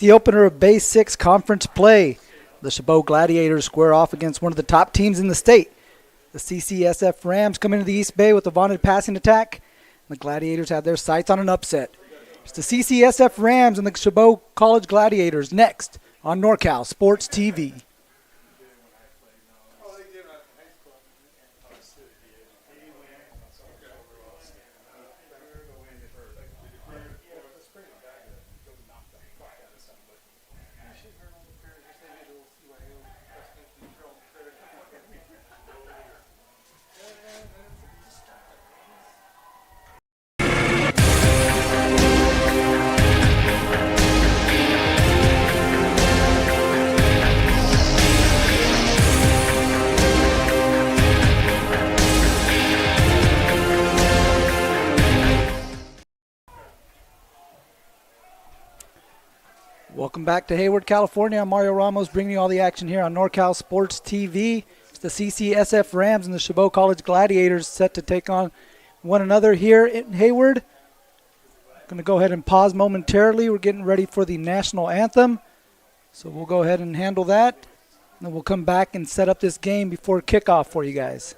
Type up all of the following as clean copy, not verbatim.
The opener of Bay 6 conference play. The Chabot Gladiators square off against one of the top teams in the state. The CCSF Rams come into the East Bay with a vaunted passing attack. The Gladiators have their sights on an upset. It's the CCSF Rams and the Chabot College Gladiators next on NorCal Sports TV. Welcome back to Hayward, California. I'm Mario Ramos bringing you all the action here on NorCal Sports TV. It's the CCSF Rams and the Chabot College Gladiators set to take on one another here in Hayward. Going to go ahead and pause momentarily. We're getting ready for the national anthem. So we'll go ahead and handle that. And then we'll come back and set up this game before kickoff for you guys.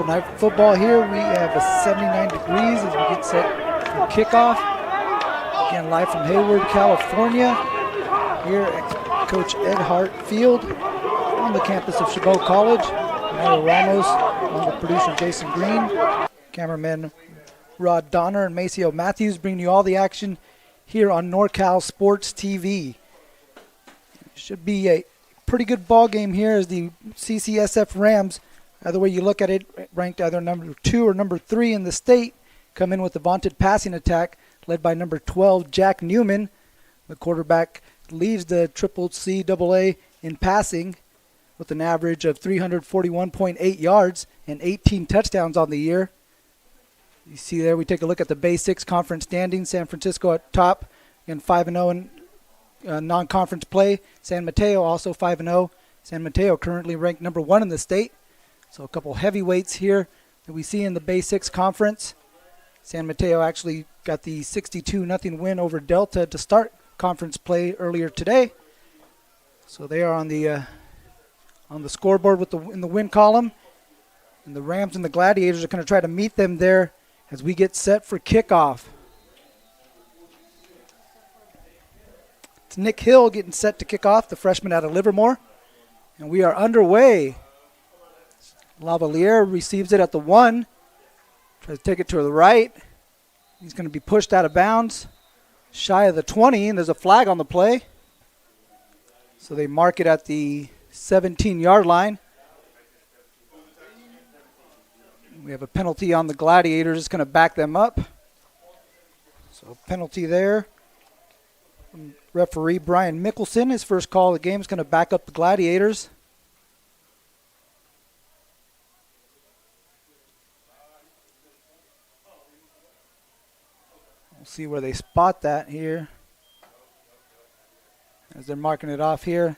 overnight football here. We have a 79 degrees as we get set for kickoff. Again, live from Hayward, California. Here at Coach Ed Hart Field on the campus of Chabot College. Mario Ramos, along with producer Jason Green, cameraman Rod Donner and Maceo Matthews bringing you all the action here on NorCal Sports TV. Should be a pretty good ball game here as the CCSF Rams, either way you look at it, ranked either number 2 or number 3 in the state, come in with a vaunted passing attack led by number 12, Jack Newman. The quarterback leads the CCAA in passing with an average of 341.8 yards and 18 touchdowns on the year. You see there, we take a look at the Bay 6 conference standings. San Francisco at top in 5-0 in non-conference play. San Mateo also 5-0. San Mateo currently ranked number 1 in the state. So a couple heavyweights here that we see in the Bay 6 conference. San Mateo actually got the 62-0 win over Delta to start conference play earlier today. So they are on the scoreboard with in the win column. And the Rams and the Gladiators are going to try to meet them there as we get set for kickoff. It's Nick Hill getting set to kick off, the freshman out of Livermore. And we are underway. Lavalier receives it at the 1. Tries to take it to the right. He's going to be pushed out of bounds. Shy of the 20, and there's a flag on the play. So they mark it at the 17-yard line. We have a penalty on the Gladiators. It's going to back them up. So penalty there. Referee Brian Mickelson, his first call of the game, is going to back up the Gladiators. We'll see where they spot that here as they're marking it off here. And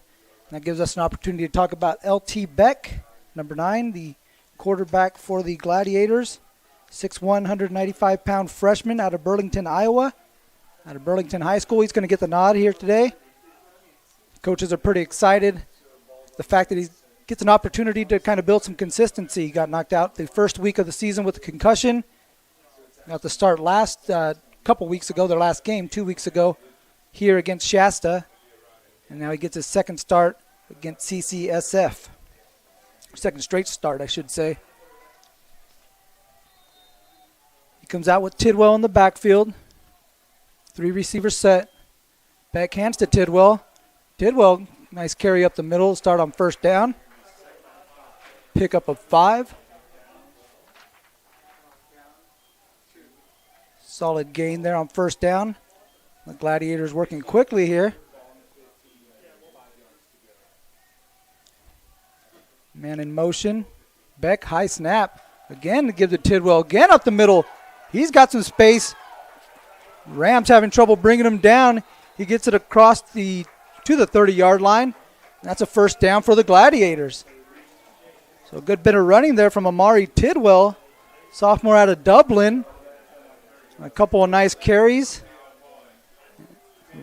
that gives us an opportunity to talk about L.T. Beck, number 9, the quarterback for the Gladiators. 6'1", 195-pound freshman out of Burlington, Iowa. Out of Burlington High School. He's going to get the nod here today. Coaches are pretty excited. The fact that he gets an opportunity to kind of build some consistency. He got knocked out the first week of the season with a concussion. Got the start last couple weeks ago, their last game 2 weeks ago here against Shasta. And now he gets his second start against CCSF. Second straight start, I should say. He comes out with Tidwell in the backfield. 3 receivers set. Back hands to Tidwell. Tidwell, nice carry up the middle. Start on first down. Pick up of 5. Solid gain there on first down. The Gladiators working quickly here. Man in motion. Beck, high snap. Again to give to Tidwell. Again up the middle. He's got some space. Rams having trouble bringing him down. He gets it across to the 30-yard line. That's a first down for the Gladiators. So a good bit of running there from Amari Tidwell, sophomore out of Dublin. A couple of nice carries.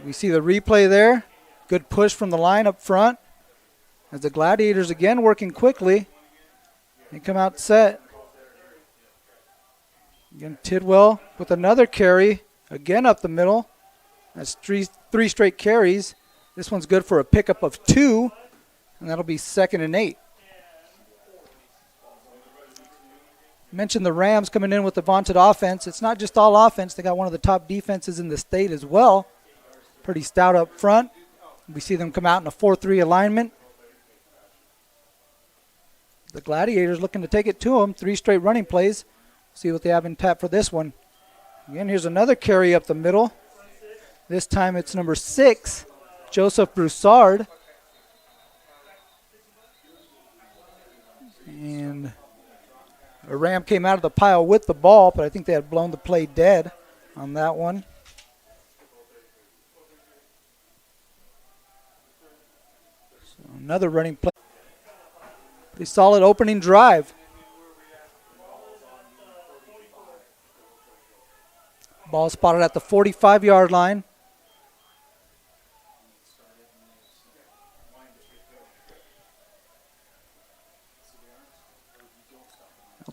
We see the replay there. Good push from the line up front. As the Gladiators again working quickly. They come out set. Again, Tidwell with another carry. Again up the middle. That's three straight carries. This one's good for a pickup of 2, and that'll be 2nd and 8. Mentioned the Rams coming in with the vaunted offense. It's not just all offense. They got one of the top defenses in the state as well. Pretty stout up front. We see them come out in a 4-3 alignment. The Gladiators looking to take it to them. 3 straight running plays. See what they have in tap for this one. Again, here's another carry up the middle. This time it's number 6, Joseph Broussard. And a Ram came out of the pile with the ball, but I think they had blown the play dead on that one. So another running play. Pretty solid opening drive. Ball spotted at the 45-yard line.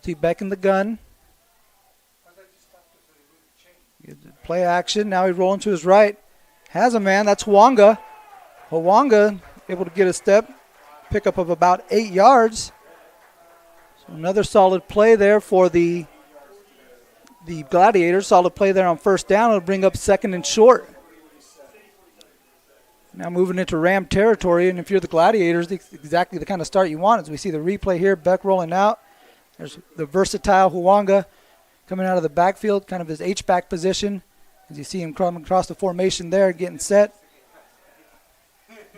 LT Beck in the gun. Play action. Now he's rolling to his right. Has a man. That's Hwanga. Hwanga able to get a step. Pickup of about 8 yards. So another solid play there for the Gladiators. Solid play there on first down. It'll bring up second and short. Now moving into Ram territory, and if you're the Gladiators, it's exactly the kind of start you want. As we see the replay here, Beck rolling out. There's the versatile Hwanga coming out of the backfield, kind of his H-back position. As you see him coming across the formation there, getting set.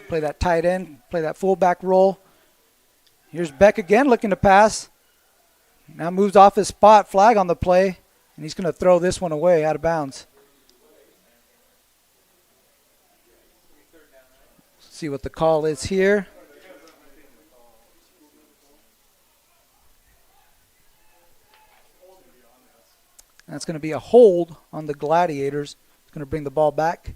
Play that tight end, play that fullback role. Here's Beck again looking to pass. Now moves off his spot, flag on the play, and he's going to throw this one away out of bounds. See what the call is here. That's going to be a hold on the Gladiators. It's going to bring the ball back.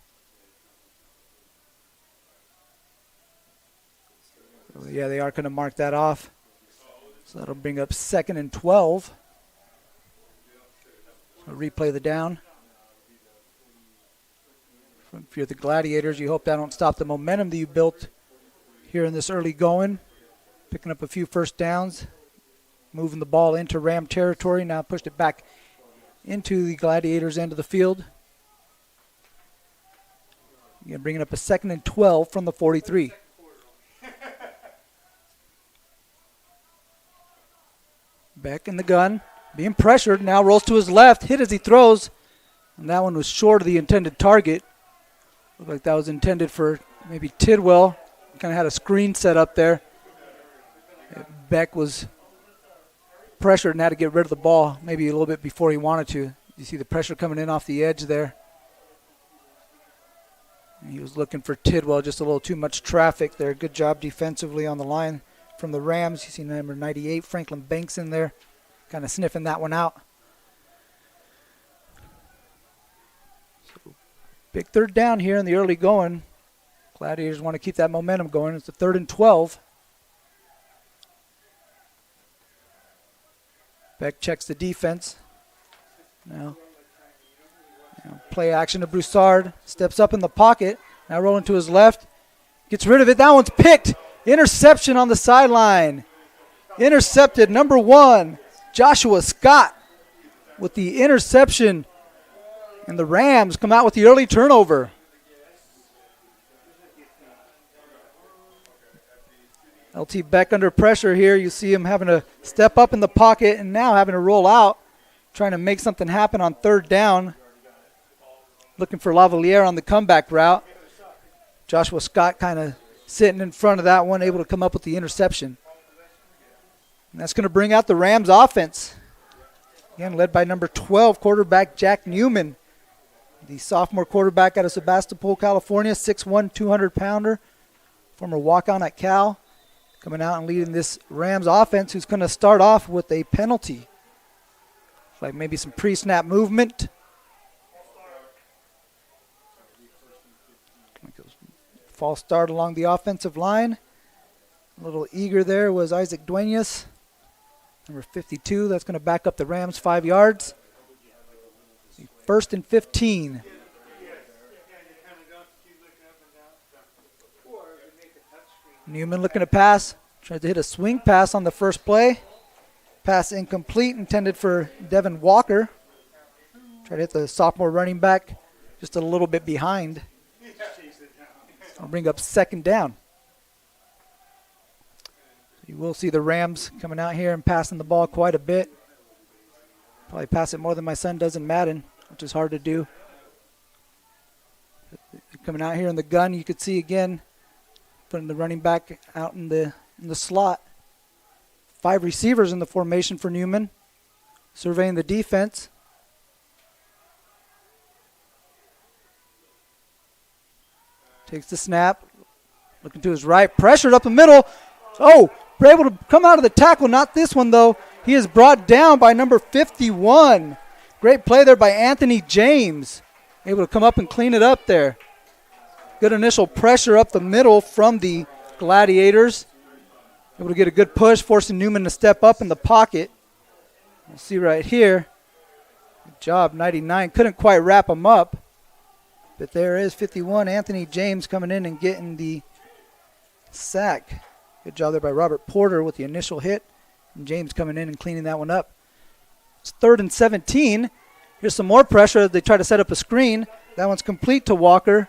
So yeah, they are going to mark that off. So that'll bring up 2nd and 12. So replay the down. If you're the Gladiators, you hope that don't stop the momentum that you built here in this early going. Picking up a few first downs. Moving the ball into Ram territory. Now pushed it back into the Gladiators' end of the field. Again, bringing up a 2nd and 12 from the 43. Beck in the gun, being pressured, now rolls to his left, hit as he throws, and that one was short of the intended target. Looked like that was intended for maybe Tidwell. Kind of had a screen set up there. Beck was pressured and had to get rid of the ball maybe a little bit before he wanted to. You see the pressure coming in off the edge there. And he was looking for Tidwell, just a little too much traffic there. Good job defensively on the line from the Rams. You see number 98, Franklin Banks in there, kind of sniffing that one out. So big third down here in the early going. Gladiators want to keep that momentum going. It's a 3rd and 12. Beck checks the defense. Now play action to Broussard. Steps up in the pocket. Now rolling to his left. Gets rid of it. That one's picked. Interception on the sideline. Intercepted, number 1, Joshua Scott with the interception. And the Rams come out with the early turnover. LT Beck under pressure here. You see him having to step up in the pocket and now having to roll out, trying to make something happen on 3rd down. Looking for Lavaliere on the comeback route. Joshua Scott kind of sitting in front of that one, able to come up with the interception. And that's going to bring out the Rams offense. Again, led by number 12, quarterback Jack Newman. The sophomore quarterback out of Sebastopol, California, 6'1", 200-pounder. Former walk-on at Cal. Coming out and leading this Rams offense, who's going to start off with a penalty. Like maybe some pre-snap movement. False start along the offensive line. A little eager there was Isaac Duenas, number 52. That's going to back up the Rams 5 yards. 1st and 15. Newman looking to pass. Tried to hit a swing pass on the first play. Pass incomplete, intended for Devin Walker. Tried to hit the sophomore running back just a little bit behind. I'll bring up 2nd down. You will see the Rams coming out here and passing the ball quite a bit. Probably pass it more than my son does in Madden, which is hard to do. Coming out here in the gun, you could see again, putting the running back out in the slot. 5 receivers in the formation for Newman. Surveying the defense. Takes the snap. Looking to his right. Pressured up the middle. Oh, we're able to come out of the tackle. Not this one, though. He is brought down by number 51. Great play there by Anthony James. Able to come up and clean it up there. Good initial pressure up the middle from the Gladiators. Able to get a good push, forcing Newman to step up in the pocket. We'll see right here. Good job, 99. Couldn't quite wrap him up. But there is 51, Anthony James coming in and getting the sack. Good job there by Robert Porter with the initial hit. And James coming in and cleaning that one up. It's 3rd and 17. Here's some more pressure. They try to set up a screen. That one's complete to Walker.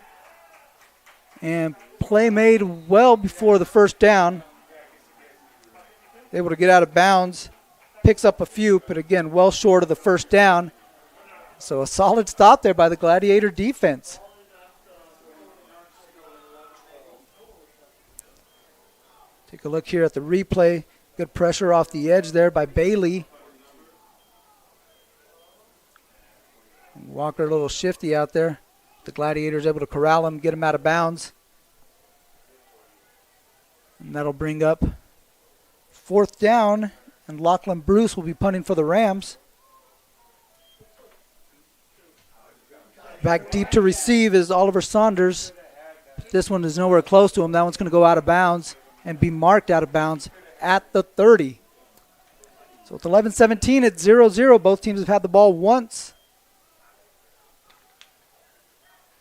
And play made well before the first down. Able to get out of bounds. Picks up a few, but again, well short of the first down. So a solid stop there by the Gladiator defense. Take a look here at the replay. Good pressure off the edge there by Bailey. Walker a little shifty out there. The Gladiators able to corral him, get him out of bounds. And that'll bring up 4th down, and Lachlan Bruce will be punting for the Rams. Back deep to receive is Oliver Saunders. This one is nowhere close to him. That one's going to go out of bounds and be marked out of bounds at the 30. So it's 11-17 at 0-0. Both teams have had the ball once.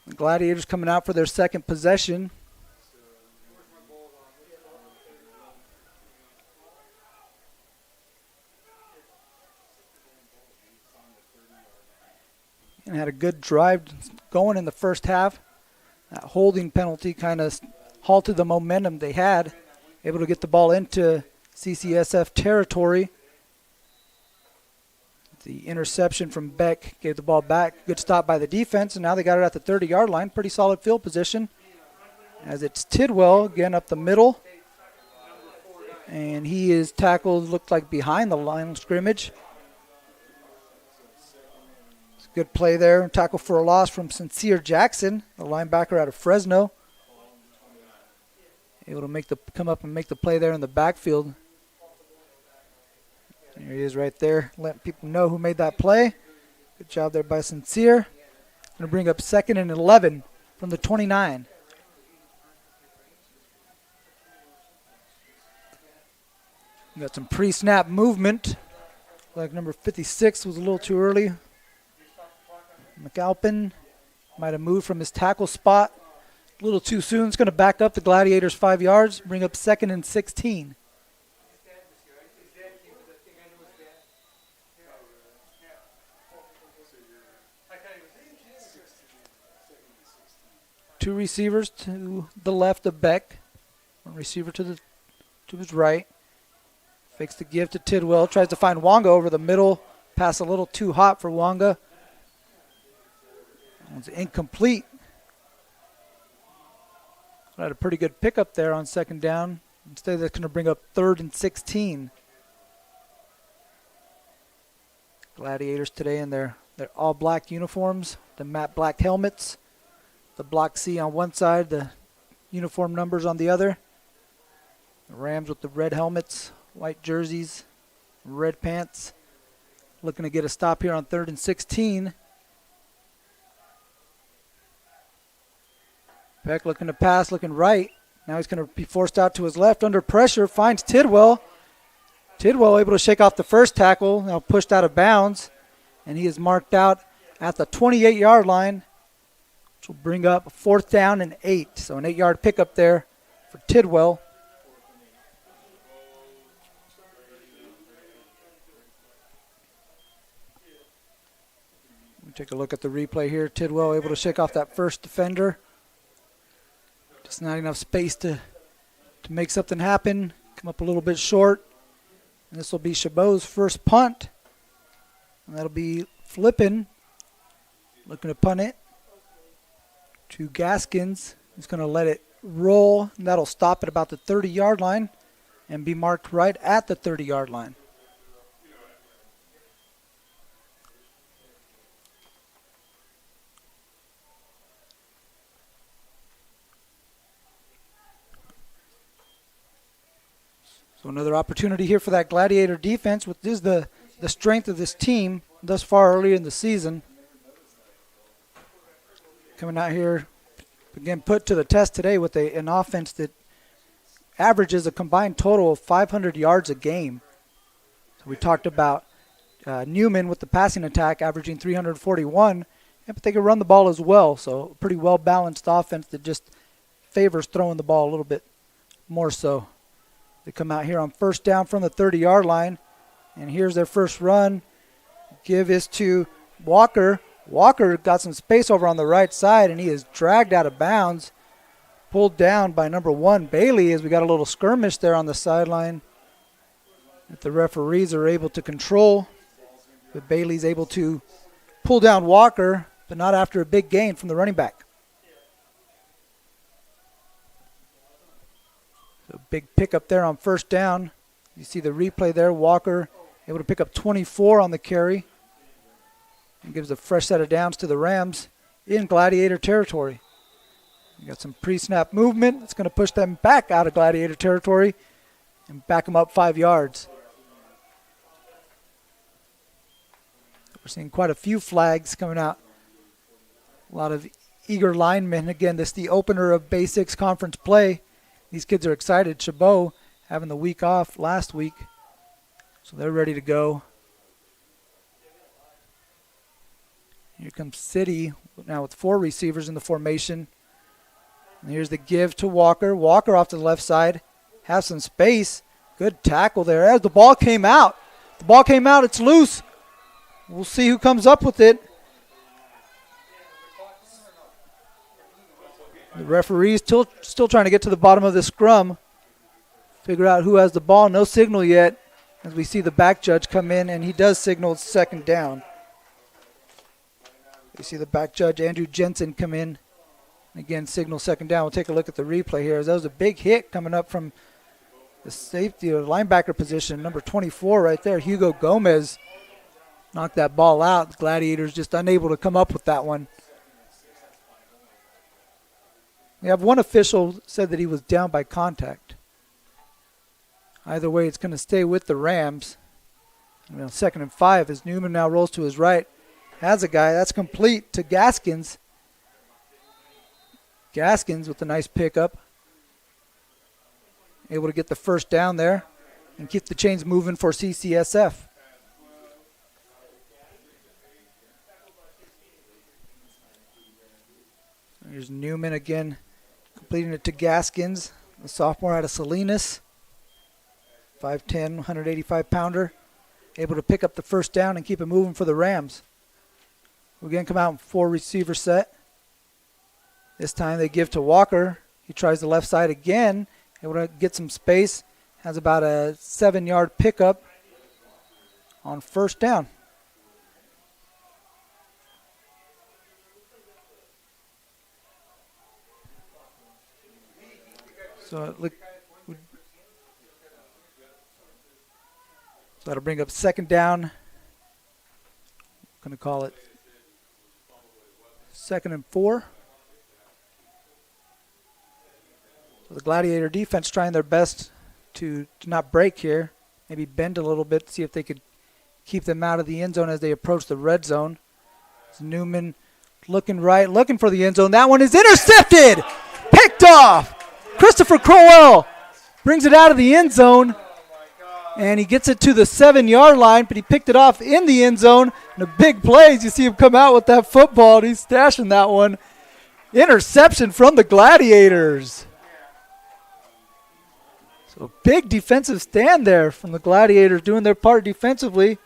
The Gladiators coming out for their second possession. And had a good drive going in the first half. That holding penalty kind of halted the momentum they had. Able to get the ball into CCSF territory. The interception from Beck gave the ball back. Good stop by the defense, and now they got it at the 30-yard line. Pretty solid field position. As it's Tidwell again up the middle. And he is tackled, looked like behind the line of scrimmage. Good play there. Tackle for a loss from Sincere Jackson, the linebacker out of Fresno. Able to come up and make the play there in the backfield. There he is right there, letting people know who made that play. Good job there by Sincere. Going to bring up 2nd and 11 from the 29. We got some pre-snap movement. Like number 56 was a little too early. McAlpin might have moved from his tackle spot a little too soon. It's going to back up the Gladiators 5 yards, bring up 2nd and 16. Two receivers to the left of Beck. One receiver to his right. Fakes the give to Tidwell. Tries to find Wonga over the middle. Pass a little too hot for Wonga. It's incomplete. Had a pretty good pickup there on 2nd down. Instead, that's going to bring up 3rd and 16. Gladiators today in their all-black uniforms, the matte black helmets, the block C on one side, the uniform numbers on the other. The Rams with the red helmets, white jerseys, red pants. Looking to get a stop here on 3rd and 16. Beck looking to pass, looking right. Now he's going to be forced out to his left under pressure. Finds Tidwell. Tidwell able to shake off the first tackle. Now pushed out of bounds. And he is marked out at the 28-yard line, which will bring up 4th down and 8. So an 8-yard pickup there for Tidwell. We'll take a look at the replay here. Tidwell able to shake off that first defender. Just not enough space to make something happen. Come up a little bit short. And this will be Chabot's first punt. And that'll be Flippin. Looking to punt it to Gaskins. He's going to let it roll. And that'll stop at about the 30-yard line and be marked right at the 30-yard line. So another opportunity here for that Gladiator defense, which is the strength of this team thus far early in the season. Coming out here, again, put to the test today with an offense that averages a combined total of 500 yards a game. So we talked about Newman with the passing attack, averaging 341. But they can run the ball as well, so a pretty well-balanced offense that just favors throwing the ball a little bit more so. They come out here on first down from the 30-yard line, and here's their first run. Give is to Walker. Walker got some space over on the right side, and he is dragged out of bounds, pulled down by number 1, Bailey, as we got a little skirmish there on the sideline that the referees are able to control. But Bailey's able to pull down Walker, but not after a big gain from the running back. So big pickup there on first down. You see the replay there. Walker able to pick up 24 on the carry. And gives a fresh set of downs to the Rams in Gladiator territory. You got some pre-snap movement. It's going to push them back out of Gladiator territory and back them up 5 yards. We're seeing quite a few flags coming out. A lot of eager linemen. Again, this is the opener of Basics Conference play. These kids are excited. Chabot having the week off last week, so they're ready to go. Here comes City now with 4 receivers in the formation. And here's the give to Walker. Walker off to the left side. Has some space. Good tackle there. As the ball came out. The ball came out. It's loose. We'll see who comes up with it. The referee's still trying to get to the bottom of the scrum. Figure out who has the ball. No signal yet. As we see the back judge come in, and he does signal second down. You see the back judge, Andrew Jensen, come in. Again, signal second down. We'll take a look at the replay here. That was a big hit coming up from the safety or linebacker position. Number 24 right there, Hugo Gomez, knocked that ball out. The Gladiators just unable to come up with that one. We have one official said that he was down by contact. Either way, it's going to stay with the Rams. Second and 5 as Newman now rolls to his right. Has a guy. That's complete to Gaskins. Gaskins with a nice pickup. Able to get the first down there and keep the chains moving for CCSF. Here's Newman again, completing it to Gaskins, the sophomore out of Salinas. 5'10", 185-pounder. Able to pick up the first down and keep it moving for the Rams. We'll again come out in 4 receiver set. This time they give to Walker. He tries the left side again. Able to get some space. Has about a 7-yard pickup on first down. So that'll bring up second down. Going to call it 2nd and 4. So the Gladiator defense trying their best to not break here. Maybe bend a little bit, see if they could keep them out of the end zone as they approach the red zone. It's Newman looking right, looking for the end zone. That one is intercepted! Picked off! Christopher Crowell brings it out of the end zone, and he gets it to the 7-yard line, but he picked it off in the end zone. And a big play as you see him come out with that football, and he's stashing that one. Interception from the Gladiators. So big defensive stand there from the Gladiators doing their part defensively.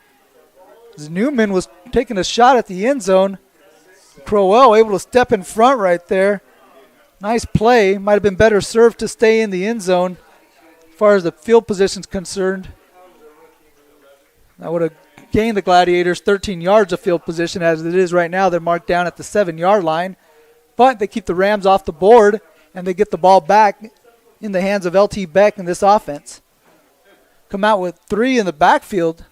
As Newman was taking a shot at the end zone. Crowell able to step in front right there. Nice play. Might have been better served to stay in the end zone as far as the field position is concerned. That would have gained the Gladiators 13 yards of field position. As it is right now, they're marked down at the 7-yard line. But they keep the Rams off the board, and they get the ball back in the hands of L.T. Beck in this offense. Come out with 3 in the backfield.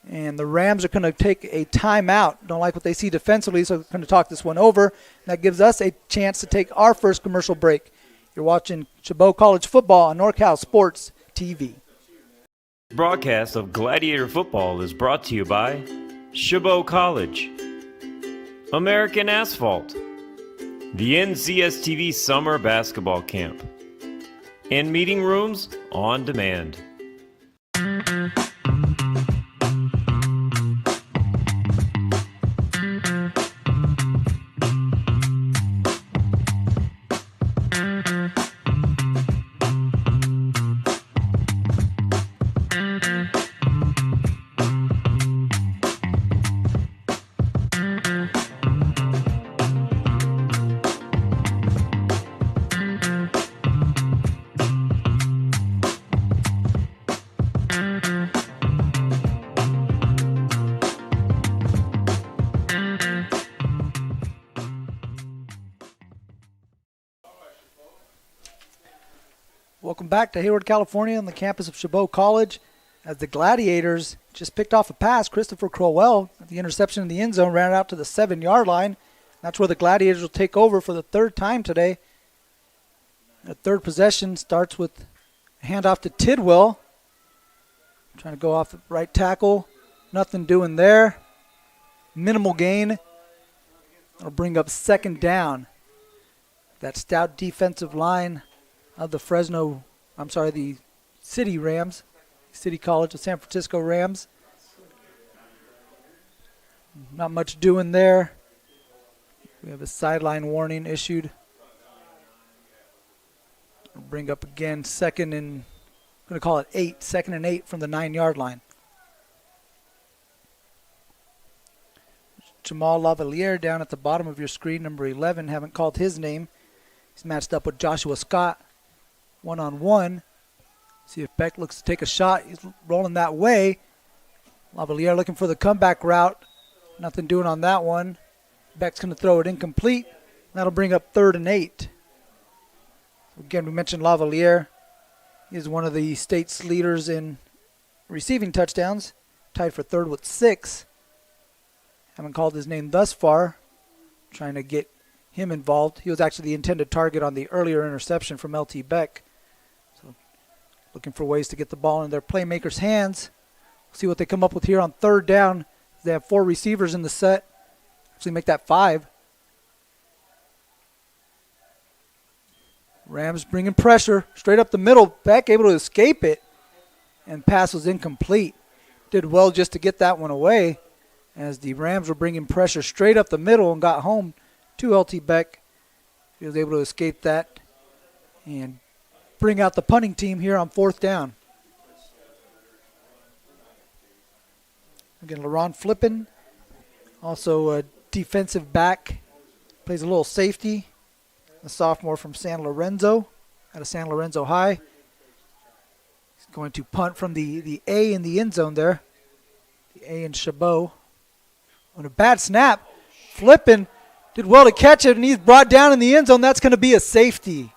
And the Rams are going to take a timeout. Don't like what they see defensively, so we're going to talk this one over. That gives us a chance to take our first commercial break. You're watching Chabot College football on NorCal Sports TV. Broadcast of Gladiator football is brought to you by Chabot College, American Asphalt, the NCSTV Summer Basketball Camp, and Meeting Rooms on Demand. Welcome back to Hayward, California on the campus of Chabot College as the Gladiators just picked off a pass. Christopher Crowell, the interception in the end zone, ran it out to the 7-yard line. That's where the Gladiators will take over for the third time today. The third possession starts with a handoff to Tidwell. Trying to go off the right tackle. Nothing doing there. Minimal gain. That'll bring up second down. That stout defensive line of the the City Rams, City College of San Francisco Rams. Not much doing there. We have a sideline warning issued. We'll bring up again second and, I'm going to call it 8, 2nd and 8 from the 9-yard line. Jamal Lavalier down at the bottom of your screen, number 11. Haven't called his name. He's matched up with Joshua Scott, one-on-one. See if Beck looks to take a shot. He's rolling that way. Lavalier looking for the comeback route. Nothing doing on that one. Beck's going to throw it incomplete. That'll bring up 3rd and 8. Again, we mentioned Lavalier. He is one of the state's leaders in receiving touchdowns, tied for 3rd with 6. Haven't called his name thus far. Trying to get him involved. He was actually the intended target on the earlier interception from L.T. Beck. So looking for ways to get the ball in their playmakers' hands. See what they come up with here on 3rd down. They have 4 receivers in the set. Actually make that 5. Rams bringing pressure straight up the middle. Beck able to escape it. And pass was incomplete. Did well just to get that one away, as the Rams were bringing pressure straight up the middle and got home to L.T. Beck. He was able to escape that and bring out the punting team here on 4th down. Again, LaRon Flippin, also a defensive back, plays a little safety. A sophomore from San Lorenzo, out of San Lorenzo High. He's going to punt from the A in the end zone there. The A in Chabot. On a bad snap, Flippin did well to catch it, and he's brought down in the end zone. That's going to be a safety.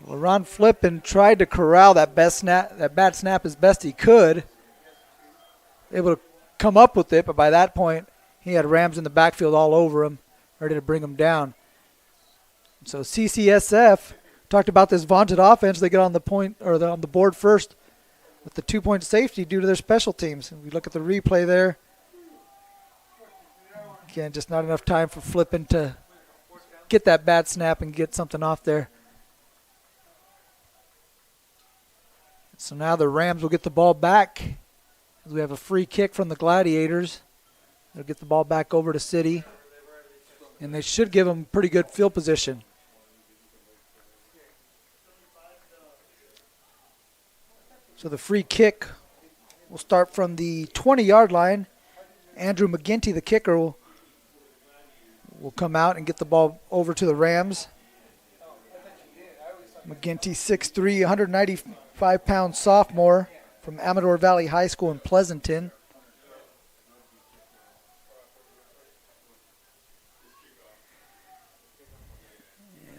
LaRon Flippin tried to corral that bad snap as best he could. Able to come up with it, but by that point, he had Rams in the backfield all over him, ready to bring him down. So CCSF talked about this vaunted offense. They get on the point or on the board first with the 2-point safety due to their special teams. And we look at the replay there. Again, just not enough time for Flippin to get that bad snap and get something off there. So now the Rams will get the ball back as we have a free kick from the Gladiators. They'll get the ball back over to City, and they should give them pretty good field position. So the free kick will start from the 20-yard line. Andrew McGinty, the kicker, will come out and get the ball over to the Rams. McGinty, 6'3", 195-pound sophomore from Amador Valley High School in Pleasanton.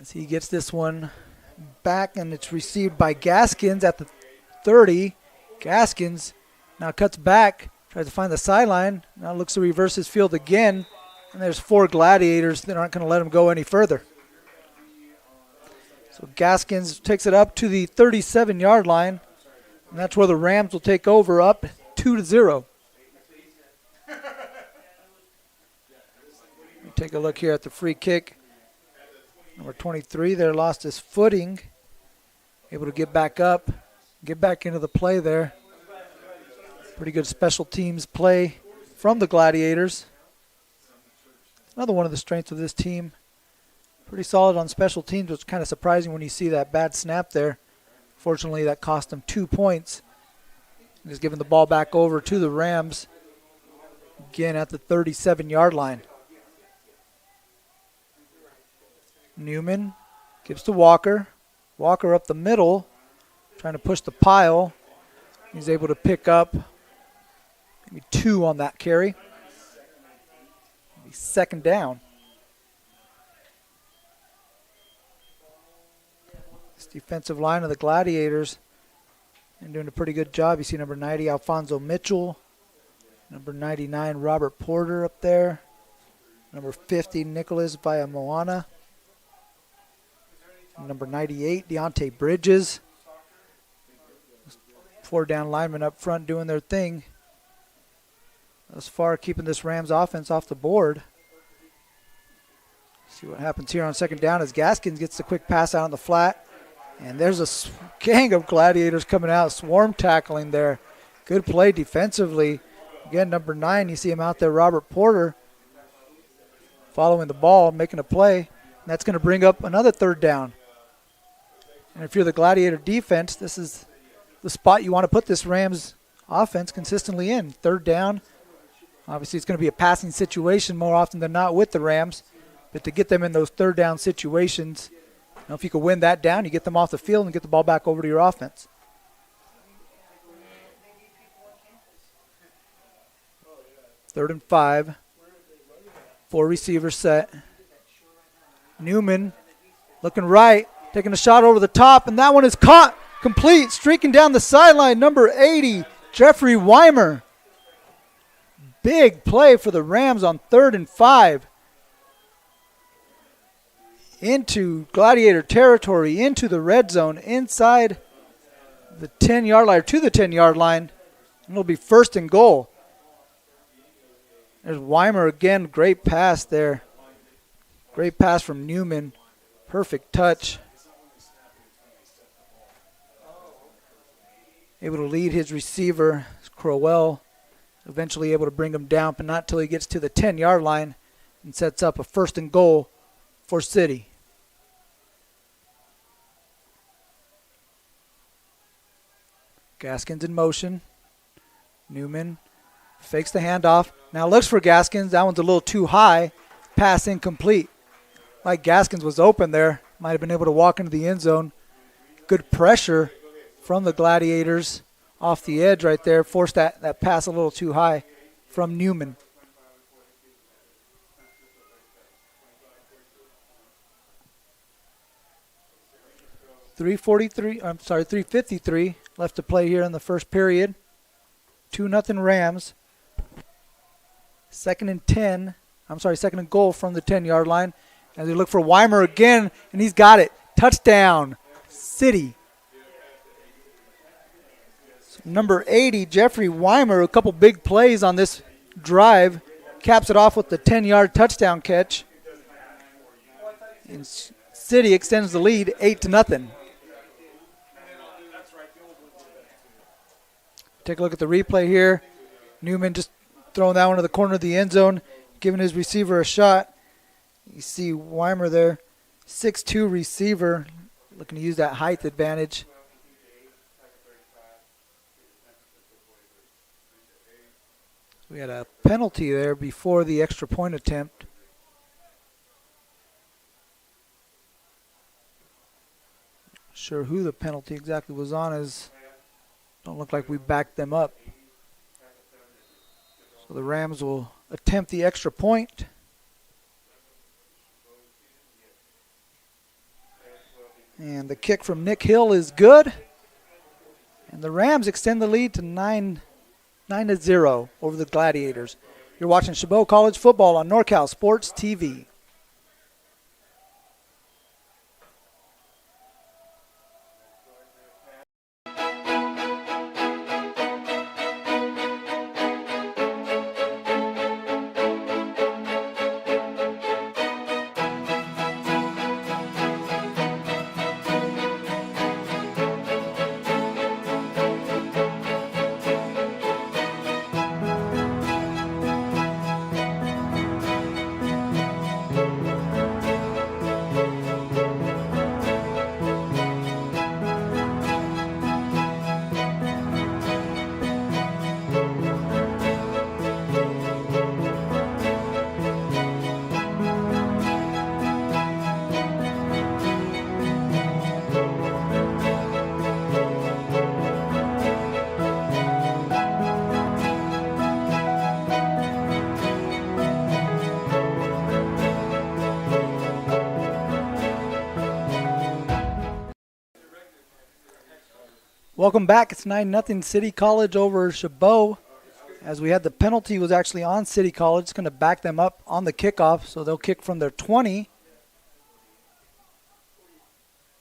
As he gets this one back, and it's received by Gaskins at the 30. Gaskins now cuts back, tries to find the sideline. Now looks to reverse his field again. And there's 4 Gladiators that aren't going to let him go any further. So Gaskins takes it up to the 37-yard line. And that's where the Rams will take over, up 2-0. Take a look here at the free kick. Number 23 there lost his footing. Able to get back up, get back into the play there. Pretty good special teams play from the Gladiators. Another one of the strengths of this team. Pretty solid on special teams. It's kind of surprising when you see that bad snap there. Fortunately, that cost them 2 points. He's giving the ball back over to the Rams. Again at the 37-yard line. Newman gives to Walker. Walker up the middle, trying to push the pile. He's able to pick up maybe 2 on that carry. Maybe 2nd down. defensive line of the Gladiators, and doing a pretty good job. You see number 90, Alfonso Mitchell. Number 99, Robert Porter up there. Number 50, Nicholas Villamoana. Number 98, Deontay Bridges. 4 down linemen up front doing their thing. Thus far, keeping this Rams offense off the board. See what happens here on second down as Gaskins gets the quick pass out on the flat. And there's a gang of Gladiators coming out, swarm tackling there. Good play defensively. Again, number 9, you see him out there, Robert Porter, following the ball, making a play. And that's going to bring up another third down. And if you're the Gladiator defense, this is the spot you want to put this Rams offense consistently in. Third down. Obviously, it's going to be a passing situation more often than not with the Rams. But to get them in those third down situations, if you can win that down, you get them off the field and get the ball back over to your offense. Third and 5. 4 receivers set. Newman looking right, taking a shot over the top, and that one is caught complete, streaking down the sideline. Number 80, Jeffrey Weimer. Big play for the Rams on 3rd and 5. Into Gladiator territory, into the red zone, inside the 10-yard line, or to the 10-yard line, and it'll be 1st and goal. There's Weimer again, great pass there. Great pass from Newman, perfect touch. Able to lead his receiver, Crowell, eventually able to bring him down, but not till he gets to the 10-yard line and sets up a 1st and goal for City. Gaskins in motion. Newman fakes the handoff. Now looks for Gaskins. That one's a little too high. Pass incomplete. Like Gaskins was open there. Might have been able to walk into the end zone. Good pressure from the Gladiators off the edge right there. Forced that pass a little too high from Newman. $3:53 left to play here in the first period. 2-0 Rams. 2nd and goal from the 10-yard line. As they look for Weimer again, and he's got it. Touchdown, City. So number 80, Jeffrey Weimer, a couple big plays on this drive. Caps it off with the 10-yard touchdown catch. And City extends the lead 8-0. Take a look at the replay here. Newman just throwing that one to the corner of the end zone, giving his receiver a shot. You see Weimer there, 6'2" receiver, looking to use that height advantage. We had a penalty there before the extra point attempt. Sure who the penalty exactly was on, as don't look like we backed them up. So the Rams will attempt the extra point. And the kick from Nick Hill is good. And the Rams extend the lead to 9-0 over the Gladiators. You're watching Chabot College football on NorCal Sports TV. Welcome back. It's 9-0 City College over Chabot. As we had the penalty was actually on City College. It's going to back them up on the kickoff, so they'll kick from their 20.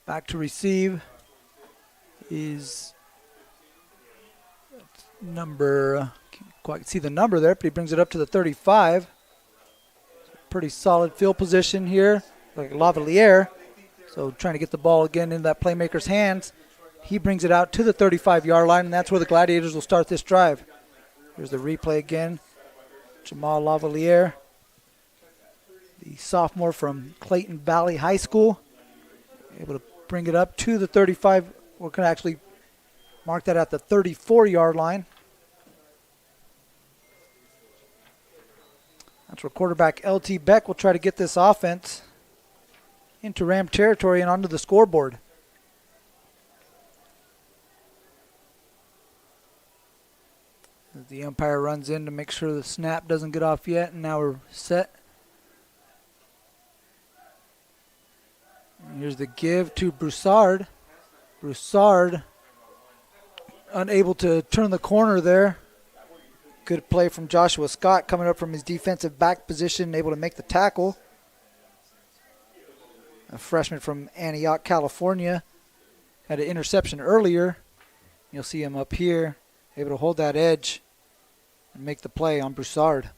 Back to receive is number, can't quite see the number there, but he brings it up to the 35. Pretty solid field position here, like Lavalier. So trying to get the ball again in that playmaker's hands. He brings it out to the 35-yard line, and that's where the Gladiators will start this drive. Here's the replay again. Jamal Lavalier, the sophomore from Clayton Valley High School, able to bring it up to the 35. We're going to actually mark that at the 34-yard line. That's where quarterback L.T. Beck will try to get this offense into Ram territory and onto the scoreboard. As the umpire runs in to make sure the snap doesn't get off yet, and now we're set. And here's the give to Broussard. Broussard unable to turn the corner there. Good play from Joshua Scott coming up from his defensive back position, able to make the tackle. A freshman from Antioch, California. Had an interception earlier. You'll see him up here, able to hold that edge and make the play on Broussard.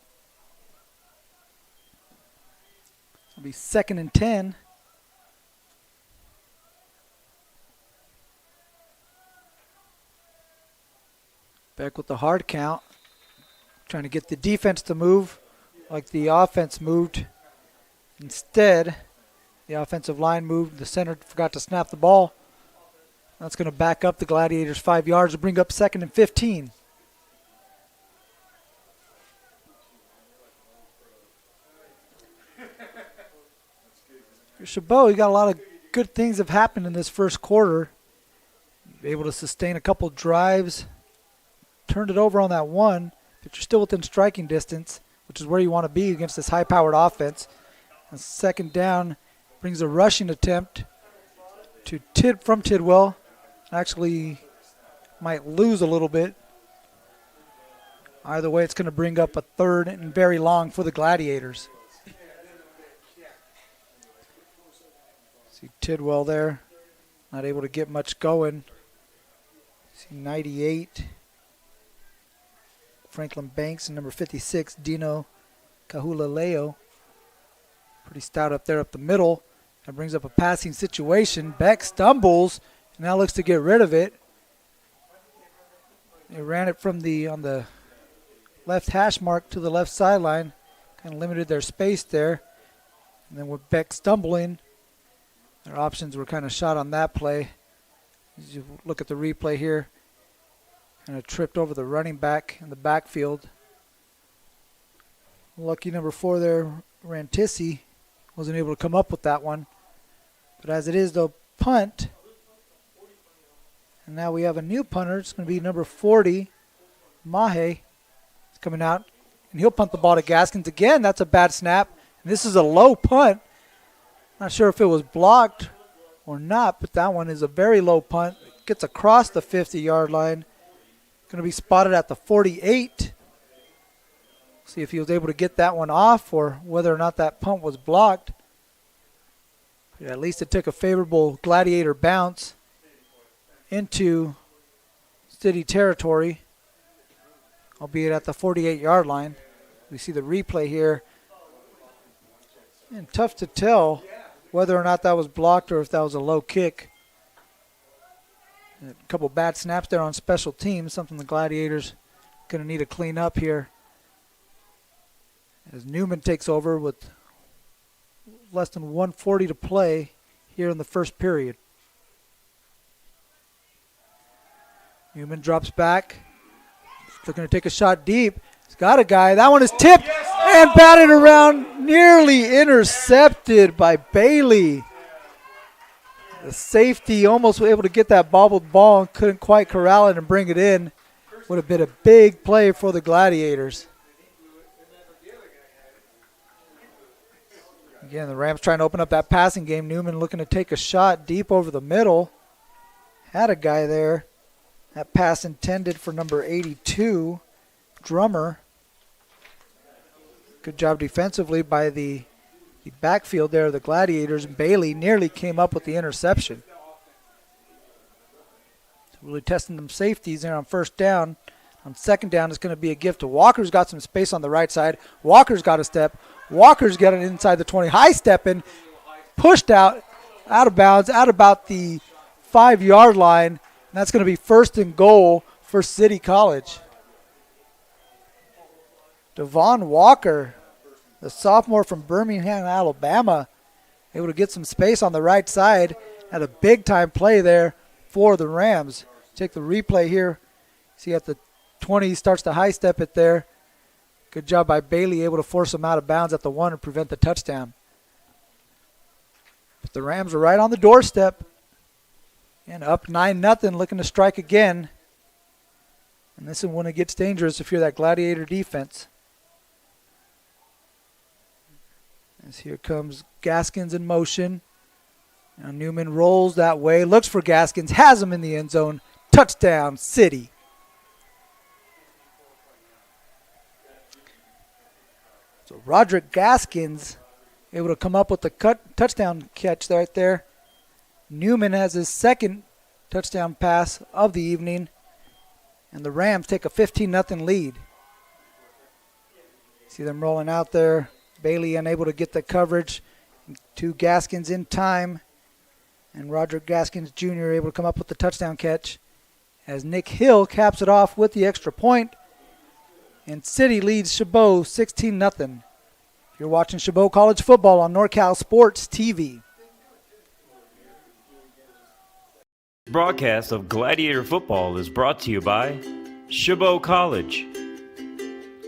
It'll be 2nd and 10. Beck with the hard count. Trying to get the defense to move like the offense moved. Instead, the offensive line moved. The center forgot to snap the ball. That's going to back up the Gladiators 5 yards to bring up 2nd and 15. Chabot, you got a lot of good things have happened in this first quarter. You're able to sustain a couple drives. Turned it over on that one, but you're still within striking distance, which is where you want to be against this high-powered offense. And 2nd down brings a rushing attempt to from Tidwell. Actually might lose a little bit. Either way, it's going to bring up a 3rd and very long for the Gladiators. See Tidwell there, not able to get much going. See 98. Franklin Banks and number 56, Dino Cahulaleo. Pretty stout up there up the middle. That brings up a passing situation. Beck stumbles and now looks to get rid of it. They ran it from on the left hash mark to the left sideline. Kind of limited their space there. And then with Beck stumbling, their options were kind of shot on that play. As you look at the replay here, kind of tripped over the running back in the backfield. Lucky number 4 there, Rantissi, wasn't able to come up with that one. But as it is, they'll punt. And now we have a new punter. It's going to be number 40, Mahe. He's coming out, and he'll punt the ball to Gaskins. Again, that's a bad snap. And this is a low punt. Not sure if it was blocked or not, but that one is a very low punt. Gets across the 50-yard line. Going to be spotted at the 48. See if he was able to get that one off or whether or not that punt was blocked. But at least it took a favorable Gladiator bounce into city territory, albeit at the 48-yard line. We see the replay here. And tough to tell whether or not that was blocked or if that was a low kick. A couple bad snaps there on special teams, something the Gladiators going to need to clean up here. As Newman takes over with less than 1:40 to play here in the first period. Newman drops back. They're going to take a shot deep. He's got a guy. That one is tipped and batted around, nearly intercepted by Bailey. The safety almost was able to get that bobbled ball and couldn't quite corral it and bring it in. Would have been a big play for the Gladiators. Again, the Rams trying to open up that passing game. Newman looking to take a shot deep over the middle. Had a guy there. That pass intended for number 82, Drummer. Good job defensively by the backfield there, the Gladiators. Bailey nearly came up with the interception. Really testing them safeties there on first down. On second down, it's going to be a gift to Walker's got some space on the right side. Walker's got a step. Walker's got it inside the 20. High stepping, pushed out of bounds, at about the 5-yard line. And that's going to be first and goal for City College. Devon Walker, the sophomore from Birmingham, Alabama, able to get some space on the right side. Had a big-time play there for the Rams. Take the replay here. See at the 20, he starts to high step it there. Good job by Bailey, able to force him out of bounds at the 1 and prevent the touchdown. But the Rams are right on the doorstep. And up 9-0, looking to strike again. And this is when it gets dangerous if you're that Gladiator defense. As here comes Gaskins in motion. Now Newman rolls that way, looks for Gaskins, has him in the end zone. Touchdown, City. So Roderick Gaskins able to come up with the touchdown catch right there. Newman has his second touchdown pass of the evening. And the Rams take a 15-0 lead. See them rolling out there. Bailey unable to get the coverage. To Gaskins in time. And Roderick Gaskins Jr. able to come up with the touchdown catch. As Nick Hill caps it off with the extra point. And City leads Chabot 16-0. You're watching Chabot College football on NorCal Sports TV. Broadcast of Gladiator football is brought to you by Chabot College,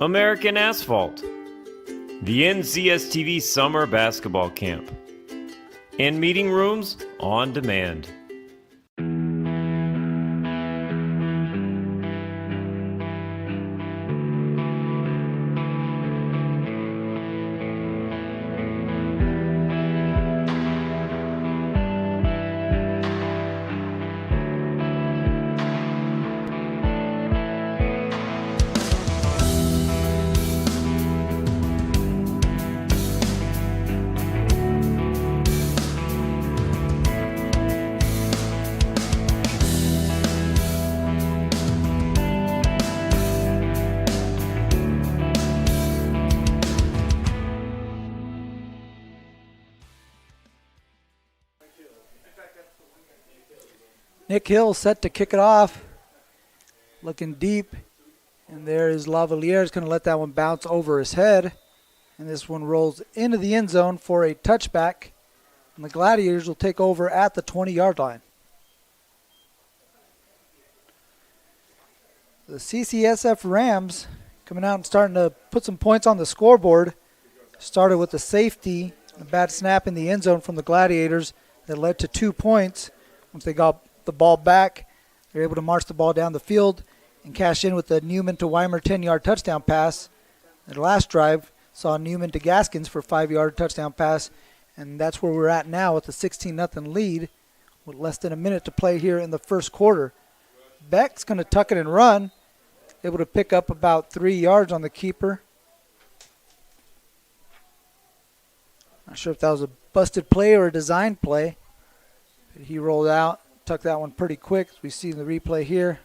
American Asphalt, the NCSTV Summer Basketball Camp, and Meeting Rooms on Demand. Nick Hill set to kick it off. Looking deep. And there is Lavalier. Is going to let that one bounce over his head. And this one rolls into the end zone for a touchback. And the Gladiators will take over at the 20-yard line. The CCSF Rams coming out and starting to put some points on the scoreboard. Started with a safety, a bad snap in the end zone from the Gladiators that led to 2 points. Once they got the ball back, they're able to march the ball down the field and cash in with the Newman to Weimer 10-yard touchdown pass. The last drive saw Newman to Gaskins for a 5-yard touchdown pass, and that's where we're at now with a 16-0 lead with less than a minute to play here in the first quarter. Beck's going to tuck it and run, able to pick up about 3 yards on the keeper. Not sure if that was a busted play or a design play. But he rolled out, tucked that one pretty quick. We see the replay here.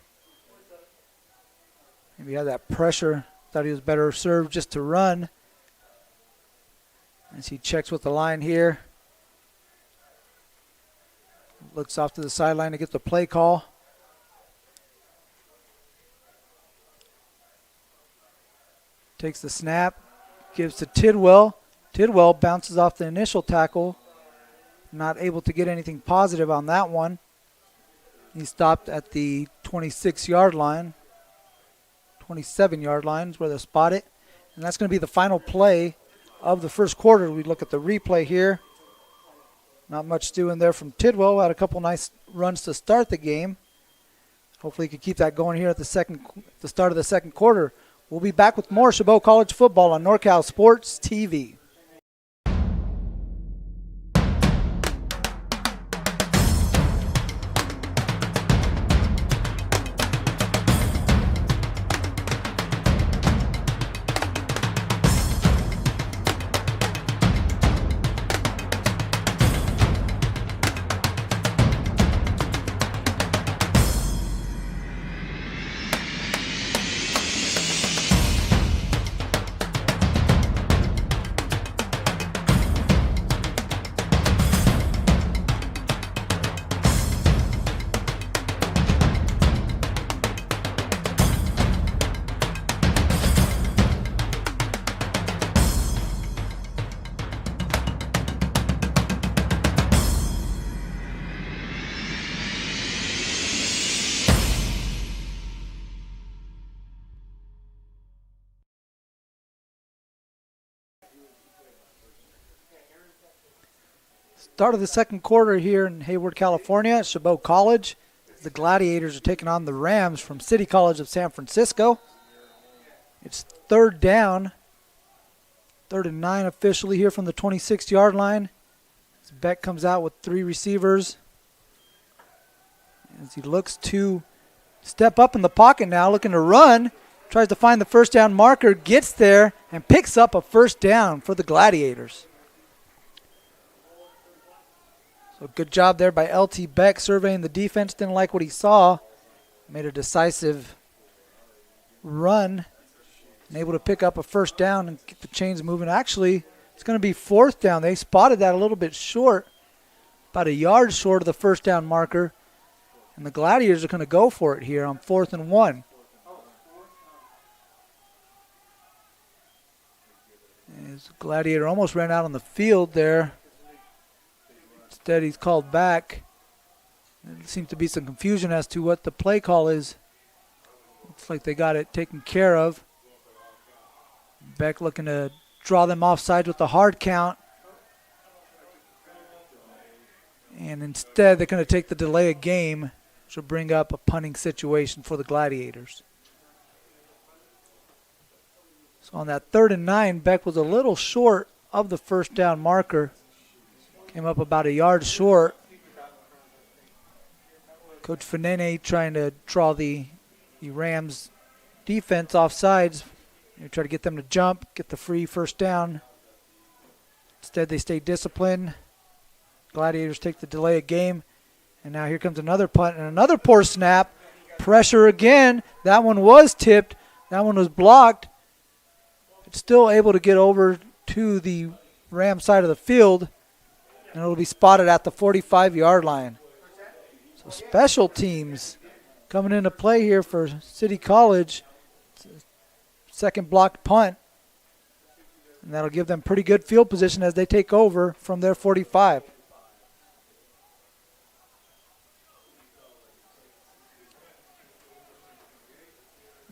Maybe he had that pressure. Thought he was better served just to run. As he checks with the line here. Looks off to the sideline to get the play call. Takes the snap, gives to Tidwell. Tidwell bounces off the initial tackle. Not able to get anything positive on that one. He stopped at the 26-yard line. 27-yard line is where they spot it. And that's going to be the final play of the first quarter. We look at the replay here. Not much doing there from Tidwell. Had a couple nice runs to start the game. Hopefully he can keep that going here at the start of the second quarter. We'll be back with more Chabot College football on NorCal Sports TV. Start of the second quarter here in Hayward, California at Chabot College. The Gladiators are taking on the Rams from City College of San Francisco. It's third down. 3rd and 9 officially here from the 26-yard line. As Beck comes out with 3 receivers. As he looks to step up in the pocket now, looking to run. Tries to find the first down marker, gets there, and picks up a first down for the Gladiators. So good job there by L.T. Beck surveying the defense. Didn't like what he saw. Made a decisive run. And able to pick up a first down and get the chains moving. Actually, it's going to be 4th down. They spotted that a little bit short. About a yard short of the first down marker. And the Gladiators are going to go for it here on 4th and 1. As the Gladiator almost ran out on the field there. Instead, he's called back. There seems to be some confusion as to what the play call is. Looks like they got it taken care of. Beck looking to draw them offsides with the hard count. And instead, they're going to take the delay of game, which will bring up a punting situation for the Gladiators. So on that 3rd and 9, Beck was a little short of the first down marker. Came up about a yard short. Coach Fanene trying to draw the Rams defense off sides. They try to get them to jump, get the free first down. Instead, they stay disciplined. Gladiators take the delay of game. And now here comes another punt and another poor snap. Pressure again. That one was tipped. That one was blocked. It's still able to get over to the Ram side of the field. And it'll be spotted at the 45-yard line. So special teams coming into play here for City College. Second blocked punt. And that'll give them pretty good field position as they take over from their 45.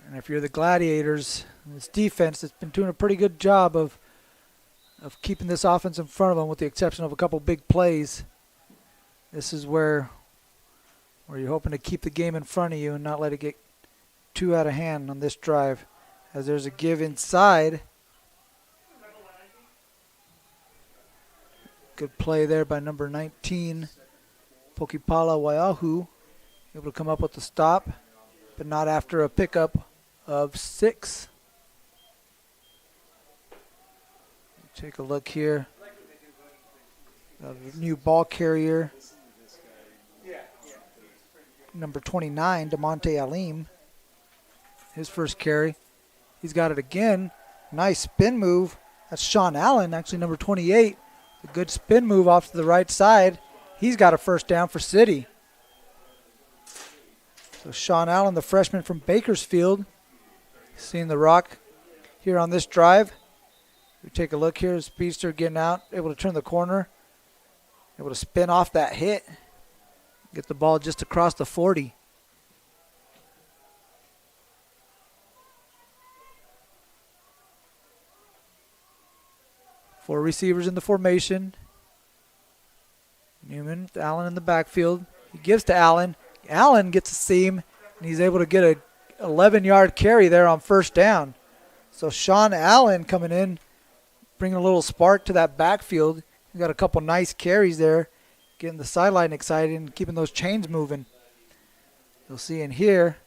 And if you're the Gladiators, this defense has been doing a pretty good job of keeping this offense in front of them with the exception of a couple big plays. This is where you're hoping to keep the game in front of you and not let it get too out of hand on this drive. As there's a give inside. Good play there by number 19, Pokipala Waiahu. Able to come up with the stop, but not after a pickup of 6. Take a look here. A new ball carrier. Number 29, DeMonte Alim. His first carry. He's got it again. Nice spin move. That's Sean Allen, actually number 28. A good spin move off to the right side. He's got a first down for City. So Sean Allen, the freshman from Bakersfield. Seeing the rock here on this drive. We take a look here. Speedster getting out, able to turn the corner. Able to spin off that hit. Get the ball just across the 40. Four receivers in the formation. Newman, Allen in the backfield. He gives to Allen. Allen gets a seam, and he's able to get a 11-yard carry there on first down. So Sean Allen coming in, bringing a little spark to that backfield. He's got a couple nice carries there, getting the sideline excited and keeping those chains moving. You'll see in here,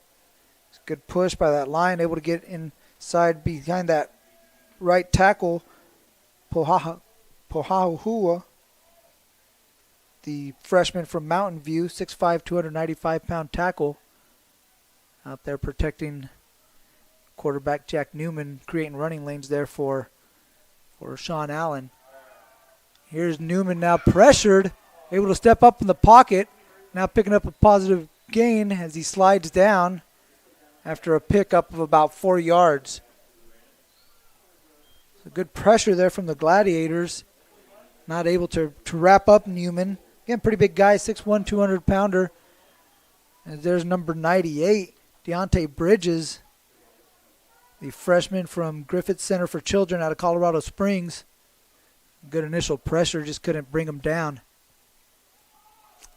it's a good push by that line, able to get inside behind that right tackle, Pohahua, the freshman from Mountain View, 6'5", 295-pound tackle, out there protecting quarterback Jack Newman, creating running lanes there for Sean Allen. Here's Newman now pressured, able to step up in the pocket, now picking up a positive gain as he slides down after a pickup of about 4 yards. So good pressure there from the Gladiators. Not able to wrap up Newman. Again, pretty big guy, 6'1", 200-pounder. And there's number 98, Deontay Bridges, the freshman from Griffith Center for Children out of Colorado Springs. Good initial pressure, just couldn't bring him down.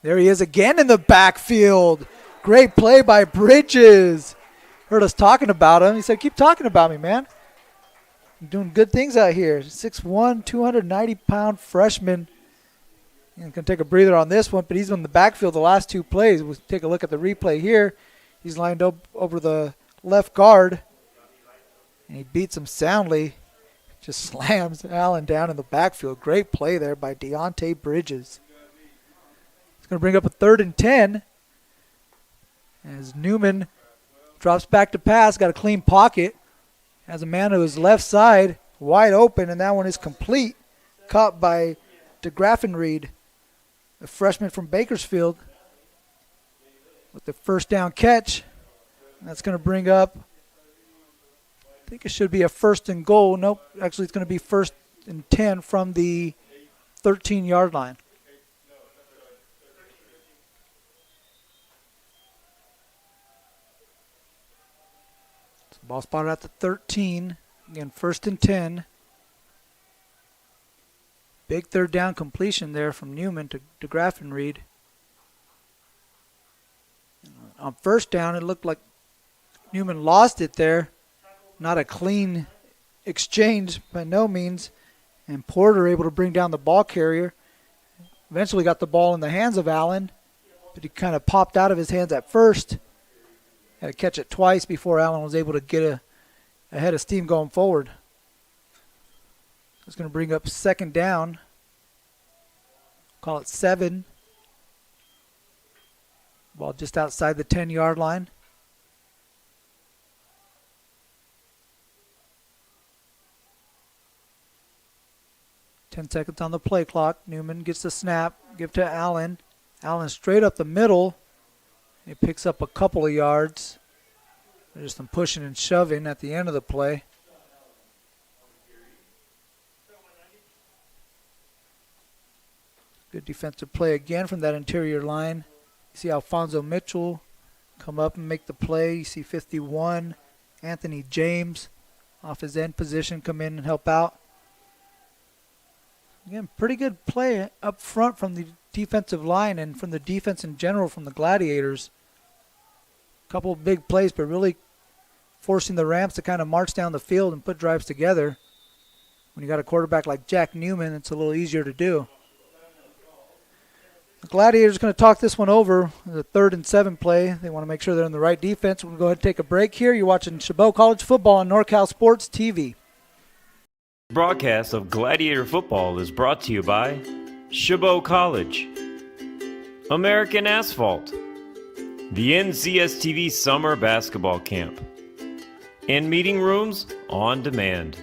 There he is again in the backfield. Great play by Bridges. Heard us talking about him. He said, keep talking about me, man. I'm doing good things out here. 6'1", 290-pound freshman. He's going to take a breather on this one, but he's in the backfield the last two plays. We'll take a look at the replay here. He's lined up over the left guard, and he beats him soundly. Just slams Allen down in the backfield. Great play there by Deontay Bridges. It's going to bring up a 3rd and 10 as Newman drops back to pass. Got a clean pocket. Has a man to his left side wide open, and that one is complete. Caught by DeGraffenried, a freshman from Bakersfield, with the first down catch. And that's going to bring up, I think it should be a 1st and goal. Nope, actually it's going to be 1st and 10 from the 13-yard line. So ball spotted at the 13. Again, 1st and 10. Big 3rd down completion there from Newman to DeGraffenried. On 1st down, it looked like Newman lost it there. Not a clean exchange by no means. And Porter able to bring down the ball carrier. Eventually got the ball in the hands of Allen, but he kind of popped out of his hands at first. Had to catch it twice before Allen was able to get ahead of steam going forward. It's going to bring up 2nd down. Call it 7. Ball just outside the 10-yard line. Ten seconds on the play clock. Newman gets the snap. Give to Allen. Allen straight up the middle. He picks up a couple of yards. There's some pushing and shoving at the end of the play. Good defensive play again from that interior line. You see Alfonso Mitchell come up and make the play. You see 51, Anthony James, off his end position, come in and help out. Again, pretty good play up front from the defensive line and from the defense in general from the Gladiators. A couple of big plays, but really forcing the Rams to kind of march down the field and put drives together. When you got a quarterback like Jack Newman, it's a little easier to do. The Gladiators are going to talk this one over. The 3rd and 7 play. They want to make sure they're in the right defense. We're going to go ahead and take a break here. You're watching Chabot College football on NorCal Sports TV. Broadcast of Gladiator football is brought to you by Chabot College, American Asphalt, the NCSTV Summer Basketball Camp, and Meeting Rooms on Demand.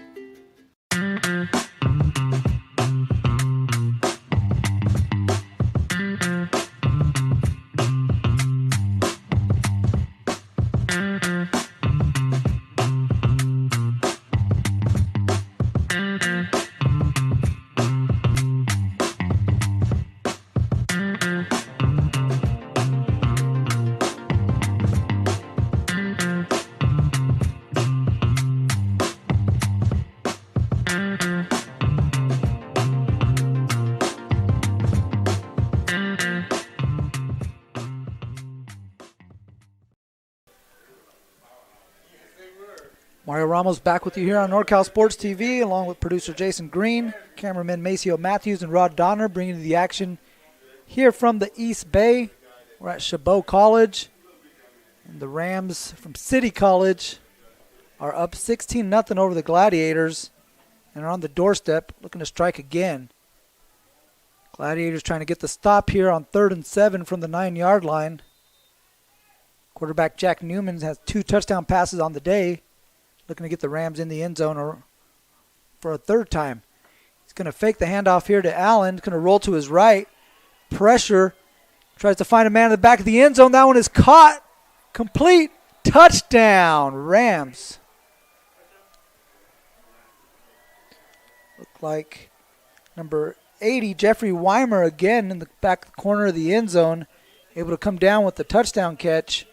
Mario Ramos back with you here on NorCal Sports TV, along with producer Jason Green, cameraman Maceo Matthews, and Rod Donner, bringing you the action here from the East Bay. We're at Chabot College, and the Rams from City College are up 16-0 over the Gladiators and are on the doorstep looking to strike again. Gladiators trying to get the stop here on 3rd and 7 from the 9-yard line. Quarterback Jack Newman has 2 touchdown passes on the day, looking to get the Rams in the end zone for a 3rd time. He's going to fake the handoff here to Allen. He's going to roll to his right. Pressure. Tries to find a man in the back of the end zone. That one is caught. Complete. Touchdown, Rams. Look like number 80, Jeffrey Weimer, again in the back corner of the end zone, able to come down with the touchdown catch.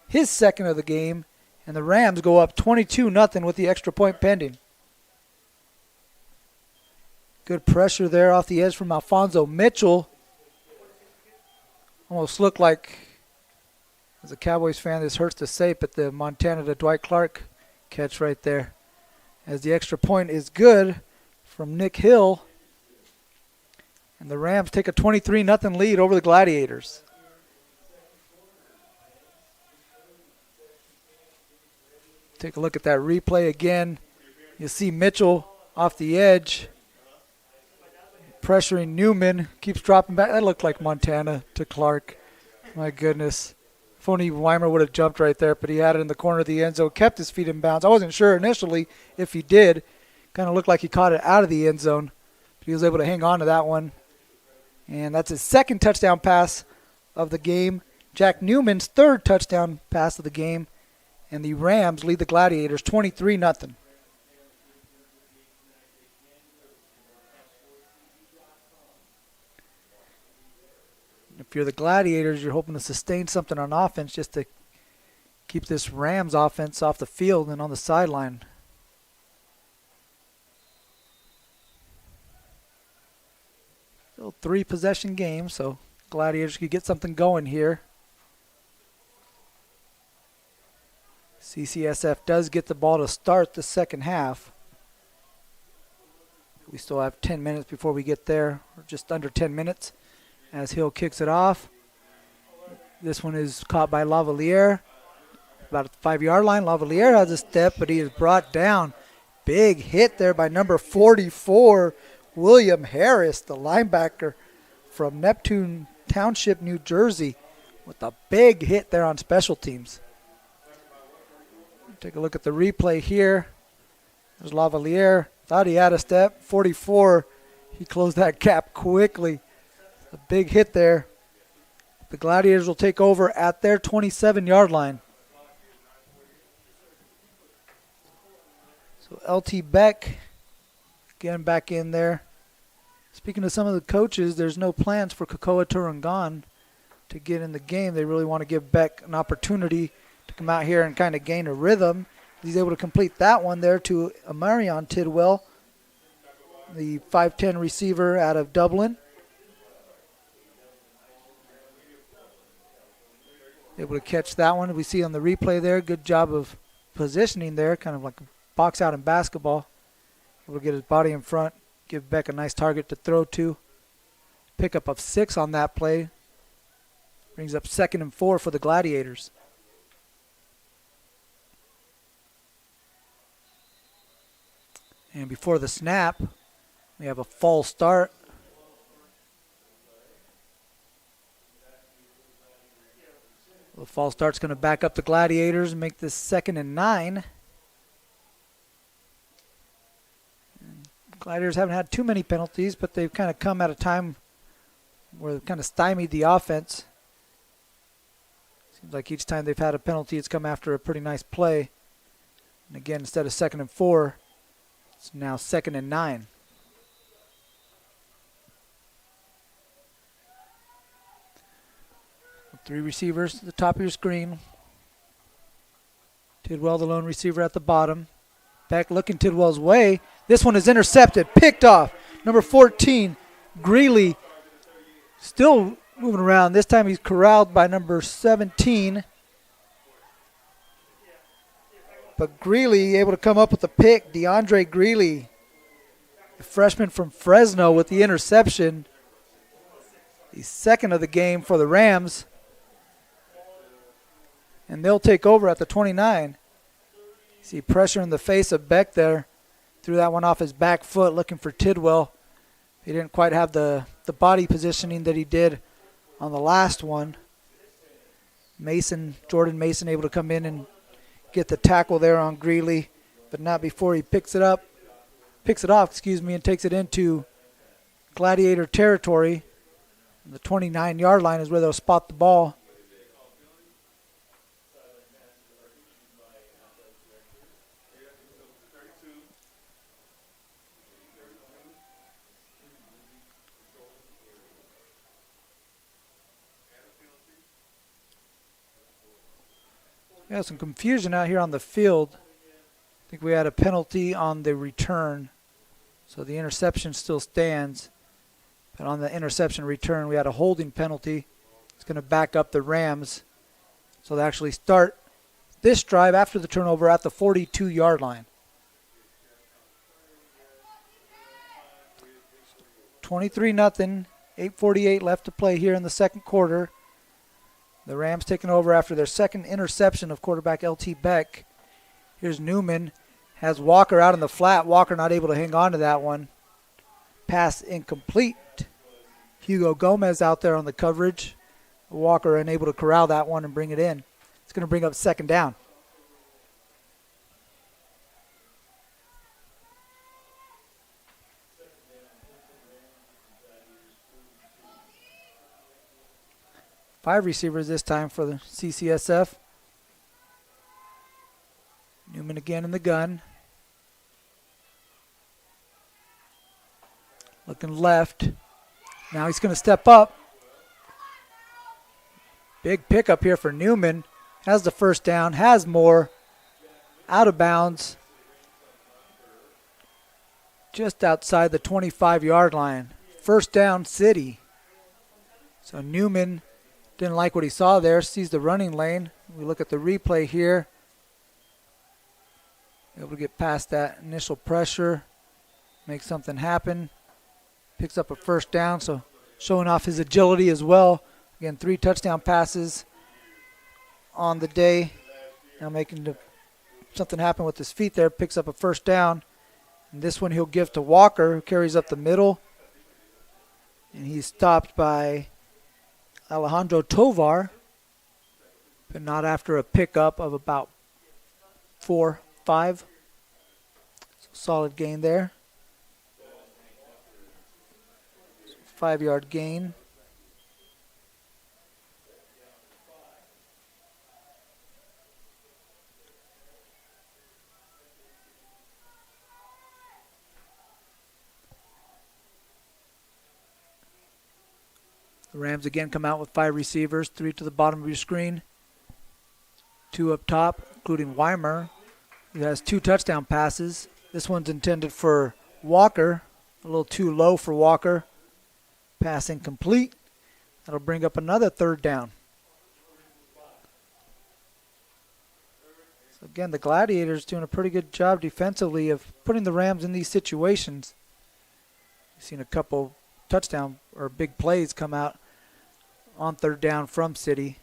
His 2nd of the game. And the Rams go up 22-0 with the extra point pending. Good pressure there off the edge from Alfonso Mitchell. Almost looked like, as a Cowboys fan, this hurts to say, but the Montana to Dwight Clark catch right there. As the extra point is good from Nick Hill. And the Rams take a 23-0 lead over the Gladiators. Take a look at that replay again. You see Mitchell off the edge, pressuring Newman, keeps dropping back. That looked like Montana to Clark. My goodness. If only Weimer would have jumped right there, but he had it in the corner of the end zone, kept his feet in bounds. I wasn't sure initially if he did. Kind of looked like he caught it out of the end zone, but he was able to hang on to that one. And that's his second touchdown pass of the game. Jack Newman's third touchdown pass of the game. And the Rams lead the Gladiators 23-0. If you're the Gladiators, you're hoping to sustain something on offense just to keep this Rams offense off the field and on the sideline. Still 3-possession game, so Gladiators could get something going here. CCSF does get the ball to start the second half. We still have 10 minutes before we get there, or just under 10 minutes, as Hill kicks it off. This one is caught by Lavalier. About at the 5-yard line, Lavalier has a step, but he is brought down. Big hit there by number 44, William Harris, the linebacker from Neptune Township, New Jersey, with a big hit there on special teams. Take a look at the replay here. There's Lavalier. Thought he had a step. 44. He closed that gap quickly. A big hit there. The Gladiators will take over at their 27-yard line. So LT Beck getting back in there. Speaking to some of the coaches, there's no plans for Kakoa Turangan to get in the game. They really want to give Beck an opportunity to come out here and kind of gain a rhythm. He's able to complete that one there to Amarion Tidwell, the 5'10 receiver out of Dublin. Able to catch that one. We see on the replay there, good job of positioning there, kind of like a box out in basketball. Able to get his body in front, give Beck a nice target to throw to. Pickup of 6 on that play. Brings up 2nd and 4 for the Gladiators. And before the snap, we have a false start. The false start's going to back up the Gladiators and make this 2nd and 9. And Gladiators haven't had too many penalties, but they've kind of come at a time where they've kind of stymied the offense. Seems like each time they've had a penalty, it's come after a pretty nice play. And again, instead of 2nd and 4, it's now 2nd and 9. Three receivers at the top of your screen. Tidwell, the lone receiver at the bottom. Beck looking Tidwell's way. This one is intercepted, picked off. Number 14, Greeley, still moving around. This time he's corralled by number 17. But Greeley able to come up with the pick. DeAndre Greeley, the freshman from Fresno, with the interception. The 2nd of the game for the Rams. And they'll take over at the 29. See pressure in the face of Beck there. Threw that one off his back foot looking for Tidwell. He didn't quite have the body positioning that he did on the last one. Jordan Mason able to come in and get the tackle there on Greeley, but not before he picks it off, and takes it into Gladiator territory. And the 29-yard line is where they'll spot the ball. We have some confusion out here on the field. I think we had a penalty on the return, so the interception still stands. But on the interception return, we had a holding penalty. It's going to back up the Rams. So they actually start this drive after the turnover at the 42-yard line. 23-0, 8:48 left to play here in the second quarter. The Rams taking over after their second interception of quarterback L.T. Beck. Here's Newman. Has Walker out in the flat. Walker not able to hang on to that one. Pass incomplete. Hugo Gomez out there on the coverage. Walker unable to corral that one and bring it in. It's going to bring up second down. Five receivers this time for the CCSF. Newman again in the gun. Looking left. Now he's going to step up. Big pickup here for Newman. Has the first down. Has more. Out of bounds. Just outside the 25-yard line. First down, City. So Newman didn't like what he saw there. Sees the running lane. We look at the replay here. Able to get past that initial pressure. Make something happen. Picks up a first down, so showing off his agility as well. Again, 3 touchdown passes on the day. Now making something happen with his feet there. Picks up a first down. And this one he'll give to Walker, who carries up the middle. And he's stopped by Alejandro Tovar, but not after a pickup of about 4, 5. So solid gain there. 5-yard gain. The Rams again come out with 5 receivers, 3 to the bottom of your screen, 2 up top, including Weimer, who has 2 touchdown passes. This one's intended for Walker, a little too low for Walker. Pass incomplete. That'll bring up another third down. So again, the Gladiators doing a pretty good job defensively of putting the Rams in these situations. We've seen a couple touchdown or big plays come out on third down from City.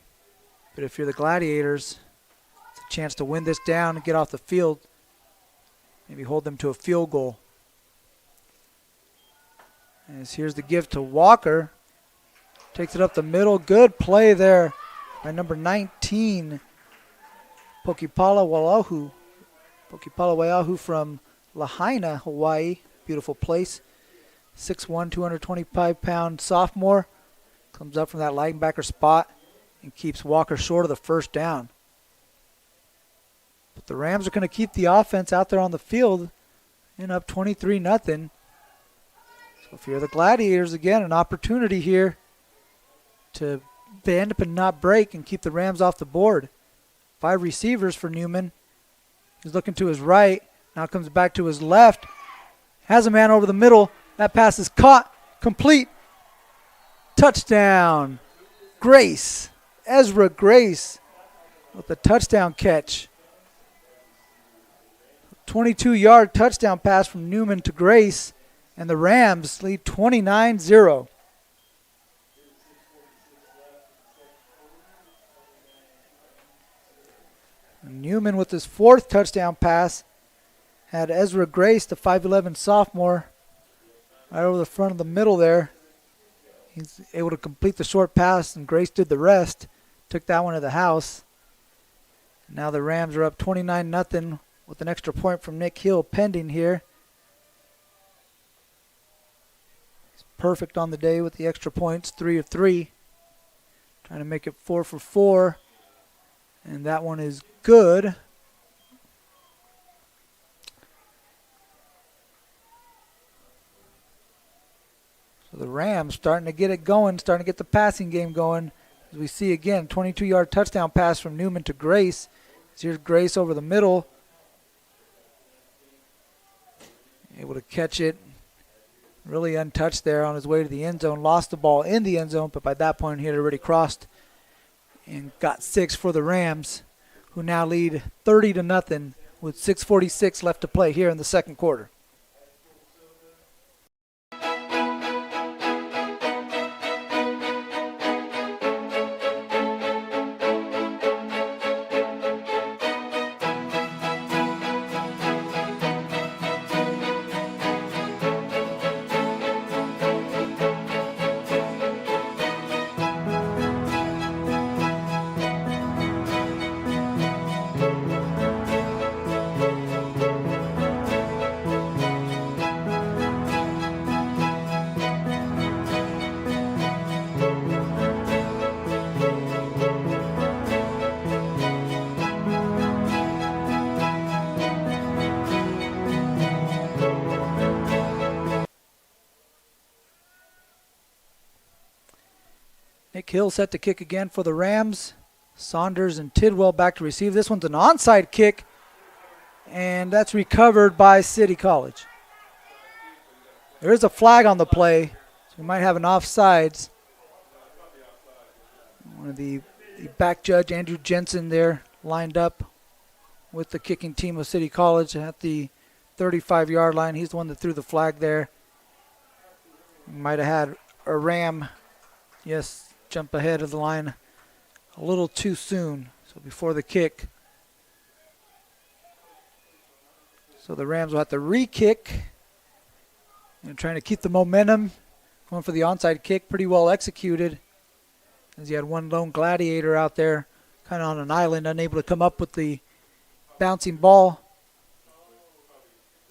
But if you're the Gladiators, it's a chance to win this down and get off the field. Maybe hold them to a field goal. As here's the give to Walker. Takes it up the middle. Good play there by number 19, Pokipala Waiahu. Pokipala Waiahu from Lahaina, Hawaii. Beautiful place. 6'1", 225-pound sophomore. Comes up from that linebacker spot and keeps Walker short of the first down. But the Rams are going to keep the offense out there on the field and up 23-0. So if you're the Gladiators, again, an opportunity here to bend up and not break and keep the Rams off the board. 5 receivers for Newman. He's looking to his right. Now comes back to his left. Has a man over the middle. That pass is caught. Complete. Touchdown. Grace. Ezra Grace with the touchdown catch. 22-yard touchdown pass from Newman to Grace. And the Rams lead 29-0. Newman with his 4th touchdown pass had Ezra Grace, the 5'11 sophomore, right over the front of the middle there. He's able to complete the short pass, and Grace did the rest. Took that one to the house. Now the Rams are up 29-0 with an extra point from Nick Hill pending here. Perfect on the day with the extra points, 3 of 3. Trying to make it 4 for 4. And that one is good. So the Rams starting to get it going, starting to get the passing game going. As we see again, 22-yard touchdown pass from Newman to Grace. Here's Grace over the middle. Able to catch it. Really untouched there on his way to the end zone. Lost the ball in the end zone, but by that point he had already crossed and got 6 for the Rams, who now lead 30-0 with 6:46 left to play here in the second quarter. Nick Hill set to kick again for the Rams. Saunders and Tidwell back to receive. This one's an onside kick, and that's recovered by City College. There is a flag on the play, so we might have an offsides. One of the back judge, Andrew Jensen, there lined up with the kicking team of City College at the 35-yard line. He's the one that threw the flag there. Might have had a Ram, jump ahead of the line a little too soon, so before the kick. So the Rams will have to re-kick and trying to keep the momentum. Going for the onside kick, pretty well executed, as you had one lone Gladiator out there kind of on an island, unable to come up with the bouncing ball.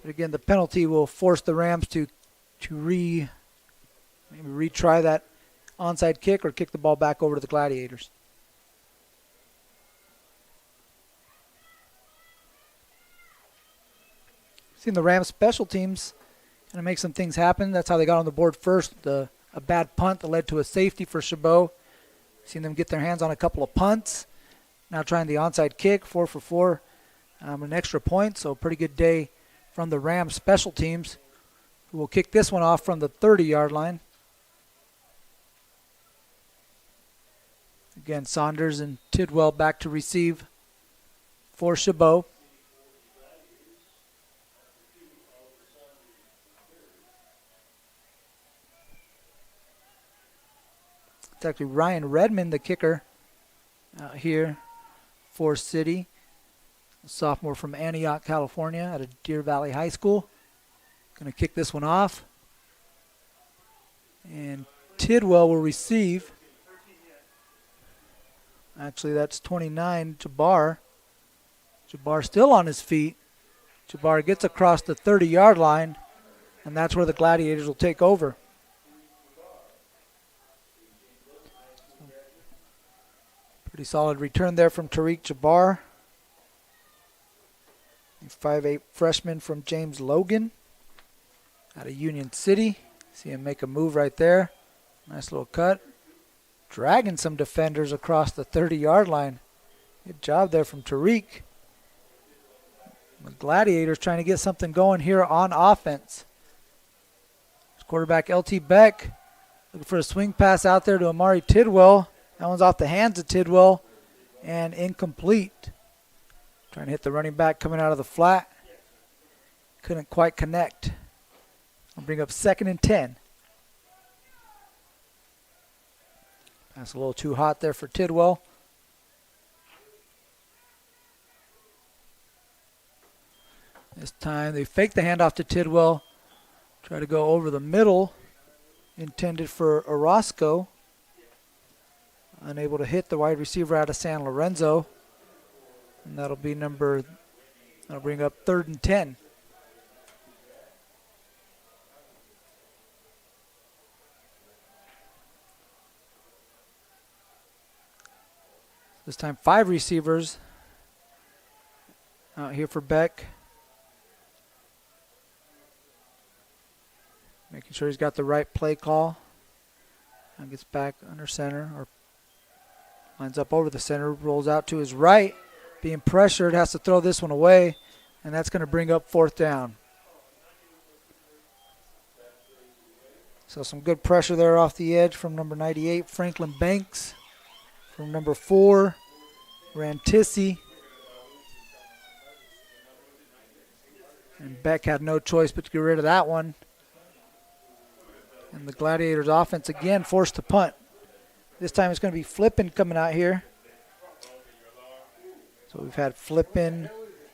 But again, the penalty will force the Rams to maybe retry that onside kick or kick the ball back over to the Gladiators. Seen the Rams special teams kind of make some things happen. That's how they got on the board first. A bad punt that led to a safety for Chabot. Seen them get their hands on a couple of punts. Now trying the onside kick, 4 for 4, an extra point. So pretty good day from the Rams special teams, who will kick this one off from the 30-yard line. Again, Saunders and Tidwell back to receive for Chabot. It's actually Ryan Redmond, the kicker, out here for City. A sophomore from Antioch, California, out of Deer Valley High School. Going to kick this one off. And Tidwell will receive. Actually, that's 29, Jabbar. Jabbar still on his feet. Jabbar gets across the 30-yard line, and that's where the Gladiators will take over. Pretty solid return there from Tariq Jabbar. 5'8" freshman from James Logan out of Union City. See him make a move right there. Nice little cut. Dragging some defenders across the 30-yard line. Good job there from Tariq. The Gladiators trying to get something going here on offense. Quarterback L.T. Beck looking for a swing pass out there to Amari Tidwell. That one's off the hands of Tidwell and incomplete. Trying to hit the running back coming out of the flat. Couldn't quite connect. I'll bring up 2nd and 10. That's a little too hot there for Tidwell. This time they fake the handoff to Tidwell. Try to go over the middle. Intended for Orozco. Unable to hit the wide receiver out of San Lorenzo. And that'll bring up 3rd and 10. This time 5 receivers out here for Beck. Making sure he's got the right play call. And gets back under center, or lines up over the center, rolls out to his right. Being pressured, has to throw this one away, and that's going to bring up 4th down. So some good pressure there off the edge from number 98, Franklin Banks. From number 4, Rantissi. And Beck had no choice but to get rid of that one. And the Gladiators offense again forced to punt. This time it's going to be Flippin coming out here. So we've had Flippin.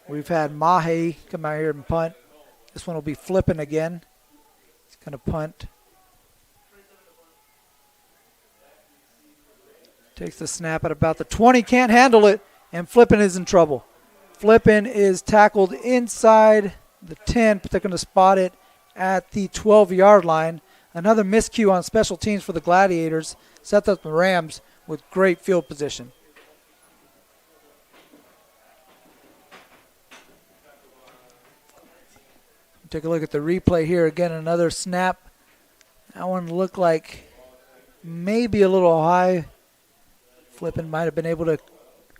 We've had Mahe come out here and punt. This one will be Flippin again. He's going to punt. Takes the snap at about the 20. Can't handle it. And Flippin is in trouble. Flippin is tackled inside the 10, but they're going to spot it at the 12-yard line. Another miscue on special teams for the Gladiators. Sets up the Rams with great field position. Take a look at the replay here. Again, another snap. That one looked like maybe a little high. Flippin might have been able to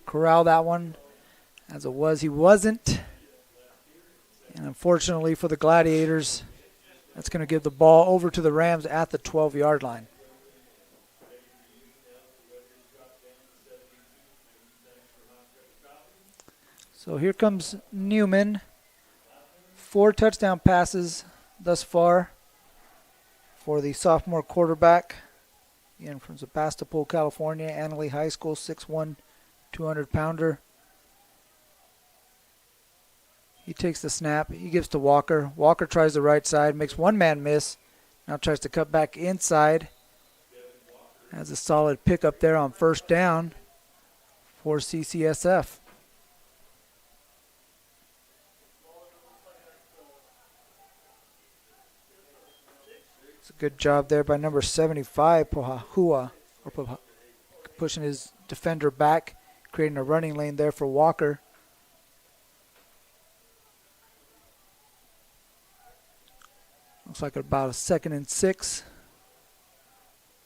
corral that one. As it was, he wasn't. And unfortunately for the Gladiators, that's going to give the ball over to the Rams at the 12-yard line. So here comes Newman. 4 touchdown passes thus far for the sophomore quarterback. Again, from Sebastopol, California, Annalise High School, 6'1", 200-pounder. He takes the snap. He gives to Walker. Walker tries the right side, makes one man miss. Now tries to cut back inside. Has a solid pickup there on first down for CCSF. It's a good job there by number 75, Pohahua, pushing his defender back, creating a running lane there for Walker. Looks like about a 2nd and 6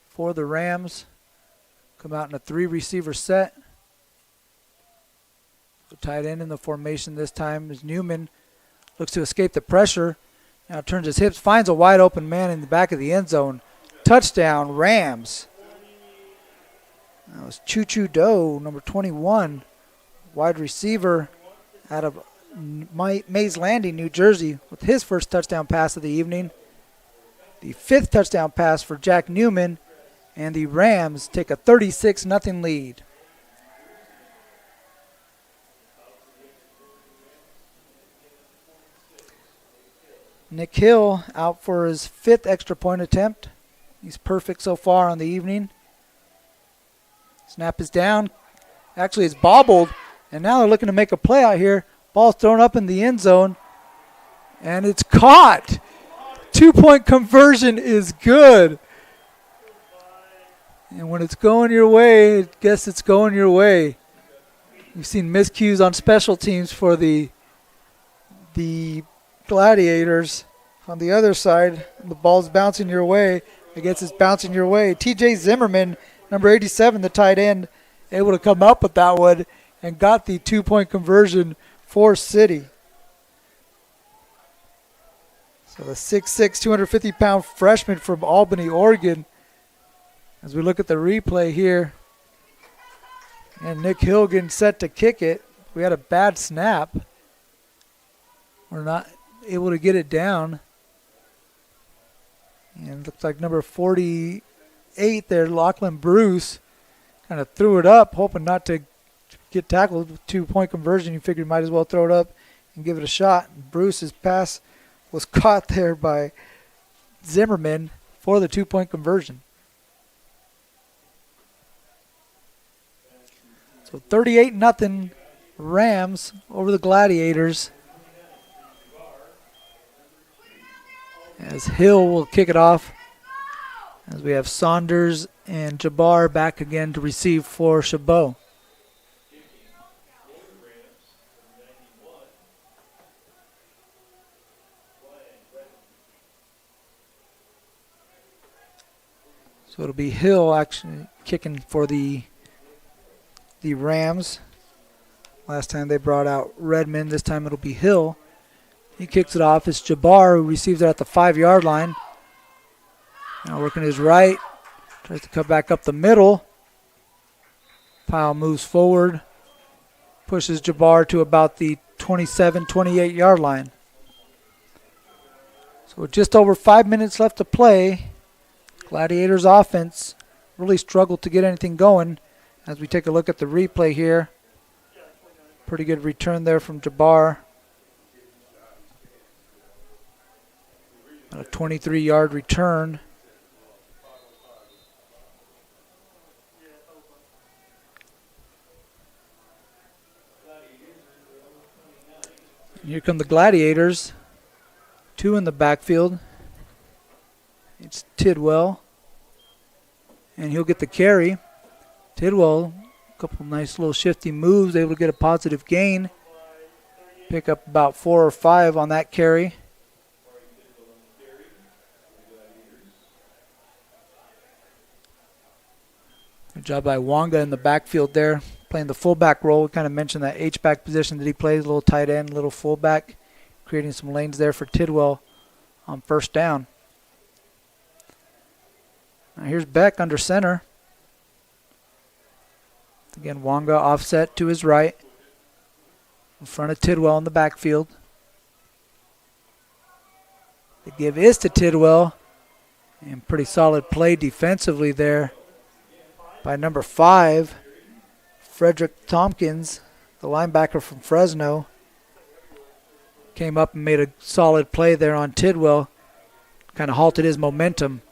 for the Rams. Come out in a 3-receiver set. The tight end in the formation this time is Newman. Looks to escape the pressure. Now turns his hips, finds a wide open man in the back of the end zone. Touchdown, Rams. That was Choo Choo Doe, number 21, wide receiver out of Mays Landing, New Jersey, with his first touchdown pass of the evening. The 5th touchdown pass for Jack Newman, and the Rams take a 36-0 lead. Nick Hill out for his 5th extra point attempt. He's perfect so far on the evening. Snap is down. Actually, it's bobbled, and now they're looking to make a play out here. Ball's thrown up in the end zone, and it's caught. 2-point conversion is good. And when it's going your way, I guess it's going your way. We've seen miscues on special teams for the Gladiators. On the other side, the ball's bouncing your way. I guess it's bouncing your way. TJ Zimmerman, number 87, the tight end, able to come up with that one and got the 2-point conversion for City. So the 6'6", 250-pound freshman from Albany, Oregon. As we look at the replay here, and Nick Hill getting set to kick it. We had a bad snap. We're not able to get it down. And it looks like number 48 there, Lachlan Bruce, kind of threw it up, hoping not to get tackled with 2-point conversion. You figured you might as well throw it up and give it a shot. Bruce's pass was caught there by Zimmerman for the 2-point conversion. So 38-0 Rams over the Gladiators. As Hill will kick it off. As we have Saunders and Jabbar back again to receive for Chabot. So it'll be Hill actually kicking for the Rams. Last time they brought out Redmond. This time it'll be Hill. He kicks it off. It's Jabbar who receives it at the 5-yard line. Now working his right. Tries to cut back up the middle. Pyle moves forward. Pushes Jabbar to about the 27, 28 yard line. So with just over 5 minutes left to play, Gladiators offense really struggled to get anything going. As we take a look at the replay here, pretty good return there from Jabbar. A 23-yard return. And here come the Gladiators. 2 in the backfield. It's Tidwell. And he'll get the carry. Tidwell, a couple nice little shifty moves, able to get a positive gain. Pick up about 4 or 5 on that carry. Good job by Wanga in the backfield there, playing the fullback role. We kind of mentioned that H-back position that he plays, a little tight end, little fullback, creating some lanes there for Tidwell on first down. Now here's Beck under center. Again, Wanga offset to his right, in front of Tidwell in the backfield. The give is to Tidwell, and pretty solid play defensively there by number 5, Frederick Tompkins, the linebacker from Fresno. Came up and made a solid play there on Tidwell. Kind of halted his momentum.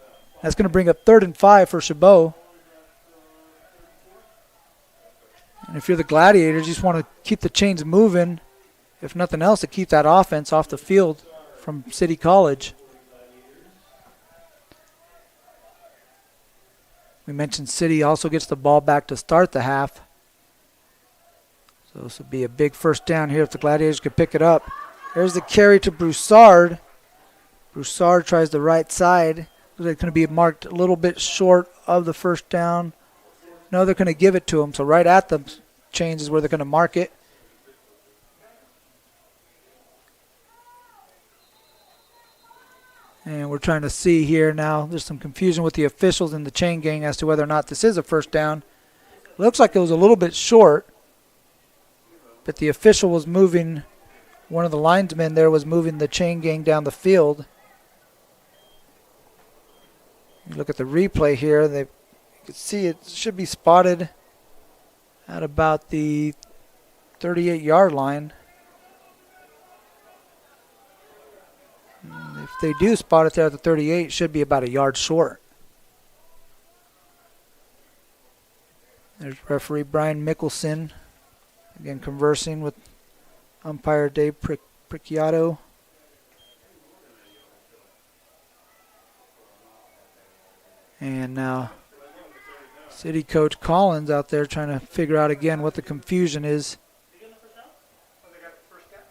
That's going to bring up 3rd and 5 for Chabot. And if you're the Gladiators, you just want to keep the chains moving, if nothing else, to keep that offense off the field from City College. We mentioned City also gets the ball back to start the half. So this would be a big first down here if the Gladiators could pick it up. There's the carry to Broussard. Broussard tries the right side. Looks like it's going to be marked a little bit short of the first down. No, they're going to give it to him. So right at the chains is where they're going to mark it. And we're trying to see here now. There's some confusion with the officials in the chain gang as to whether or not this is a first down. Looks like it was a little bit short, but the official was moving, one of the linesmen there was moving the chain gang down the field. You look at the replay here, you can see it should be spotted at about the 38-yard line. If they do spot it there at the 38, it should be about a yard short. There's referee Brian Mickelson, again conversing with umpire Dave Pricciato. And now City coach Collins out there trying to figure out again what the confusion is.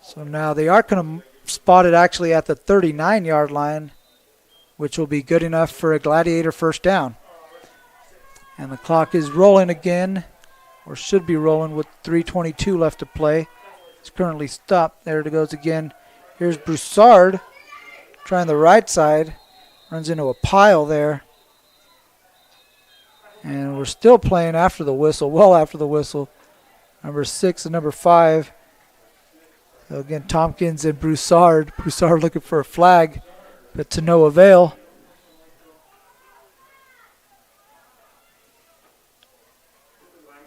So now they are going to spot it actually at the 39-yard line, which will be good enough for a Gladiator first down. And the clock is rolling again, or should be rolling with 3:22 left to play. It's currently stopped. There it goes again. Here's Broussard trying the right side. Runs into a pile there. And we're still playing after the whistle, well after the whistle. Number 6 and number 5. So again, Tompkins and Broussard. Broussard looking for a flag, but to no avail.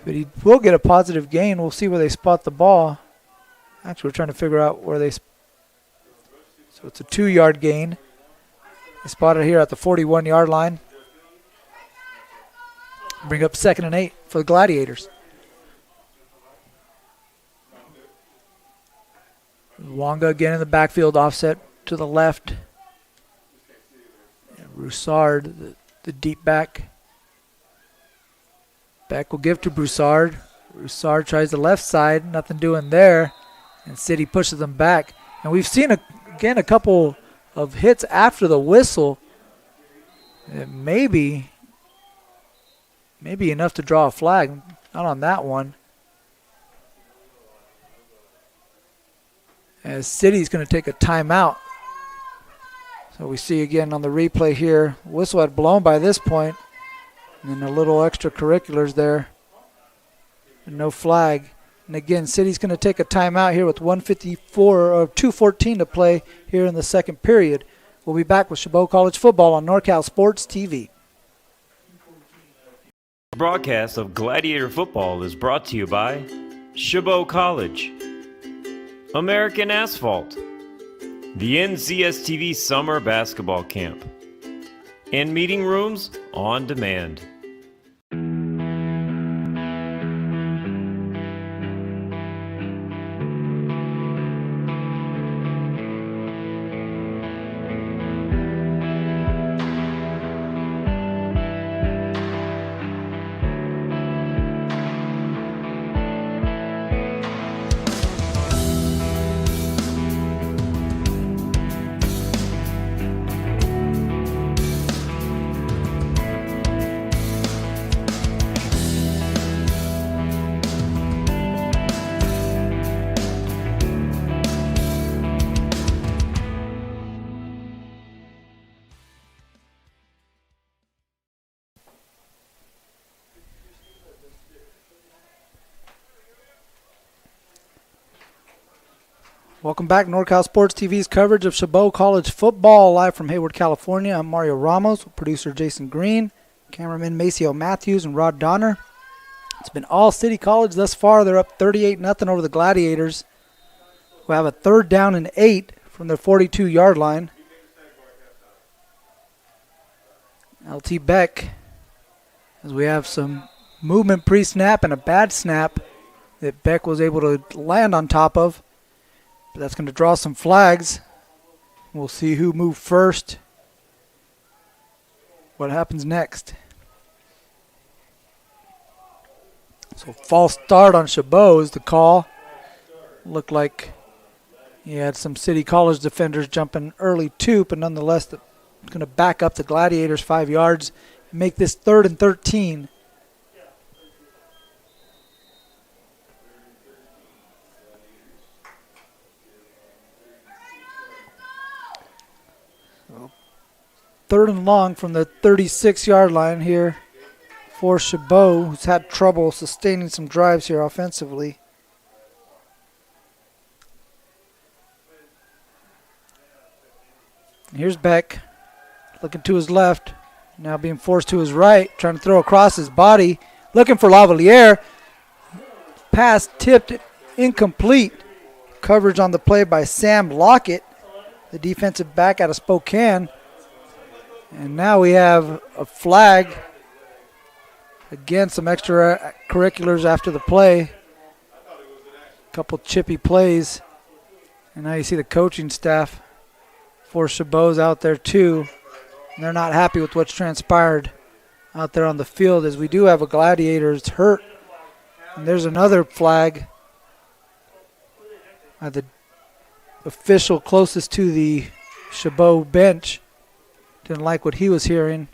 But he will get a positive gain. We'll see where they spot the ball. Actually, we're trying to figure out where they... So it's a 2-yard gain. They spot it here at the 41-yard line. Bring up 2nd and 8 for the Gladiators. Wanga again in the backfield, offset to the left. And Broussard, the deep back. Beck will give to Broussard. Broussard tries the left side, nothing doing there. And City pushes them back. And we've seen, again, a couple of hits after the whistle. Maybe enough to draw a flag. Not on that one. As City's going to take a timeout. So we see again on the replay here, whistle had blown by this point, and then a little extracurriculars there, and no flag. And again, City's going to take a timeout here with 2:14 to play here in the second period. We'll be back with Chabot College football on NorCal Sports TV. Broadcast of Gladiator football is brought to you by Chabot College, American Asphalt, the NCSTV Summer Basketball Camp, and Meeting Rooms on Demand. Welcome back, NorCal Sports TV's coverage of Chabot College football, live from Hayward, California. I'm Mario Ramos, producer Jason Green, cameraman Maceo Matthews, and Rod Donner. It's been all City College thus far. They're up 38-0 over the Gladiators, who have a 3rd down and 8 from their 42-yard line. LT Beck, as we have some movement pre-snap and a bad snap that Beck was able to land on top of. But that's going to draw some flags. We'll see who moved first. What happens next? So false start on Chabot is the call. Looked like he had some City College defenders jumping early too, but nonetheless it's going to back up the Gladiators 5 yards and make this 3rd and 13. Third and long from the 36-yard line here for Chabot, who's had trouble sustaining some drives here offensively. And here's Beck looking to his left, now being forced to his right, trying to throw across his body, looking for Lavalier. Pass tipped, incomplete. Coverage on the play by Sam Lockett, the defensive back out of Spokane. And now we have a flag. Again, some extracurriculars after the play. A couple chippy plays. And now you see the coaching staff for Chabot's out there too. And they're not happy with what's transpired out there on the field, as we do have a Gladiators hurt. And there's another flag by the official closest to the Chabot bench. Didn't like what he was hearing,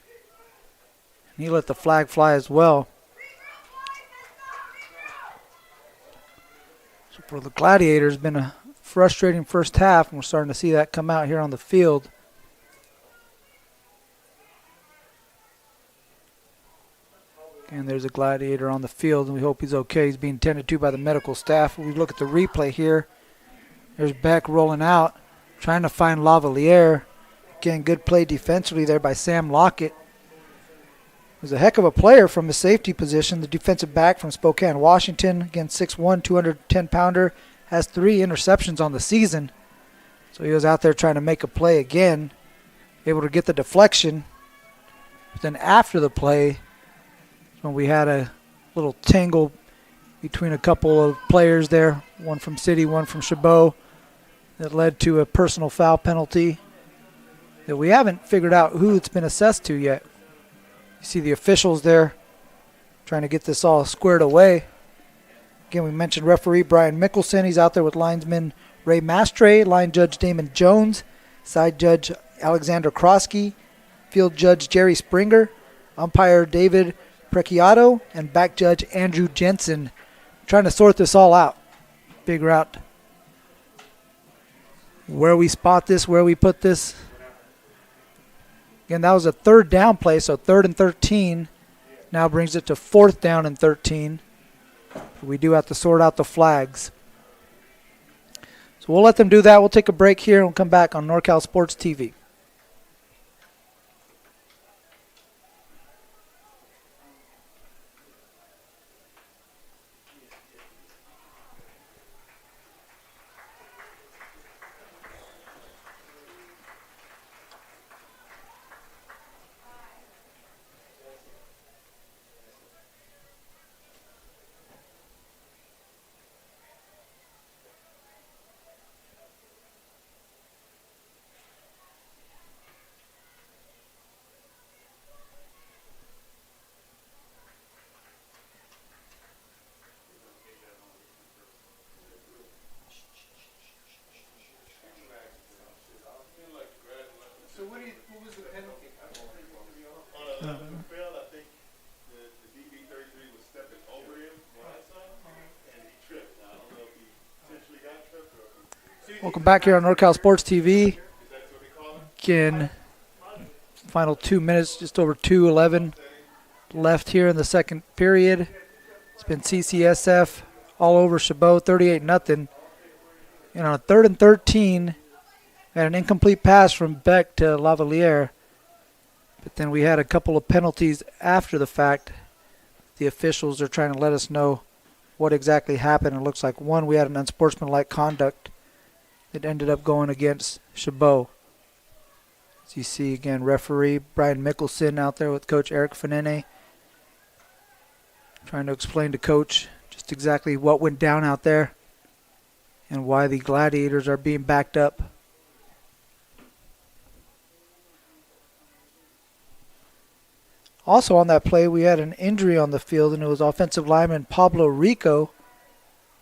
and he let the flag fly as well. So for the Gladiators, been a frustrating first half, and we're starting to see that come out here on the field. And there's a Gladiator on the field, and we hope he's okay. He's being tended to by the medical staff. We look at the replay here. There's Beck rolling out, trying to find Lavalier. Again, good play defensively there by Sam Lockett. He was a heck of a player from his safety position, the defensive back from Spokane, Washington. Again, 6'1", 210-pounder, has 3 interceptions on the season. So he was out there trying to make a play again, able to get the deflection. But then after the play, when we had a little tangle between a couple of players there, one from City, one from Chabot, that led to a personal foul penalty that we haven't figured out who it's been assessed to yet. You see the officials there trying to get this all squared away. Again, we mentioned referee Brian Mickelson. He's out there with linesman Ray Mastre, line judge Damon Jones, side judge Alexander Krosky, field judge Jerry Springer, umpire David Precchiato, and back judge Andrew Jensen. Trying to sort this all out, figure out where we spot this, where we put this. Again, that was a third down play, so 3rd and 13 now brings it to 4th down and 13. We do have to sort out the flags. So we'll let them do that. We'll take a break here and we'll come back on NorCal Sports TV. Welcome back here on NorCal Sports TV. Again, final 2 minutes, just over 2:11 left here in the second period. It's been CCSF all over Chabot, 38-0. And on a 3rd and 13, had an incomplete pass from Beck to Lavaliere. But then we had a couple of penalties after the fact. The officials are trying to let us know what exactly happened. It looks like one, we had an unsportsmanlike conduct that ended up going against Chabot. As you see again, referee Brian Mickelson out there with Coach Eric Fanene, trying to explain to Coach just exactly what went down out there and why the Gladiators are being backed up. Also on that play, we had an injury on the field, and it was offensive lineman Pablo Rico,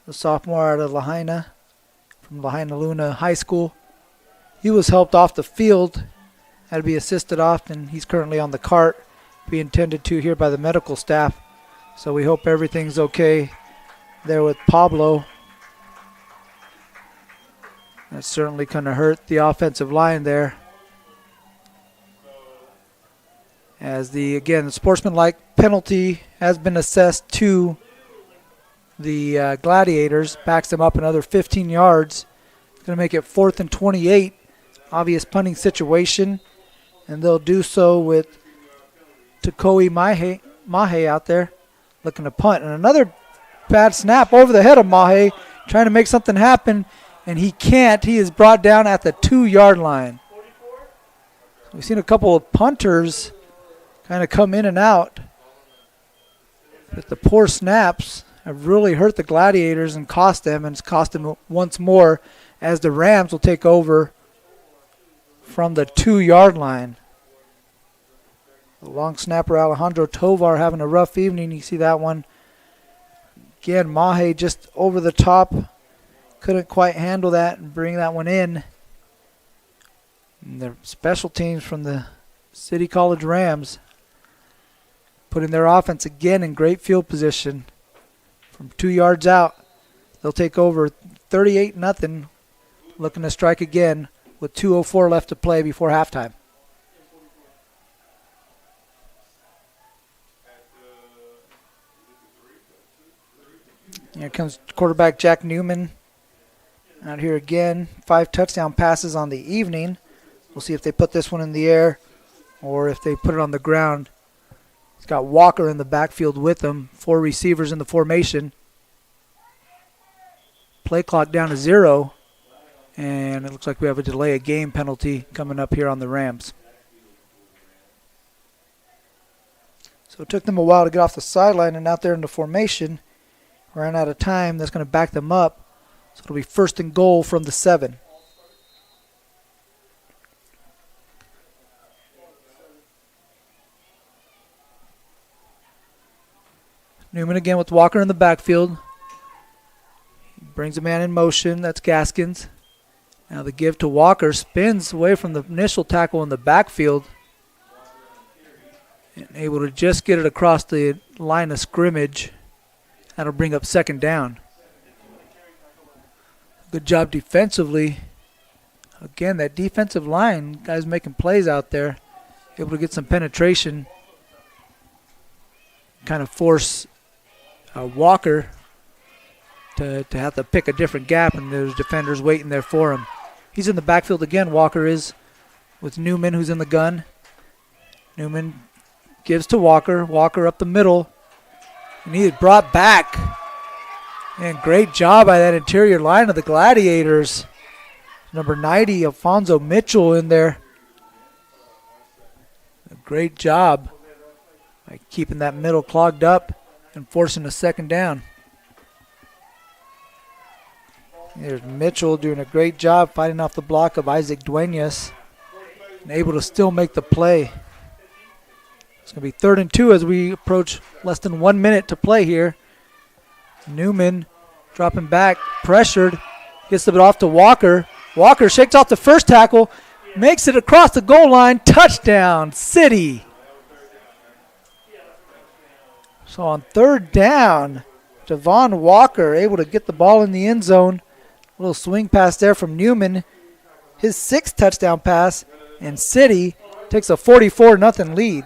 the sophomore out of Lahaina, from Lahaina Luna High School. He was helped off the field, had to be assisted off, and he's currently on the cart, being tended to here by the medical staff. So we hope everything's okay there with Pablo. That certainly kind of hurt the offensive line there. As the sportsmanlike penalty has been assessed to the Gladiators, backs them up another 15 yards. It's going to make it 4th and 28. Obvious punting situation, and they'll do so with Takoi Mahe out there looking to punt. And another bad snap over the head of Mahe, trying to make something happen, and he can't. He is brought down at the 2-yard line. We've seen a couple of punters kind of come in and out, but the poor snaps have really hurt the Gladiators and cost them, and it's cost them once more as the Rams will take over from the 2-yard line. The long snapper Alejandro Tovar having a rough evening. You see that one. Again, Mahe just over the top. Couldn't quite handle that and bring that one in. And the special teams from the City College Rams putting their offense again in great field position. From 2 yards out, they'll take over 38-0, looking to strike again with 2:04 left to play before halftime. Here comes quarterback Jack Newman out here again. 5 touchdown passes on the evening. We'll see if they put this one in the air or if they put it on the ground. He's got Walker in the backfield with him. 4 receivers in the formation. Play clock down to 0. And it looks like we have a delay of game penalty coming up here on the Rams. So it took them a while to get off the sideline and out there in the formation. Ran out of time. That's going to back them up. So it'll be 1st and goal from the 7. Newman again with Walker in the backfield. He brings a man in motion. That's Gaskins. Now the give to Walker. Spins away from the initial tackle in the backfield. And able to just get it across the line of scrimmage. That'll bring up 2nd down. Good job defensively. Again, that defensive line, guys making plays out there. able to get some penetration, kind of force Walker to have to pick a different gap, and there's defenders waiting there for him. He's in the backfield again, Walker is, with Newman, who's in the gun. Newman gives to Walker. Walker up the middle. And he is brought back. And great job by that interior line of the Gladiators. Number 90, Alfonso Mitchell in there. A great job by keeping that middle clogged up and forcing a second down. There's Mitchell doing a great job fighting off the block of Isaac Duenas and able to still make the play. It's going to be 3rd and 2 as we approach less than 1 minute to play here. Newman dropping back, pressured, gets the bit off to Walker. Walker shakes off the first tackle, makes it across the goal line, touchdown, City. So on 3rd down, Javon Walker able to get the ball in the end zone. A little swing pass there from Newman. His 6th touchdown pass, and City takes a 44-0 lead.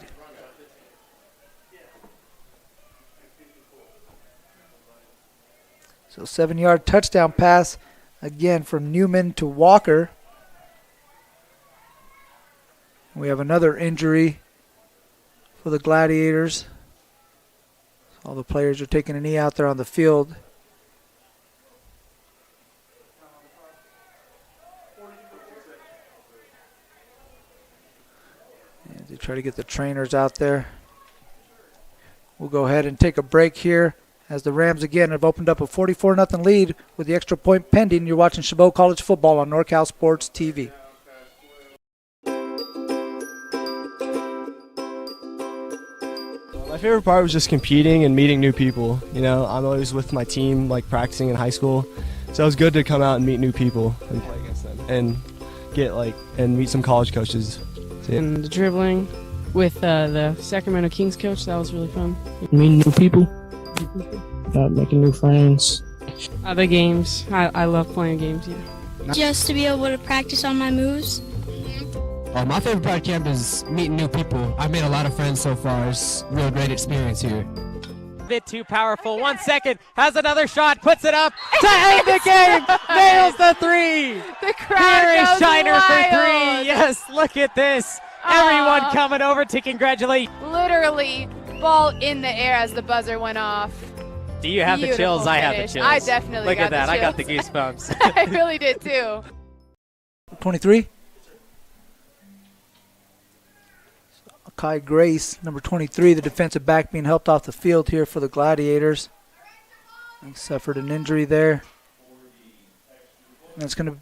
So 7-yard touchdown pass again from Newman to Walker. We have another injury for the Gladiators. All the players are taking a knee out there on the field. And they try to get the trainers out there. We'll go ahead and take a break here as the Rams again have opened up a 44-0 lead with the extra point pending. You're watching Chabot College football on NorCal Sports TV. My favorite part was just competing and meeting new people. You know, I'm always with my team, like practicing in high school, so it was good to come out and meet new people and play against them and and meet some college coaches. And the dribbling with the Sacramento Kings coach, that was really fun. Meeting new people, making new friends. Other games, I love playing games. Yeah. Just to be able to practice on my moves. My favorite part of camp is meeting new people. I've made a lot of friends so far. It's a real great experience here. Bit too powerful. 1 second, has another shot, puts it up to end the game. Nails the 3. The crowd Here is goes Shiner wild. for 3. Yes, look at this. Everyone coming over to congratulate. Literally, ball in the air as the buzzer went off. Do you have the chills? I have the chills. I definitely look got at that. the I got the chills. goosebumps. I really did too. 23. Kai Grace, number 23, the defensive back, being helped off the field here for the Gladiators. He suffered an injury there. And that's going to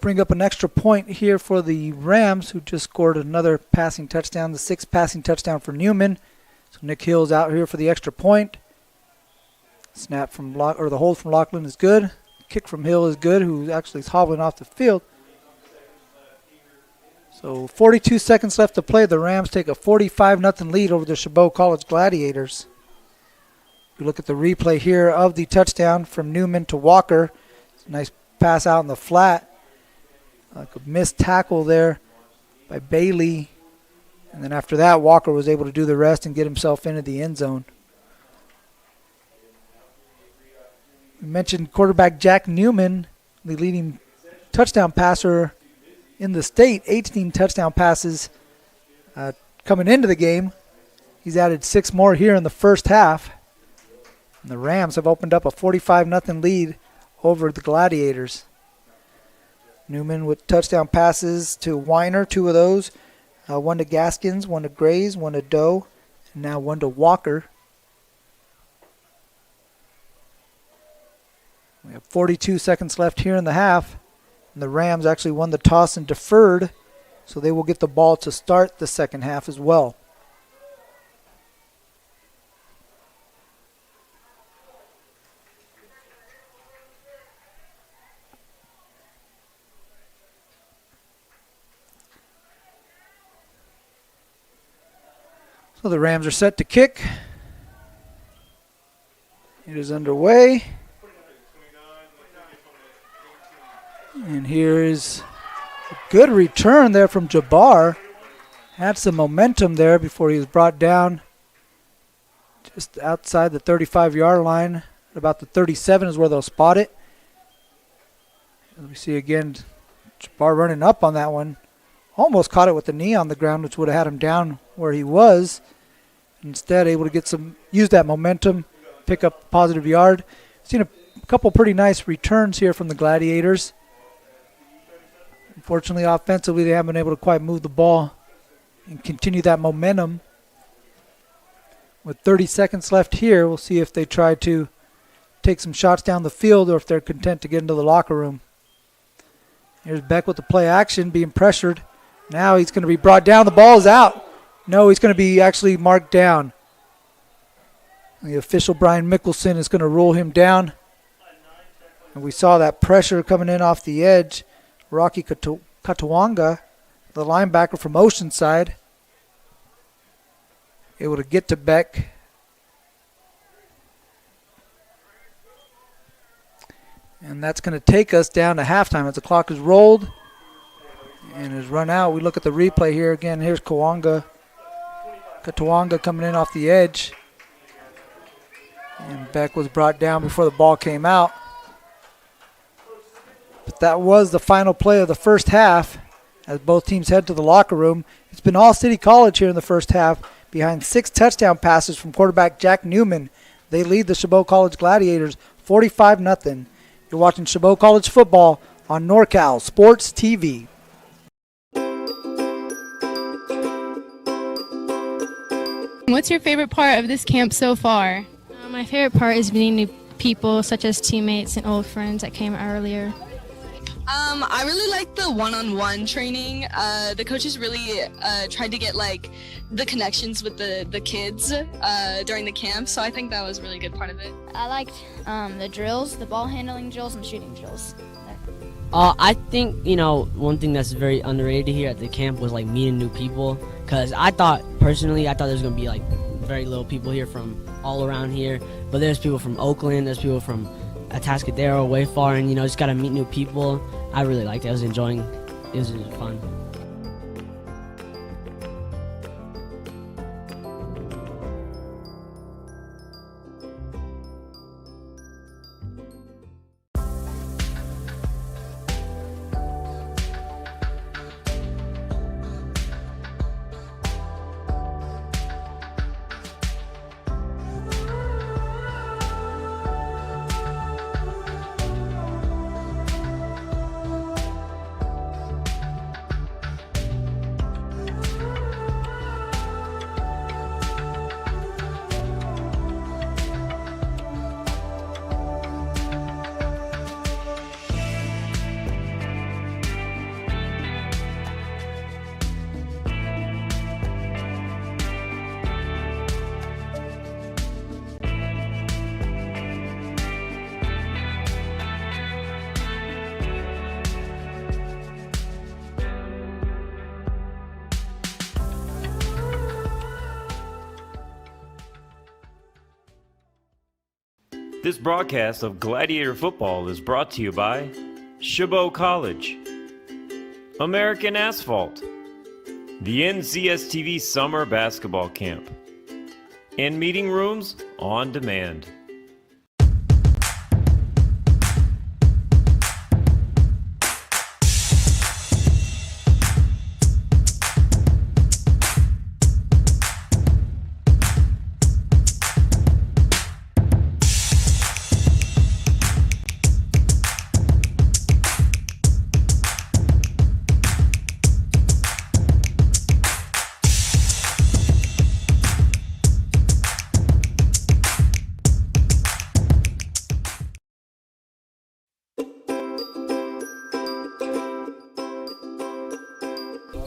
bring up an extra point here for the Rams, who just scored another passing touchdown, the 6th passing touchdown for Newman. So Nick Hill's out here for the extra point. Snap from the hold from Lachlan is good. Kick from Hill is good, who actually is hobbling off the field. So 42 seconds left to play. The Rams take a 45-0 lead over the Chabot College Gladiators. You look at the replay here of the touchdown from Newman to Walker. Nice pass out in the flat. Like a missed tackle there by Bailey. And then after that, Walker was able to do the rest and get himself into the end zone. We mentioned quarterback Jack Newman, the leading touchdown passer in the state, 18 touchdown passes coming into the game. He's added 6 more here in the first half. And the Rams have opened up a 45-0 lead over the Gladiators. Newman with touchdown passes to Weiner, 2 of those. 1 to Gaskins, 1 to Grays, 1 to Doe, and now 1 to Walker. We have 42 seconds left here in the half. And the Rams actually won the toss and deferred, so they will get the ball to start the second half as well. So the Rams are set to kick. It is underway. And here is a good return there from Jabbar. Had some momentum there before he was brought down just outside the 35-yard line. About the 37 is where they'll spot it. And we see again Chabot running up on that one. Almost caught it with the knee on the ground, which would have had him down where he was. Instead, able to get use that momentum, pick up a positive yard. Seen a couple pretty nice returns here from the Gladiators. Unfortunately, offensively, they haven't been able to quite move the ball and continue that momentum. With 30 seconds left here, we'll see if they try to take some shots down the field or if they're content to get into the locker room. Here's Beck with the play action, being pressured. Now he's going to be brought down. The ball is out. No, he's going to be actually marked down. The official, Brian Mickelson, is going to rule him down. And we saw that pressure coming in off the edge. Rocky Katawanga, the linebacker from Oceanside, able to get to Beck. And that's going to take us down to halftime as the clock is rolled and is run out. We look at the replay here again. Here's Katawanga coming in off the edge. And Beck was brought down before the ball came out. But that was the final play of the first half as both teams head to the locker room. It's been all City College here in the first half behind 6 touchdown passes from quarterback Jack Newman. They lead the Chabot College Gladiators 45-0. You're watching Chabot College football on NorCal Sports TV. What's your favorite part of this camp so far? My favorite part is meeting new people, such as teammates and old friends that came earlier. I really like the one-on-one training. The coaches really tried to get the connections with the kids during the camp, so I think that was a really good part of it. I liked the drills, the ball handling drills and shooting drills. I think, one thing that's very underrated here at the camp was meeting new people, because I thought there's going to be very little people here from all around here, but there's people from Oakland, there's people from Atascadero, way far, and just got to meet new people. I really liked it. I was enjoying it. It was fun. This broadcast of Gladiator football is brought to you by Chabot College, American Asphalt, the NCSTV Summer Basketball Camp, and Meeting Rooms on Demand.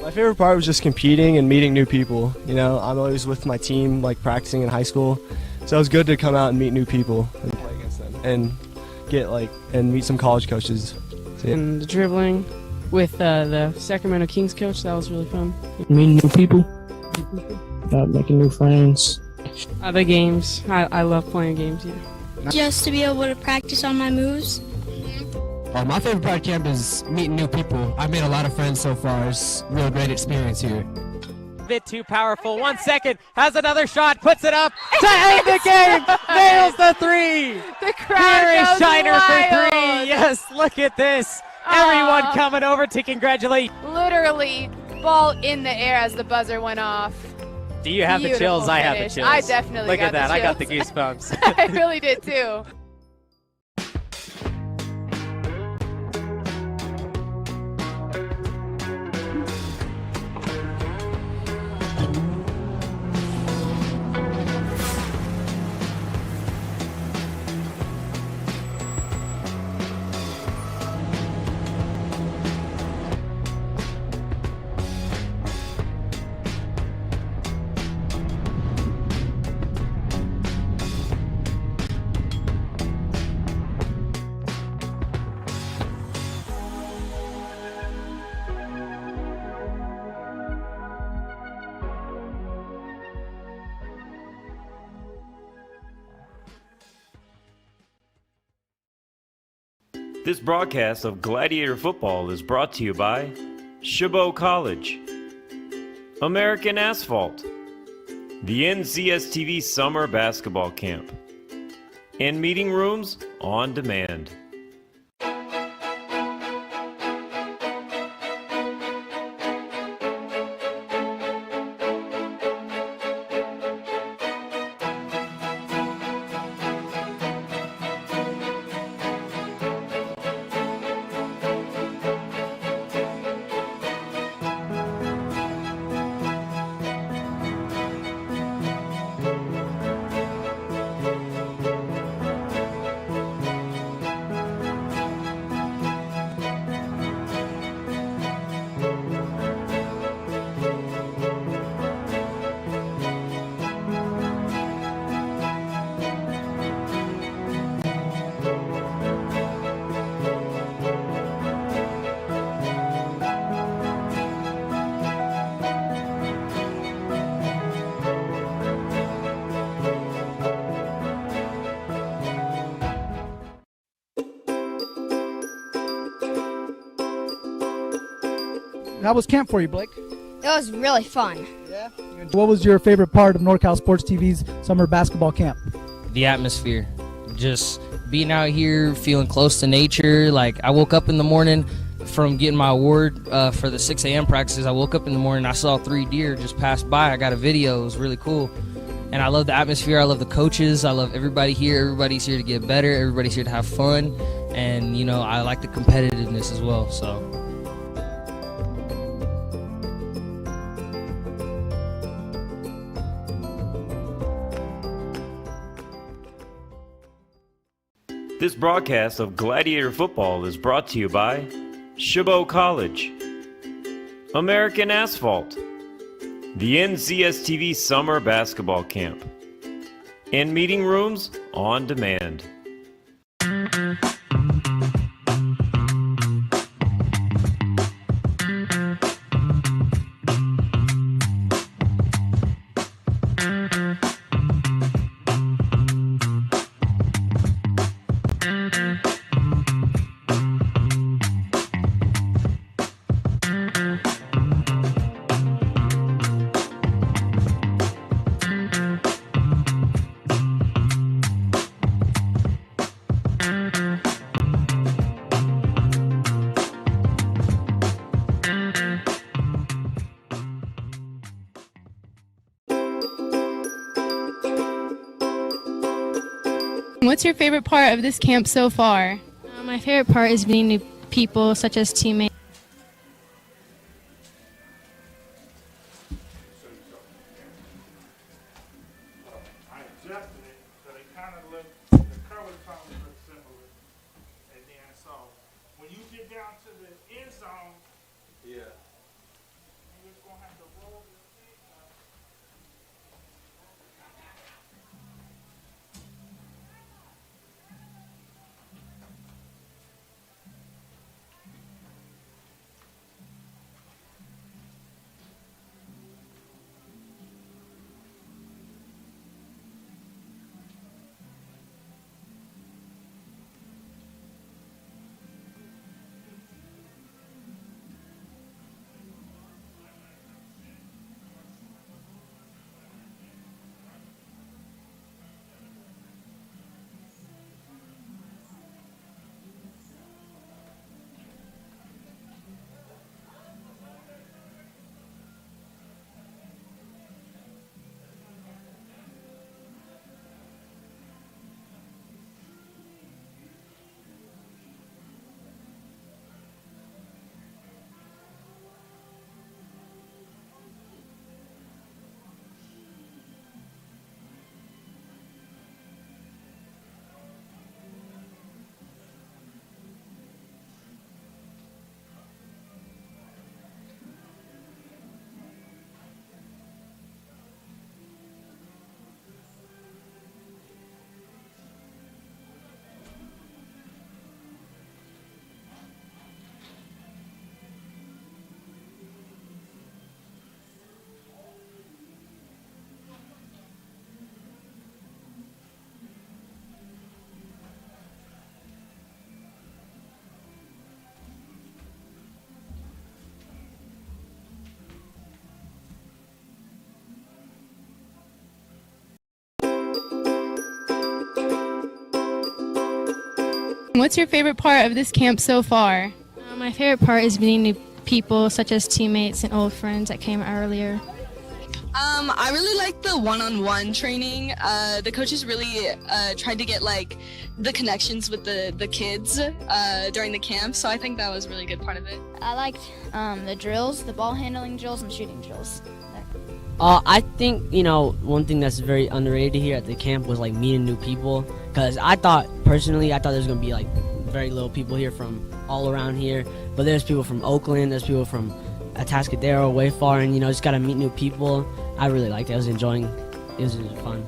My favorite part was just competing and meeting new people. I'm always with my team, practicing in high school, so it was good to come out and meet new people and play against them and get and meet some college coaches. And the dribbling with the Sacramento Kings coach, that was really fun. Meeting new people, making new friends. The games, I love playing games. Yeah. Just to be able to practice on my moves. My favorite part of camp is meeting new people. I've made a lot of friends so far. It's a real great experience here. bit too powerful. 1 second, has another shot, puts it up to end the game. Nails the three. The crowd Here is goes Shiner wild. for three. Yes, look at this. Everyone coming over to congratulate. Literally, ball in the air as the buzzer went off. Do you have the Beautiful chills? I have the finish. chills. I definitely Look got at that. the I got the chills. goosebumps. I really did too. This broadcast of Gladiator football is brought to you by Chabot College, American Asphalt, the NCSTV Summer Basketball Camp, and Meeting Rooms on Demand. How was camp for you, Blake? It was really fun. Yeah. What was your favorite part of NorCal Sports TV's summer basketball camp? The atmosphere. Just being out here, feeling close to nature. Like, I woke up in the morning from getting my award for the 6 a.m. practices. I woke up in the morning, I saw 3 deer just pass by. I got a video. It was really cool. And I love the atmosphere. I love the coaches. I love everybody here. Everybody's here to get better. Everybody's here to have fun. And, you know, I like the competitiveness as well. So. This broadcast of Gladiator football is brought to you by Chabot College, American Asphalt, the NCSTV Summer Basketball Camp, and Meeting Rooms on Demand. What's your favorite part of this camp so far? My favorite part is meeting new people, such as teammates. What's your favorite part of this camp so far? My favorite part is meeting new people, such as teammates and old friends that came earlier. I really like the one-on-one training. The coaches really tried to get like the connections with the kids during the camp, so I think that was a really good part of it. I liked the drills, the ball handling drills, and shooting drills. I think, one thing that's very underrated here at the camp was like meeting new people. Because personally, I thought there was going to be like very little people here from all around here. But there's people from Oakland, there's people from Atascadero, way far, and just got to meet new people. I really liked it. I was enjoying it. It was really fun.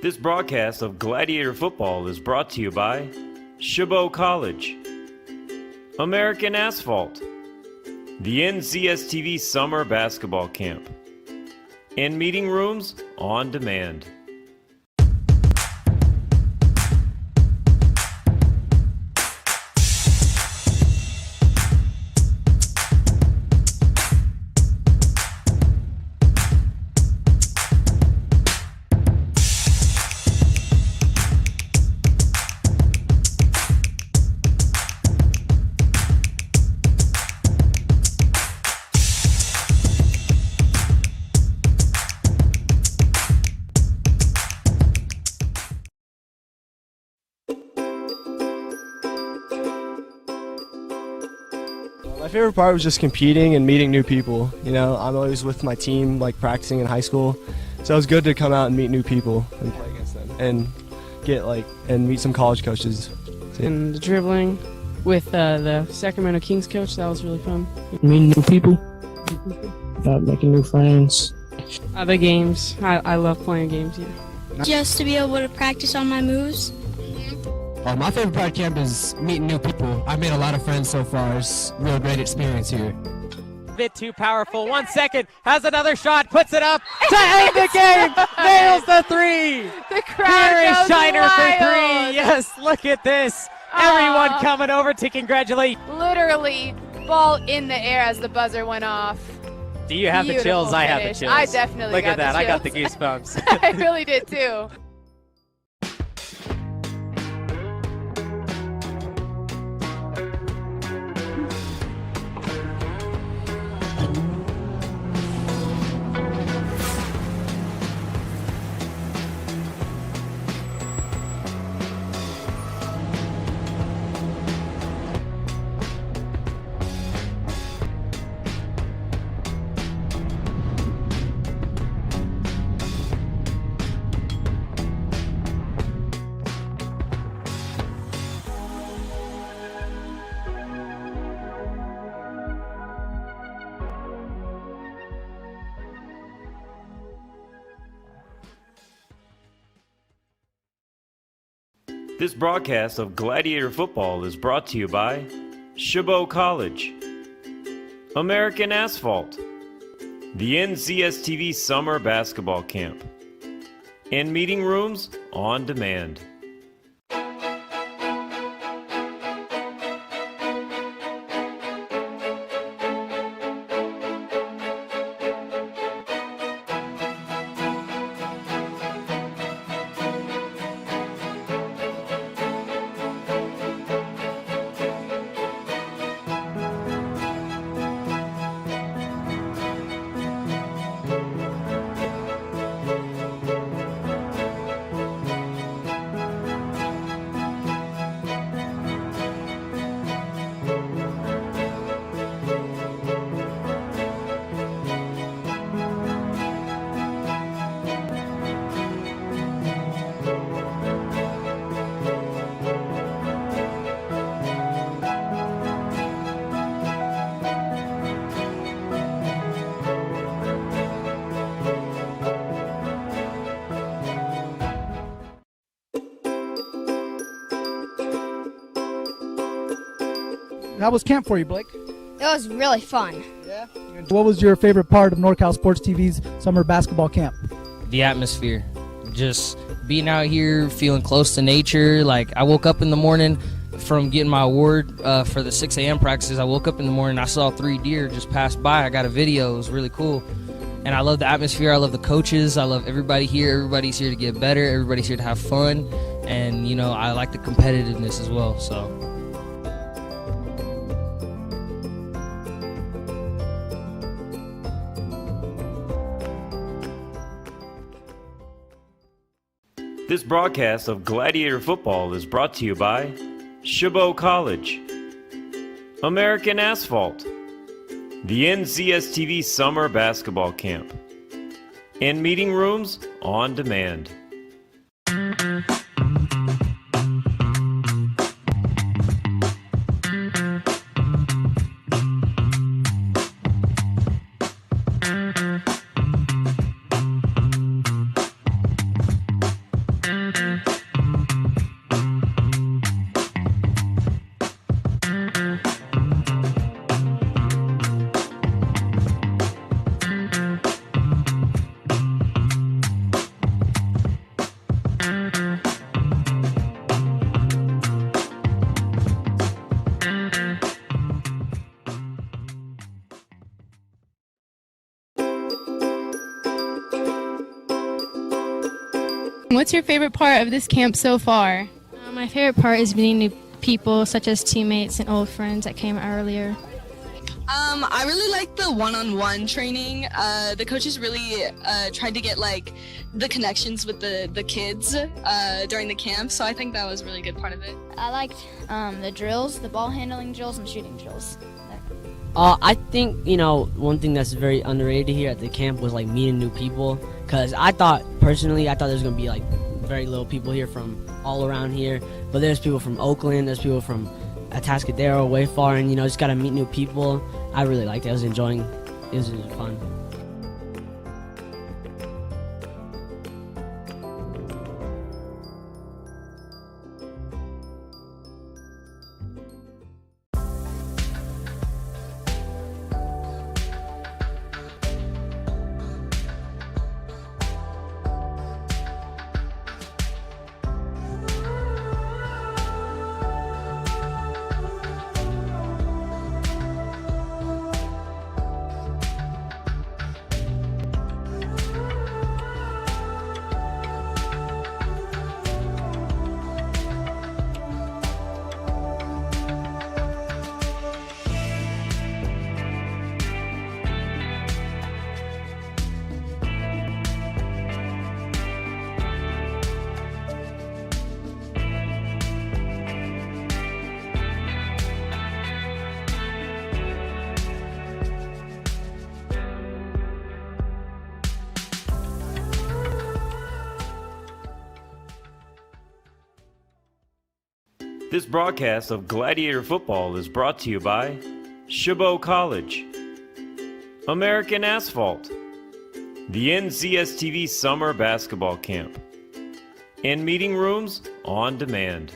This broadcast of Gladiator football is brought to you by Chabot College, American Asphalt, the NCSTV Summer Basketball Camp, and Meeting Rooms on Demand. My favorite part was just competing and meeting new people. I'm always with my team, like practicing in high school, so it was good to come out and meet new people and play against them and and meet some college coaches. And the dribbling with the Sacramento Kings coach, that was really fun. Meeting new people, making new friends. The games, I love playing games. Yeah. Just to be able to practice on my moves. My favorite part of camp is meeting new people. I've made a lot of friends so far. It's a real great experience here. Bit too powerful. 1 second. Has another shot. Puts it up to end the game. Nails the three. The crowd Here is goes Shiner wild. for three. Yes, look at this. Everyone coming over to congratulate. Literally, ball in the air as the buzzer went off. Do you have the Beautiful chills? I have the finish. chills. I definitely Look got at that. the I got the chills. goosebumps. I really did too. This broadcast of Gladiator football is brought to you by Chabot College, American Asphalt, the NCSTV Summer Basketball Camp, and Meeting Rooms on Demand. How was camp for you, Blake? It was really fun. Yeah. What was your favorite part of NorCal Sports TV's summer basketball camp? The atmosphere. Just being out here, feeling close to nature. Like, I woke up in the morning from getting my award for the 6 a.m. practices. I woke up in the morning, I saw 3 deer just pass by. I got a video. It was really cool. And I love the atmosphere. I love the coaches. I love everybody here. Everybody's here to get better. Everybody's here to have fun. And, you know, I like the competitiveness as well. So. This broadcast of Gladiator football is brought to you by Chabot College, American Asphalt, the NCSTV Summer Basketball Camp, and Meeting Rooms on Demand. What's your favorite part of this camp so far? My favorite part is meeting new people, such as teammates and old friends that came earlier. I really like the one-on-one training. The coaches really tried to get like the connections with the kids during the camp, so I think that was a really good part of it. I liked the drills, the ball handling drills, and shooting drills. I think, you know, one thing that's very underrated here at the camp was like meeting new people, because I thought there's gonna be like very little people here from all around here, but there's people from Oakland, there's people from Atascadero, way far, and you know, just gotta meet new people. I really liked it. I was enjoying it. It was fun. This broadcast of Gladiator football is brought to you by Chabot College, American Asphalt, the NCSTV Summer Basketball Camp, and Meeting Rooms on Demand.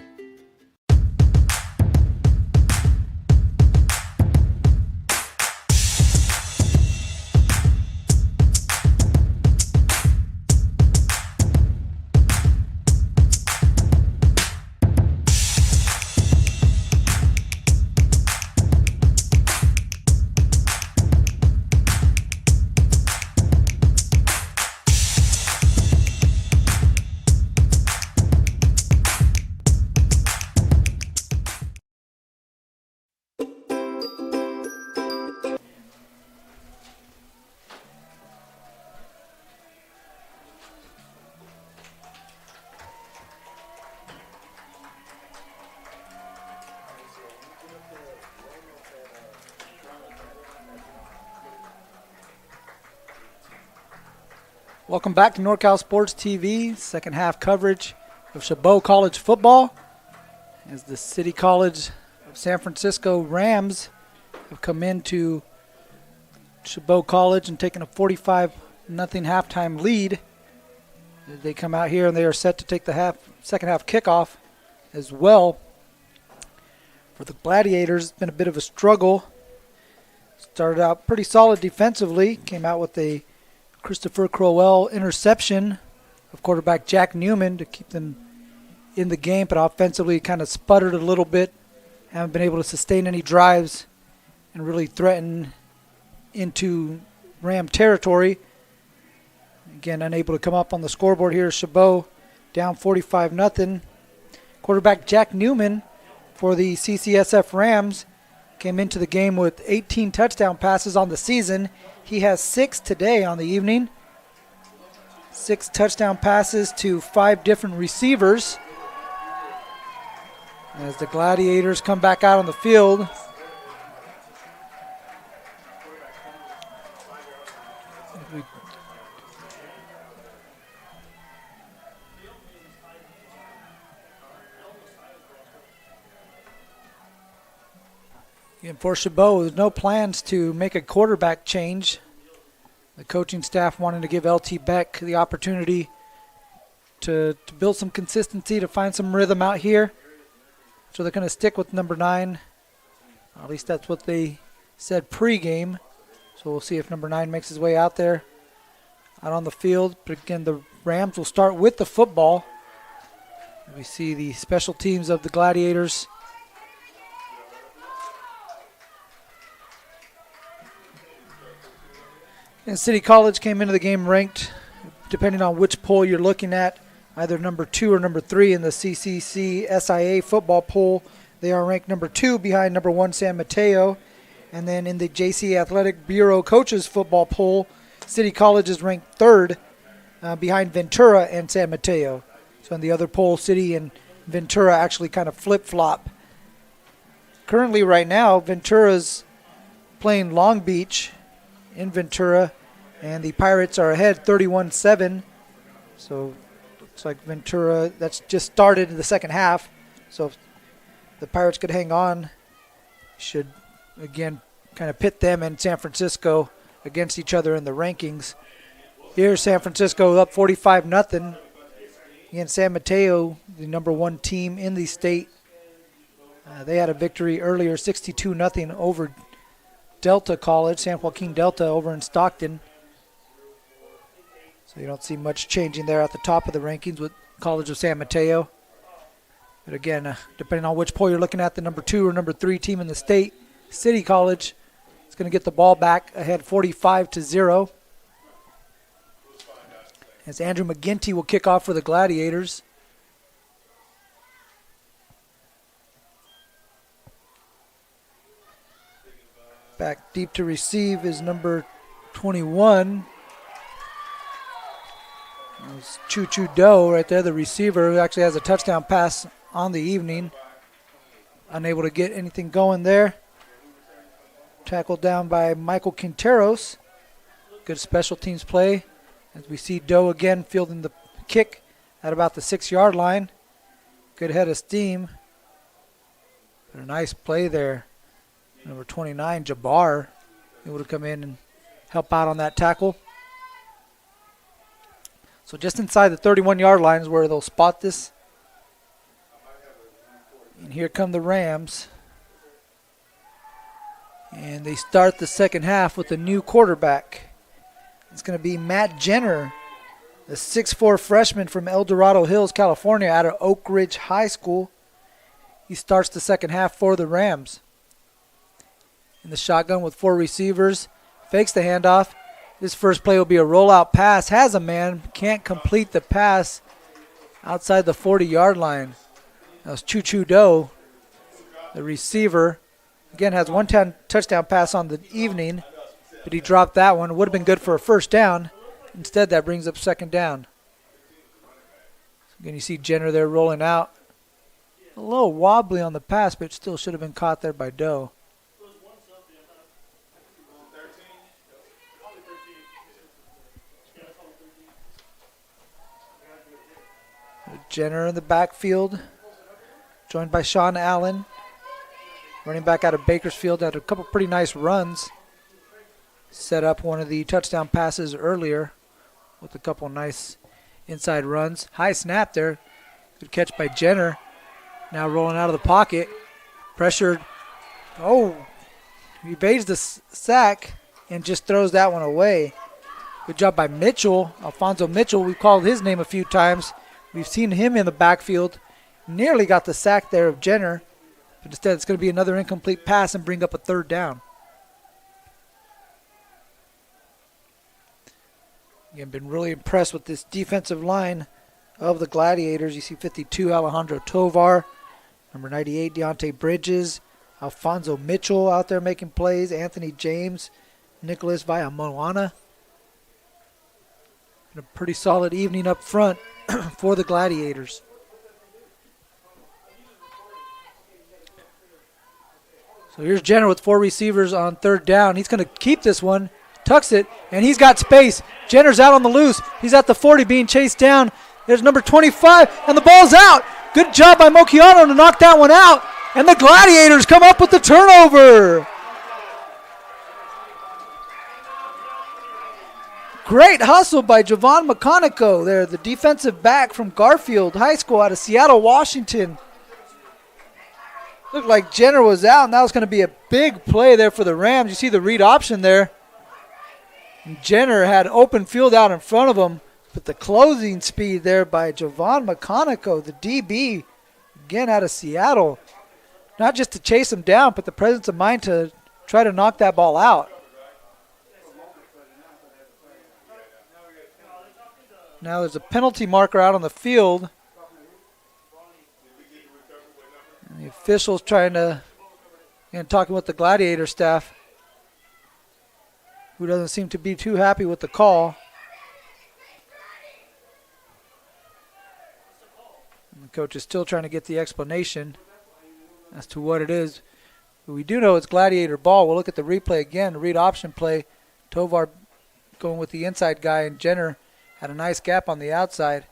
Welcome back to NorCal Sports TV, second half coverage of Chabot College football, as the City College of San Francisco Rams have come into Chabot College and taken a 45-0 halftime lead. They come out here and they are set to take the second half kickoff as well. For the Gladiators, it's been a bit of a struggle. Started out pretty solid defensively. Came out with a Christopher Crowell interception of quarterback Jack Newman to keep them in the game, but offensively kind of sputtered a little bit. Haven't been able to sustain any drives and really threaten into Ram territory. Again, unable to come up on the scoreboard here. Chabot down 45-0. Quarterback Jack Newman for the CCSF Rams came into the game with 18 touchdown passes on the season. He has 6 today on the evening. 6 touchdown passes to 5 different receivers. As the Gladiators come back out on the field. And for Chabot, there's no plans to make a quarterback change. The coaching staff wanting to give LT Beck the opportunity to build some consistency, to find some rhythm out here. So they're going to stick with number 9. At least that's what they said pregame. So we'll see if number 9 makes his way out there, out on the field. But again, the Rams will start with the football. We see the special teams of the Gladiators. And City College came into the game ranked, depending on which poll you're looking at, either number 2 or number 3 in the CCC-SIA football poll. They are ranked number 2 behind number 1 San Mateo. And then in the JC Athletic Bureau coaches football poll, City College is ranked 3rd behind Ventura and San Mateo. So in the other poll, City and Ventura actually kind of flip-flop. Currently right now, Ventura's playing Long Beach in Ventura, and the Pirates are ahead 31-7. So looks like Ventura, that's just started in the second half. So if the Pirates could hang on, should again kind of pit them and San Francisco against each other in the rankings. Here's San Francisco up 45-0. Again, San Mateo, the number 1 team in the state. They had a victory earlier, 62-0 over Delta College, San Joaquin Delta over in Stockton. So you don't see much changing there at the top of the rankings with College of San Mateo. But again, depending on which poll you're looking at, the number 2 or number 3 team in the state, City College, is going to get the ball back ahead 45-0. As Andrew McGinty will kick off for the Gladiators. Back deep to receive is number 21. It's Choo Choo Doe right there, the receiver, who actually has a touchdown pass on the evening. Unable to get anything going there. Tackled down by Michael Quinteros. Good special teams play. As we see Doe again fielding the kick at about the 6-yard line. Good head of steam. But a nice play there. Number 29, Jabbar, able to come in and help out on that tackle. So just inside the 31-yard line is where they'll spot this. And here come the Rams. And they start the second half with a new quarterback. It's going to be Matt Jenner, the 6'4 freshman from El Dorado Hills, California, out of Oak Ridge High School. He starts the second half for the Rams. In the shotgun with 4 receivers, fakes the handoff. His first play will be a rollout pass. Has a man, can't complete the pass outside the 40-yard line. That was Choo Choo Doe, the receiver. Again, has 1 touchdown pass on the evening, but he dropped that one. Would have been good for a first down. Instead, that brings up second down. Again, you see Jenner there rolling out. A little wobbly on the pass, but still should have been caught there by Doe. Jenner in the backfield, joined by Sean Allen. Running back out of Bakersfield, had a couple pretty nice runs. Set up one of the touchdown passes earlier with a couple nice inside runs. High snap there. Good catch by Jenner. Now rolling out of the pocket. Pressured. Oh, he evades the sack and just throws that one away. Good job by Mitchell, Alfonso Mitchell. We've called his name a few times. We've seen him in the backfield. Nearly got the sack there of Jenner, but instead it's going to be another incomplete pass and bring up a third down. Again, been really impressed with this defensive line of the Gladiators. You see 52, Alejandro Tovar. Number 98, Deontay Bridges. Alfonso Mitchell out there making plays. Anthony James. Nicholas Villamoana. A pretty solid evening up front for the Gladiators. So here's Jenner with 4 receivers on third down. He's going to keep this one, tucks it, and he's got space. Jenner's out on the loose. He's at the 40 being chased down. There's number 25, and the ball's out. Good job by Mochiano to knock that one out, and the Gladiators come up with the turnover. Great hustle by Javon McConico there, the defensive back from Garfield High School out of Seattle, Washington. Looked like Jenner was out, and that was going to be a big play there for the Rams. You see the read option there. And Jenner had open field out in front of him, but the closing speed there by Javon McConico, the DB, again out of Seattle. Not just to chase him down, but the presence of mind to try to knock that ball out. Now there's a penalty marker out on the field. And the officials trying to, talking with the Gladiator staff, who doesn't seem to be too happy with the call. And the coach is still trying to get the explanation as to what it is. But we do know it's Gladiator ball. We'll look at the replay again, the read option play. Tovar going with the inside guy, and Jenner had a nice gap on the outside.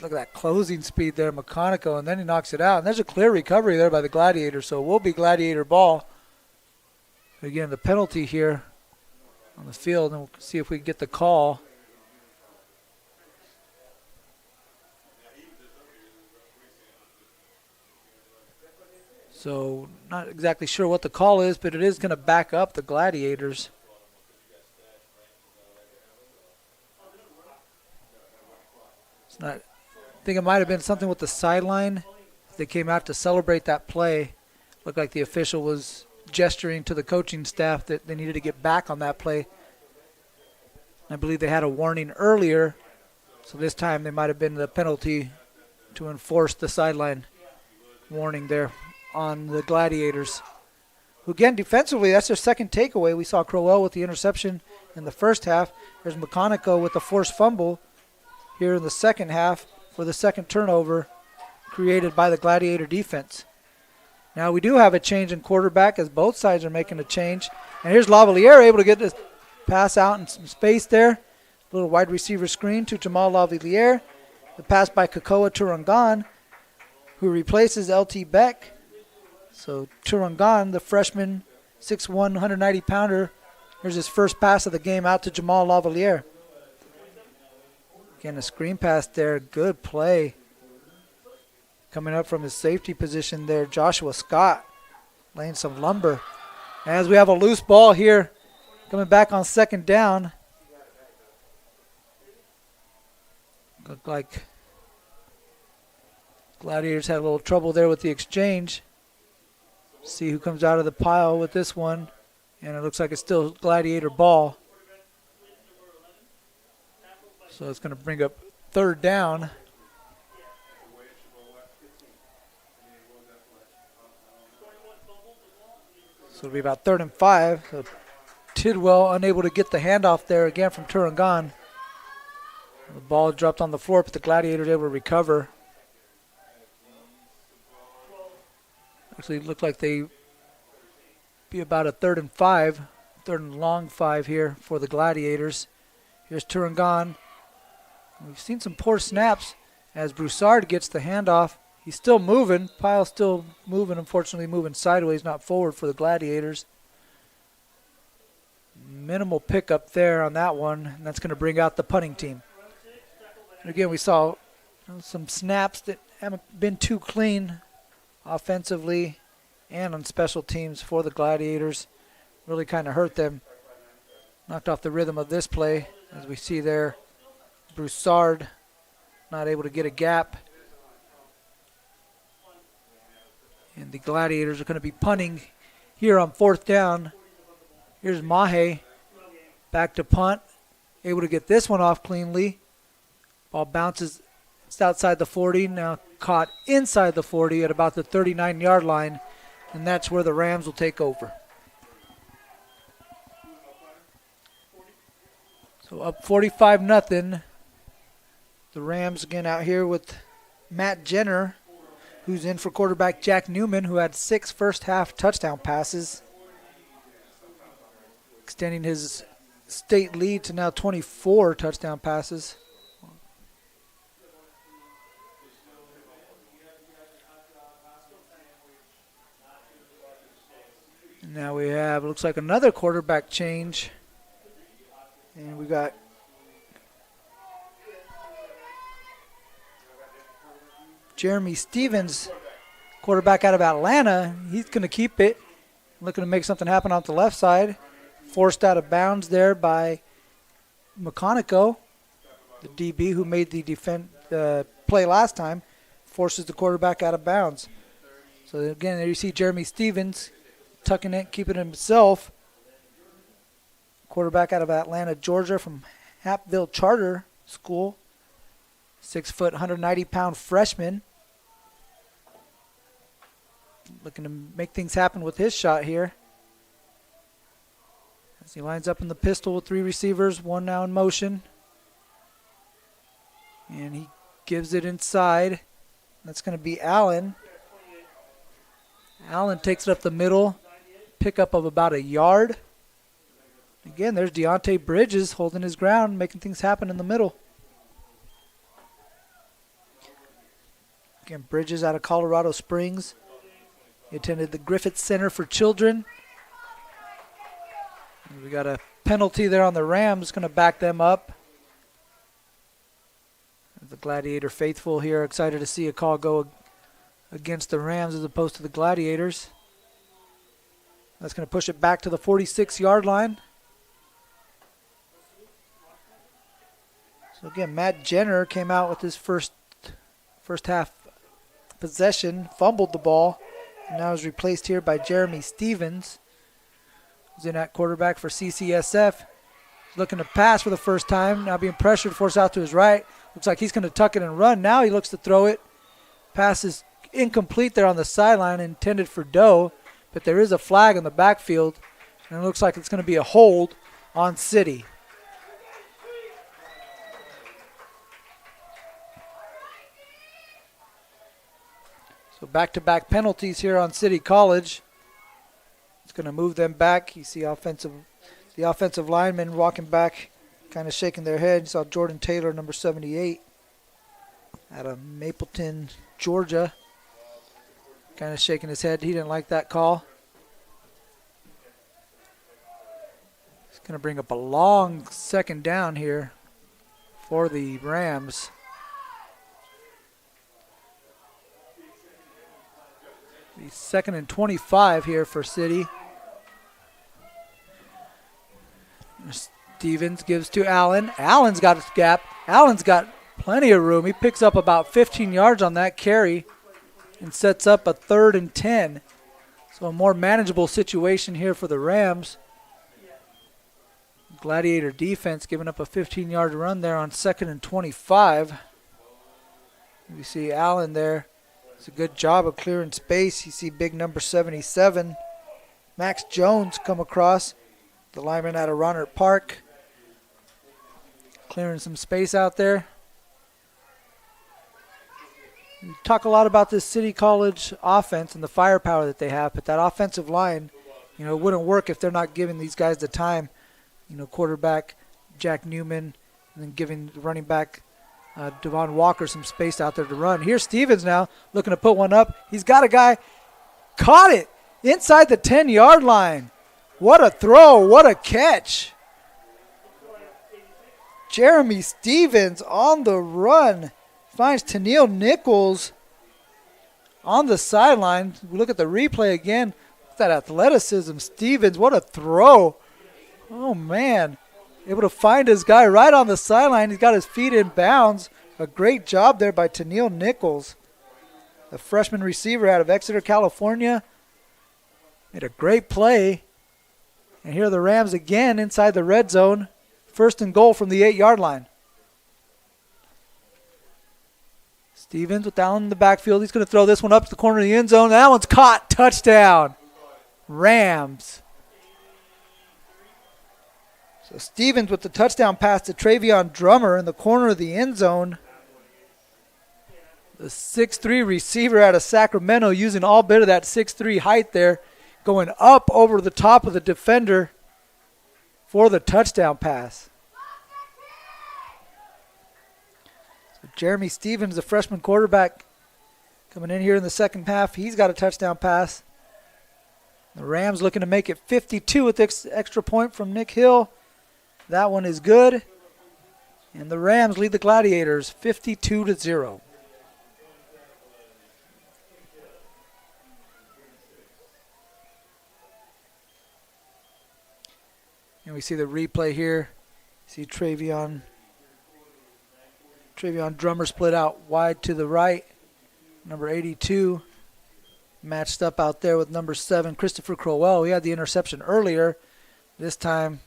Look at that closing speed there, McConico, and then he knocks it out. And there's a clear recovery there by the Gladiators, so it will be Gladiator ball. Again, the penalty here on the field, and we'll see if we can get the call. So not exactly sure what the call is, but it is going to back up the Gladiators. It's not, I think it might have been something with the sideline. They came out to celebrate that play. Looked like the official was gesturing to the coaching staff that they needed to get back on that play. I believe they had a warning earlier, so this time they might have been the penalty to enforce the sideline warning there on the Gladiators. Again, defensively, that's their second takeaway. We saw Crowell with the interception in the first half. There's McConico with the forced fumble here in the second half for the second turnover created by the Gladiator defense. Now we do have a change in quarterback as both sides are making a change. And here's Lavalier able to get this pass out in some space there. Little wide receiver screen to Jamal Lavalier. The pass by Kakoa Turangan, who replaces LT Beck. So Turangan, the freshman, 6'1", 190-pounder. Here's his first pass of the game out to Jamal Lavalier. Again, a screen pass there. Good play. Coming up from his safety position there, Joshua Scott laying some lumber. As we have a loose ball here, coming back on second down. Looked like Gladiators had a little trouble there with the exchange. See who comes out of the pile with this one. And it looks like it's still Gladiator ball. So it's going to bring up third down. So it'll be about 3rd and 5. So Tidwell unable to get the handoff there again from Turangan. The ball dropped on the floor, but the Gladiators able to recover. Actually, it looked like they be about a 3rd and 5. 3rd and long 5 here for the Gladiators. Here's Turangan. We've seen some poor snaps as Broussard gets the handoff. He's still moving. Pyle's still moving, unfortunately moving sideways, not forward for the Gladiators. Minimal pickup there on that one, and that's going to bring out the punting team. And again, we saw some snaps that haven't been too clean offensively and on special teams for the Gladiators. Really kind of hurt them. Knocked off the rhythm of this play. As we see there, Broussard not able to get a gap. And the Gladiators are going to be punting here on 4th down. Here's Mahe. Back to punt. Able to get this one off cleanly. Ball bounces. It's outside the 40. Now caught inside the 40 at about the 39-yard line. And that's where the Rams will take over. So up 45-0. The Rams again out here with Matt Jenner, who's in for quarterback Jack Newman, who had 6 first-half touchdown passes, extending his state lead to now 24 touchdown passes. And now we have, looks like another quarterback change. And we got Jeremy Stevens, quarterback out of Atlanta. He's going to keep it. Looking to make something happen off the left side. Forced out of bounds there by McConico, the DB who made the play last time. Forces the quarterback out of bounds. So again, there you see Jeremy Stevens tucking it, keeping it himself. Quarterback out of Atlanta, Georgia, from Hapville Charter School. 6 foot, 190-pound freshman. Looking to make things happen with his shot here. As he lines up in the pistol with 3 receivers, 1 now in motion. And he gives it inside. That's going to be Allen. Allen takes it up the middle. Pickup of about 1 yard. Again, there's Deontay Bridges holding his ground, making things happen in the middle. Again, Bridges out of Colorado Springs. He attended the Griffith Center for Children. And we got a penalty there on the Rams, going to back them up. The Gladiator faithful here excited to see a call go against the Rams as opposed to the Gladiators. That's going to push it back to the 46-yard line. So again, Matt Jenner came out with his first half possession, fumbled the ball, and now is replaced here by Jeremy Stevens, who's in at quarterback for CCSF. Looking to pass for the first time, now being pressured, forced out to his right. Looks like he's going to tuck it and run. Now he looks to throw it. Pass is incomplete there on the sideline, intended for Doe, but there is a flag in the backfield, and it looks like it's going to be a hold on City. So back-to-back penalties here on City College. It's going to move them back. You see the offensive linemen walking back, kind of shaking their head. You saw Jordan Taylor, number 78, out of Mapleton, Georgia, kind of shaking his head. He didn't like that call. It's going to bring up a long second down here for the Rams. The 2nd and 25 here for City. Stevens gives to Allen. Allen's got his gap. Allen's got plenty of room. He picks up about 15 yards on that carry and sets up a 3rd and 10. So a more manageable situation here for the Rams. Gladiator defense giving up a 15-yard run there on 2nd and 25. We see Allen there. It's a good job of clearing space. You see big number 77, Max Jones, come across. The lineman out of Ronert Park. Clearing some space out there. We talk a lot about this City College offense and the firepower that they have, but that offensive line, wouldn't work if they're not giving these guys the time. Quarterback Jack Newman, and then giving the running back Devon Walker some space out there to run. Here's Stevens now looking to put one up. He's got a guy. Caught it inside the 10-yard line. What a throw. What a catch. Jeremy Stevens on the run. Finds Tennille Nichols on the sideline. We look at the replay again. That athleticism. Stevens, what a throw. Oh, man. Able to find his guy right on the sideline. He's got his feet in bounds. A great job there by Tennille Nichols, the freshman receiver out of Exeter, California. Made a great play. And here are the Rams again inside the red zone. 1st and goal from the 8-yard line. Stevens with Allen in the backfield. He's going to throw this one up to the corner of the end zone. That one's caught. Touchdown. Rams. So Stevens with the touchdown pass to Travion Drummer in the corner of the end zone. The 6'3 receiver out of Sacramento using all bit of that 6'3 height there, going up over the top of the defender for the touchdown pass. So Jeremy Stevens, the freshman quarterback, coming in here in the second half. He's got a touchdown pass. The Rams looking to make it 52 with this extra point from Nick Hill. That one is good. And the Rams lead the Gladiators 52-0. And we see the replay here. See Travion Drummer split out wide to the right. Number 82 matched up out there with number 7, Christopher Crowell. He had the interception earlier. This time,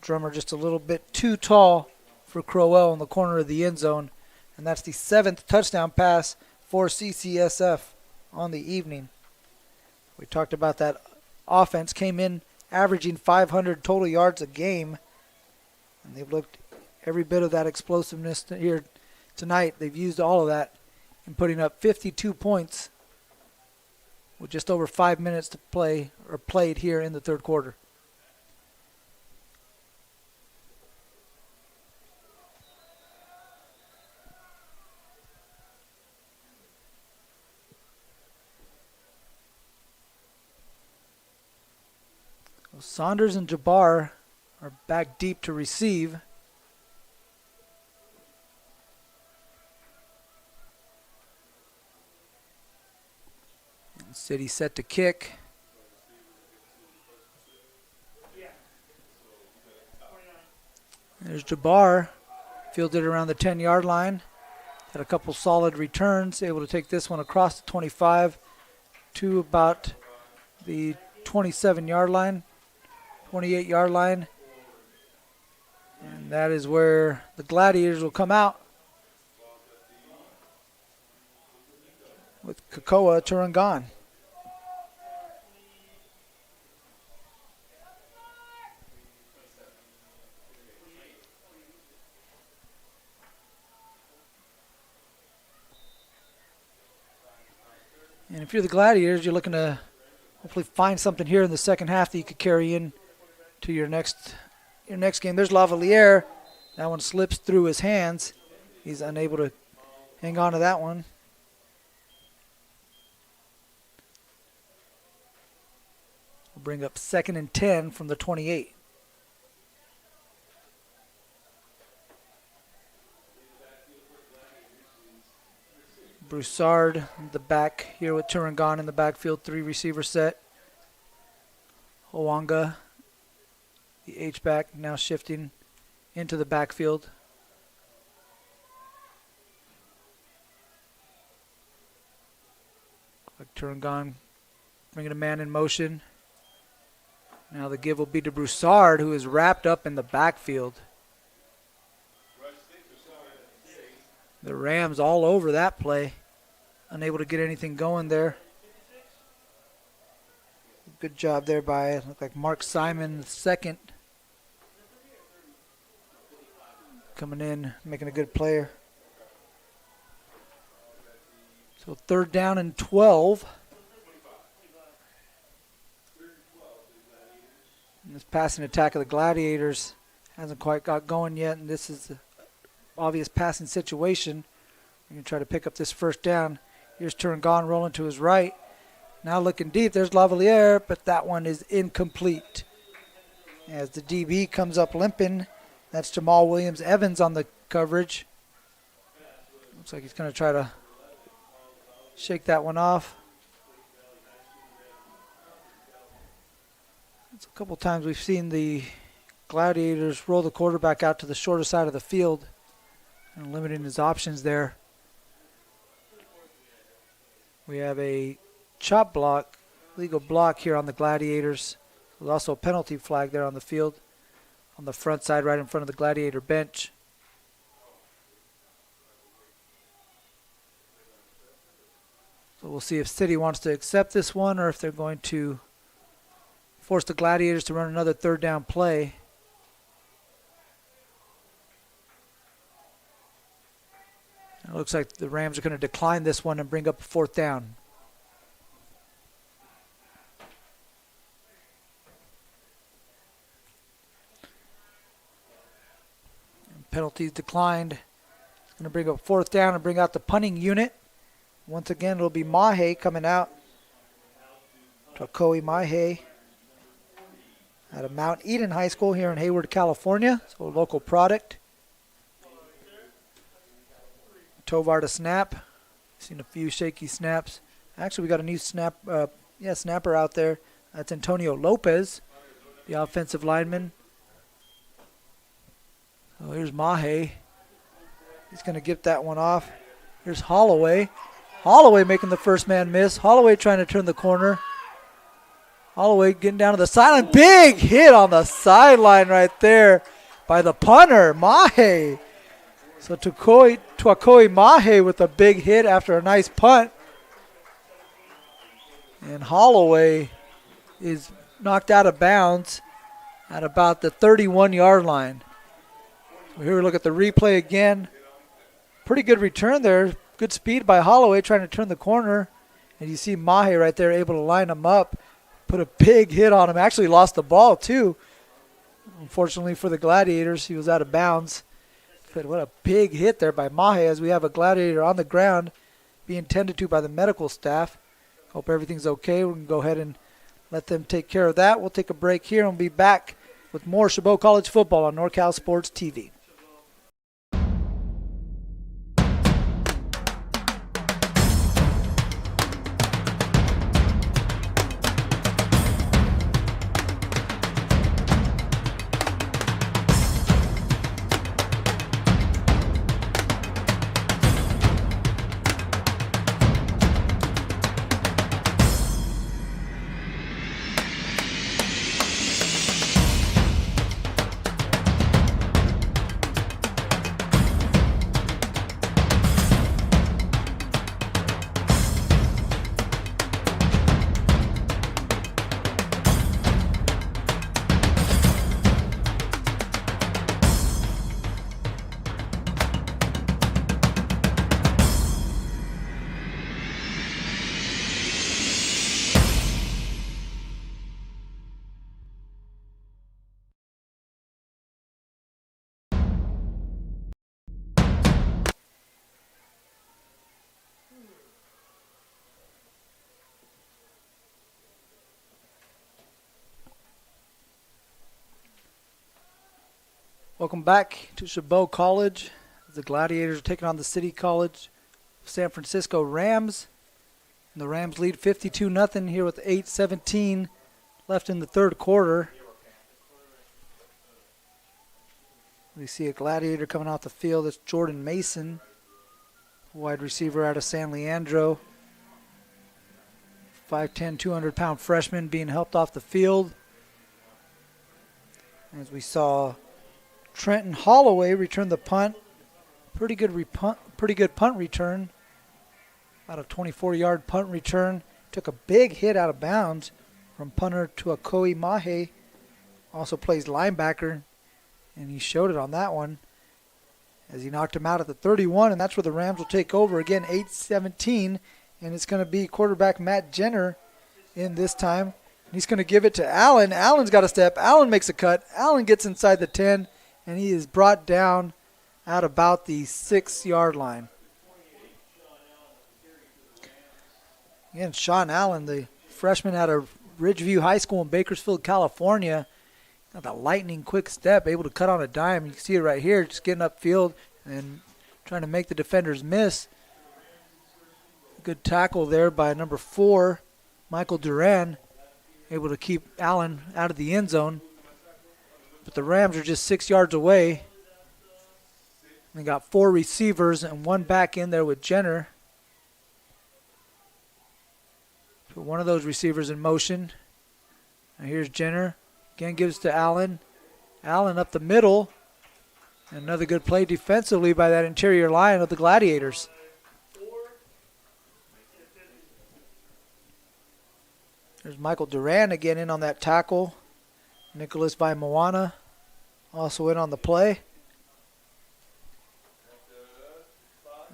Drummer just a little bit too tall for Crowell in the corner of the end zone. And that's the 7th touchdown pass for CCSF on the evening. We talked about that offense came in averaging 500 total yards a game. And they've looked every bit of that explosiveness here tonight. They've used all of that in putting up 52 points with just over 5 minutes to play or played here in the third quarter. Saunders and Jabbar are back deep to receive. And City set to kick. There's Jabbar, fielded around the 10-yard line. Had a couple solid returns, able to take this one across the 25 to about the 27-yard line. 28-yard line. And that is where the Gladiators will come out with Kakoa Turangan. And if you're the Gladiators, you're looking to hopefully find something here in the second half that you could carry in to your next game. There's Lavalier. That one slips through his hands. He's unable to hang on to that one. We'll bring up 2nd and 10 from the 28. Broussard, the back here with Turangan in the backfield, 3 receiver set. Hawanga, the H-back, now shifting into the backfield. Like Turangan bringing a man in motion. Now the give will be to Broussard, who is wrapped up in the backfield. The Rams all over that play. Unable to get anything going there. Good job there by, looked like Mark Simon, the second. Coming in, making a good player. So 3rd down and 12. And this passing attack of the Gladiators hasn't quite got going yet, and this is an obvious passing situation. We're going to try to pick up this 1st down. Here's Turangan rolling to his right. Now looking deep, there's Lavalier, but that one is incomplete. As the DB comes up limping, that's Jamal Williams-Evans on the coverage. Looks like he's going to try to shake that one off. It's a couple times we've seen the Gladiators roll the quarterback out to the shorter side of the field and limiting his options there. We have a chop block, legal block here on the Gladiators. There's also a penalty flag there on the field on the front side right in front of the Gladiator bench. So we'll see if City wants to accept this one or if they're going to force the Gladiators to run another third down play. It looks like the Rams are going to decline this one and bring up a fourth down. And penalties declined. Going to bring up fourth down and bring out the punting unit. Once again, it'll be Mahe coming out. Takoi Mahe out of Mount Eden High School here in Hayward, California. So a local product. Tovar to snap. Seen a few shaky snaps. Actually, we got a new snapper out there. That's Antonio Lopez, the offensive lineman. So here's Mahe. He's going to get that one off. Here's Holloway. Holloway making the first man miss. Holloway trying to turn the corner. Holloway getting down to the sideline. Big hit on the sideline right there by the punter, Mahe. So Tuakoi Mahe with a big hit after a nice punt. And Holloway is knocked out of bounds at about the 31-yard line. So here we look at the replay again. Pretty good return there. Good speed by Holloway trying to turn the corner. And you see Mahe right there able to line him up. Put a big hit on him. Actually lost the ball too. Unfortunately for the Gladiators, he was out of bounds. But what a big hit there by Mahe as we have a Gladiator on the ground being tended to by the medical staff. Hope everything's okay. We can go ahead and let them take care of that. We'll take a break here and we'll be back with more Chabot College football on NorCal Sports TV. Welcome back to Chabot College. The Gladiators are taking on the City College San Francisco Rams. And the Rams lead 52-0 here with 8:17 left in the third quarter. We see a Gladiator coming off the field. It's Jordan Mason, wide receiver out of San Leandro. 5'10", 200-pound freshman being helped off the field. As we saw Trenton Holloway return the punt. Pretty good punt return. About a 24-yard punt return. Took a big hit out of bounds from punter Tuakoi Mahe. Also plays linebacker, and he showed it on that one as he knocked him out at the 31, and that's where the Rams will take over. Again, 8-17, and it's going to be quarterback Matt Jenner in this time. He's going to give it to Allen. Allen's got a step. Allen makes a cut. Allen gets inside the 10. And he is brought down at about the 6-yard line. Again, Sean Allen, the freshman out of Ridgeview High School in Bakersfield, California. Got a lightning quick step, able to cut on a dime. You can see it right here, just getting upfield and trying to make the defenders miss. Good tackle there by number 4, Michael Duran, able to keep Allen out of the end zone. But the Rams are just 6 yards away. They got 4 receivers and 1 back in there with Jenner. Put one of those receivers in motion. And here's Jenner. Again gives to Allen. Allen up the middle. Another good play defensively by that interior line of the Gladiators. There's Michael Duran again in on that tackle. Nicholas Vaimawana also in on the play.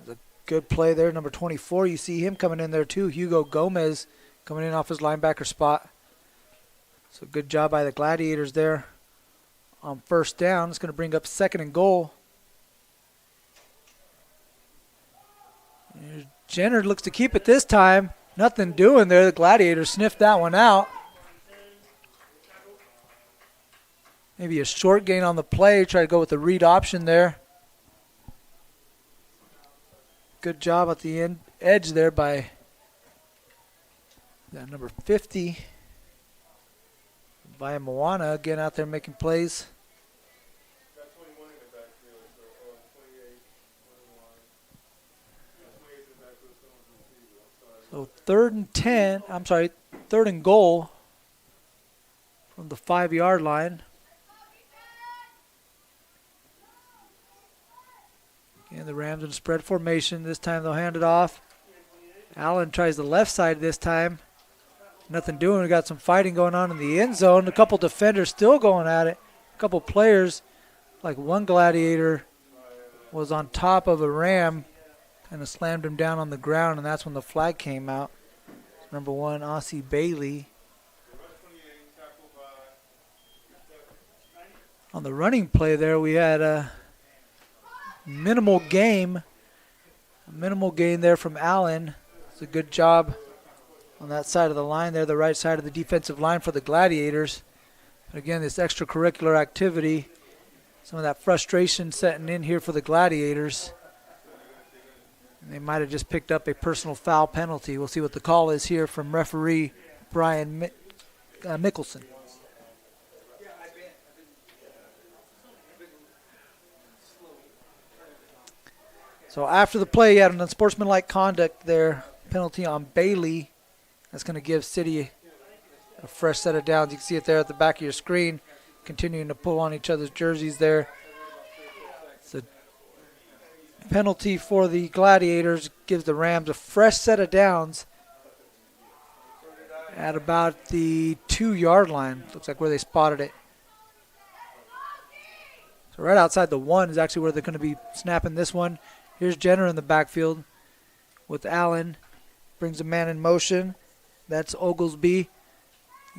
There's a good play there, number 24. You see him coming in there too. Hugo Gomez coming in off his linebacker spot. So good job by the Gladiators there on first down. It's going to bring up 2nd and goal. Here's Jenner looks to keep it this time. Nothing doing there. The Gladiators sniffed that one out. Maybe a short gain on the play. Try to go with the read option there. Good job at the edge there by number 50. By Moana again out there making plays. So 3rd and goal from the 5-yard line. And the Rams in spread formation. This time they'll hand it off. Allen tries the left side this time. Nothing doing. We got some fighting going on in the end zone. A couple defenders still going at it. A couple players, like one Gladiator was on top of a Ram, kind of slammed him down on the ground, and that's when the flag came out. Number 1, Aussie Bailey. On the running play there, we had a minimal gain there from Allen. It's a good job on that side of the line there, the right side of the defensive line for the Gladiators. But again, this extracurricular activity, some of that frustration setting in here for the Gladiators. And they might have just picked up a personal foul penalty. We'll see what the call is here from referee Brian Mickelson. So after the play, you had an unsportsmanlike conduct there, penalty on Bailey. That's going to give City a fresh set of downs. You can see it there at the back of your screen, continuing to pull on each other's jerseys there. It's a penalty for the Gladiators, gives the Rams a fresh set of downs at about the 2-yard line. Looks like where they spotted it. So right outside the 1 is actually where they're going to be snapping this one. Here's Jenner in the backfield with Allen. Brings a man in motion. That's Oglesby.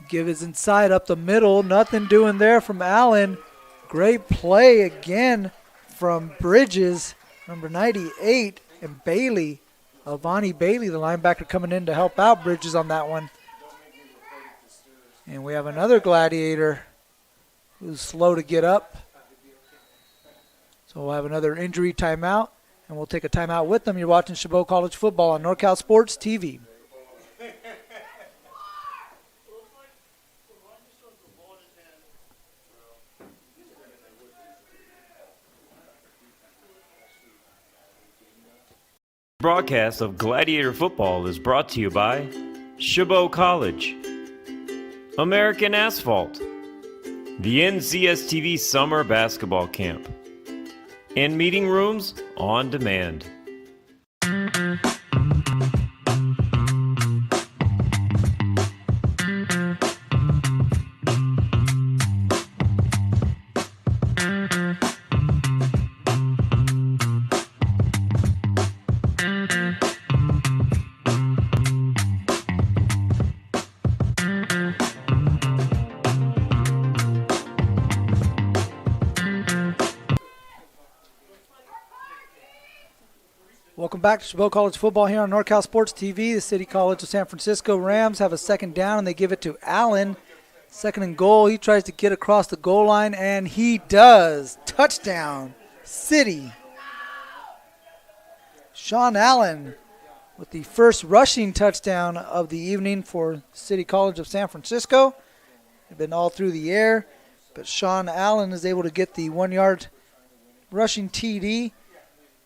Give his inside up the middle. Nothing doing there from Allen. Great play again from Bridges, number 98, and Bailey. Avani Bailey, the linebacker, coming in to help out Bridges on that one. And we have another Gladiator who's slow to get up. So we'll have another injury timeout, and we'll take a timeout with them. You're watching Chabot College football on NorCal Sports TV. Broadcast of Gladiator football is brought to you by Chabot College, American Asphalt, the NCSTV Summer Basketball Camp, and Meeting Rooms on Demand. Welcome back to Chabot College football here on NorCal Sports TV. The City College of San Francisco Rams have a second down, and they give it to Allen. 2nd and goal. He tries to get across the goal line, and he does. Touchdown, City. Sean Allen with the first rushing touchdown of the evening for City College of San Francisco. They've been all through the air, but Sean Allen is able to get the 1-yard rushing TD,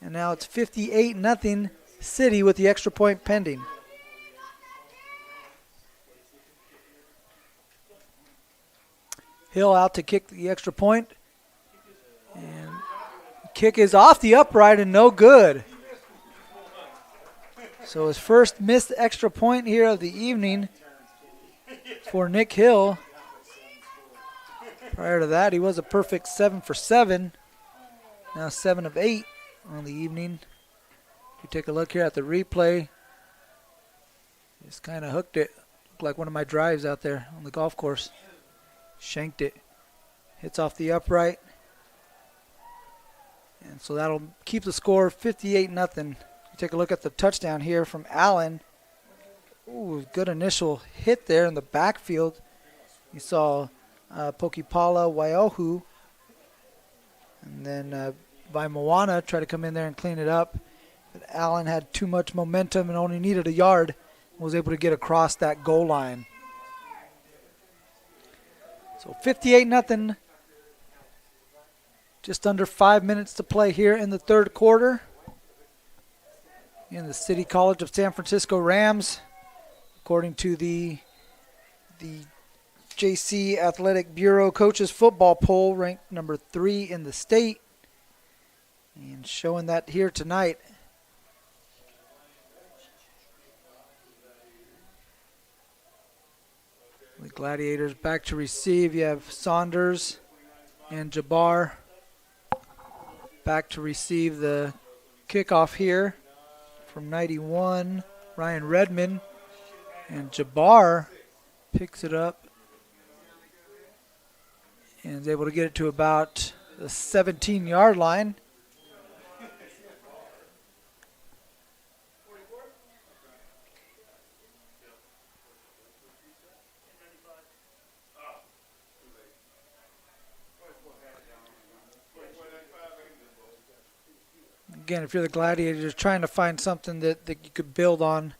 and now it's 58-0 City with the extra point pending. Hill out to kick the extra point, and the kick is off the upright and no good. So his first missed extra point here of the evening for Nick Hill. Prior to that, he was a perfect 7 for 7. Now 7 of 8 on the evening. If you take a look here at the replay, just kind of hooked it. Looked like one of my drives out there on the golf course. Shanked it. Hits off the upright. And so that'll keep the score 58-0. You take a look at the touchdown here from Allen. Ooh, good initial hit there in the backfield. You saw Pokipala Waiohu. And then Moana try to come in there and clean it up. But Allen had too much momentum and only needed a yard. And was able to get across that goal line. So 58-0. Just under 5 minutes to play here in the third quarter. In the City College of San Francisco Rams, according to the JC Athletic Bureau Coaches Football Poll, ranked number 3 in the state. And showing that here tonight. The Gladiators back to receive. You have Saunders and Jabbar back to receive the kickoff here from 91. Ryan Redmond, and Jabbar picks it up and is able to get it to about the 17-yard line. Again, if you're the Gladiators, trying to find something that you could build on.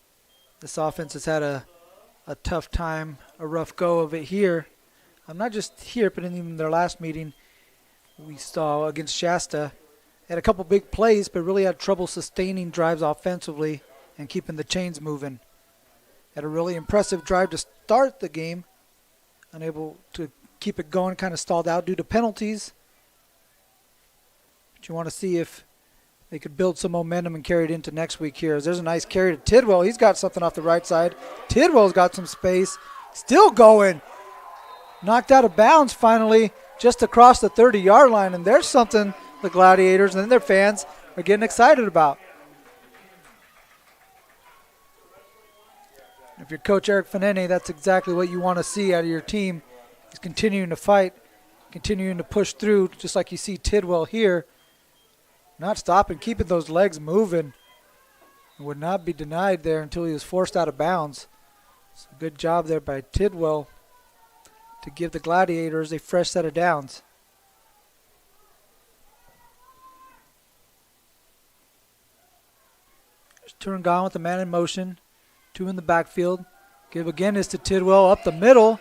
This offense has had a tough time, a rough go of it here. Not just here, but in even their last meeting we saw against Shasta. Had a couple big plays, but really had trouble sustaining drives offensively and keeping the chains moving. Had a really impressive drive to start the game. Unable to keep it going, kind of stalled out due to penalties. But you want to see if they could build some momentum and carry it into next week here. There's a nice carry to Tidwell. He's got something off the right side. Tidwell's got some space. Still going. Knocked out of bounds finally just across the 30-yard line. And there's something the Gladiators and their fans are getting excited about. If you're Coach Eric Fanene, that's exactly what you want to see out of your team. He's continuing to fight, continuing to push through, just like you see Tidwell here. Not stopping, keeping those legs moving. Would not be denied there until he was forced out of bounds. So good job there by Tidwell to give the Gladiators a fresh set of downs. Turn gone with the man in motion. 2 in the backfield. Give again is to Tidwell up the middle.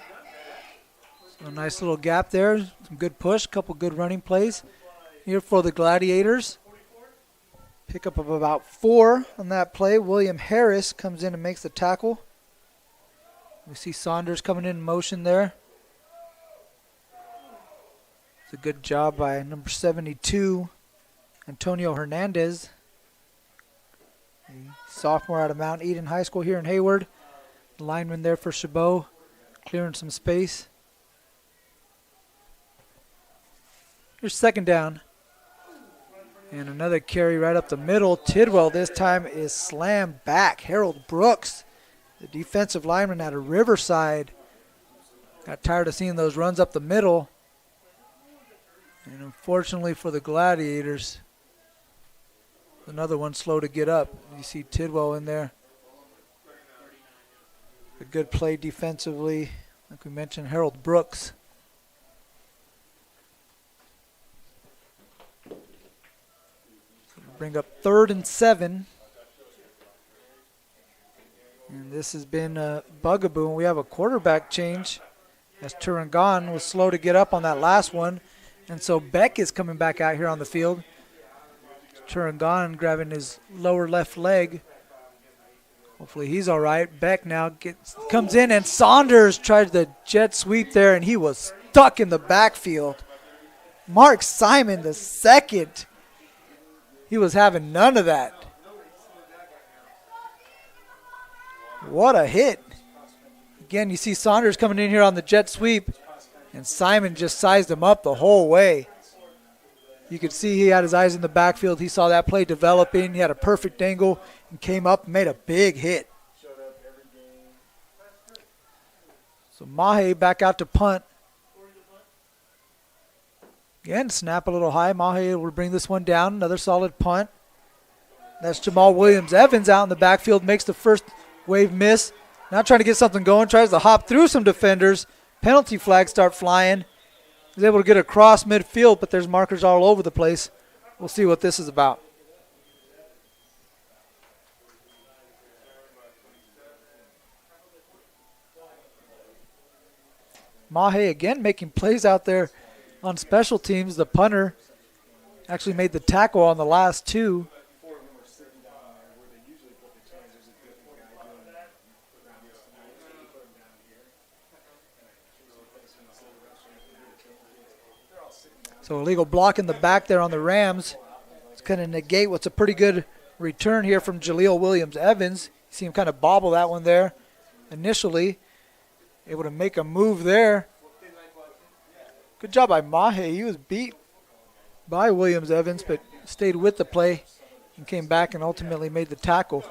So a nice little gap there. Some good push, couple good running plays here for the Gladiators. Pickup of about 4 on that play. William Harris comes in and makes the tackle. We see Saunders coming in motion there. It's a good job by number 72, Antonio Hernandez. A sophomore out of Mount Eden High School here in Hayward. The lineman there for Chabot, clearing some space. Here's second down. And another carry right up the middle. Tidwell this time is slammed back. Harold Brooks, the defensive lineman out of Riverside, got tired of seeing those runs up the middle. And unfortunately for the Gladiators, another one slow to get up. You see Tidwell in there. A good play defensively. Like we mentioned, Harold Brooks. Bring up 3rd and 7. This has been a bugaboo. We have a quarterback change as Turangan was slow to get up on that last one. And so Beck is coming back out here on the field. Turangan grabbing his lower left leg. Hopefully he's all right. Beck now comes in, and Saunders tried the jet sweep there, and he was stuck in the backfield. Mark Simon the second. He was having none of that. What a hit. Again, you see Saunders coming in here on the jet sweep, and Simon just sized him up the whole way. You could see he had his eyes in the backfield. He saw that play developing. He had a perfect angle and came up and made a big hit. So Mahe back out to punt. Again, snap a little high. Mahe will bring this one down. Another solid punt. That's Jamal Williams-Evans out in the backfield. Makes the first wave miss. Now trying to get something going. Tries to hop through some defenders. Penalty flags start flying. He's able to get across midfield, but there's markers all over the place. We'll see what this is about. Mahe again making plays out there on special teams. The punter actually made the tackle on the last two. So illegal block in the back there on the Rams. It's going to negate what's a pretty good return here from Jaleel Williams-Evans. You see him kind of bobble that one there initially. Able to make a move there. Good job by Mahe. He was beat by Williams-Evans, but stayed with the play and came back and ultimately made the tackle.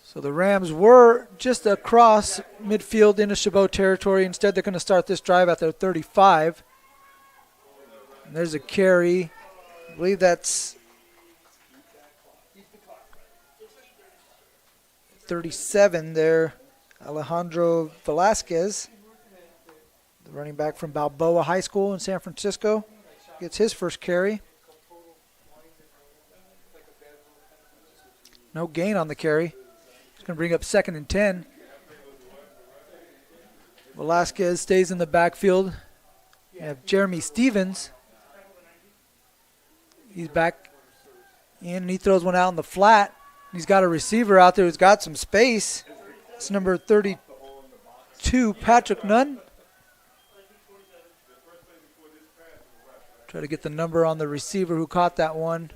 So the Rams were just across midfield into Chabot territory. Instead, they're going to start this drive at their 35. And there's a carry. I believe that's 37 there. Alejandro Velasquez, the running back from Balboa High School in San Francisco, gets his first carry. No gain on the carry. It's going to bring up 2nd and 10. Velasquez stays in the backfield. You have Jeremy Stevens. He's back in, and he throws one out in the flat. He's got a receiver out there who's got some space. It's number 32, Patrick Nunn. Try to get the number on the receiver who caught that one.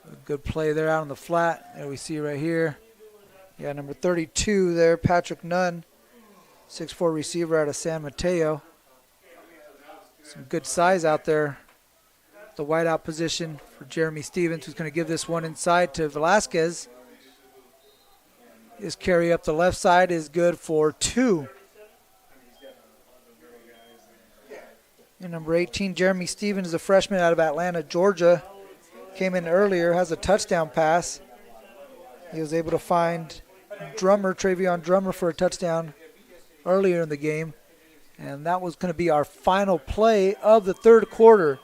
A good play there out on the flat. There we see right here. Yeah, number 32 there, Patrick Nunn. 6'4" receiver out of San Mateo. Some good size out there. The wideout position for Jeremy Stevens, who's going to give this one inside to Velasquez. His carry up the left side is good for 2. And number 18, Jeremy Stevens, is a freshman out of Atlanta, Georgia. Came in earlier, has a touchdown pass. He was able to find Travion Drummer for a touchdown earlier in the game. And that was going to be our final play of the third quarter.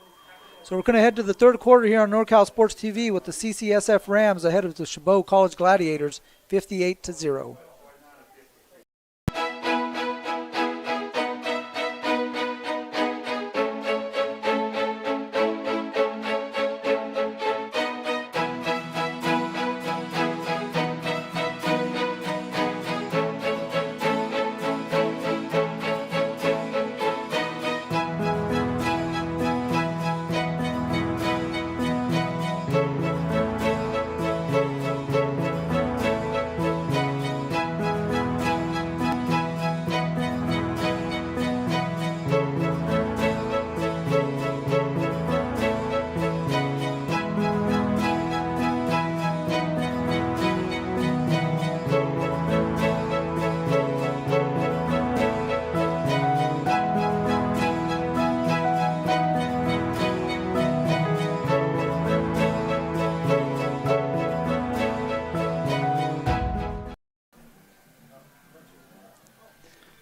So we're going to head to the third quarter here on NorCal Sports TV with the CCSF Rams ahead of the Chabot College Gladiators, 58-0.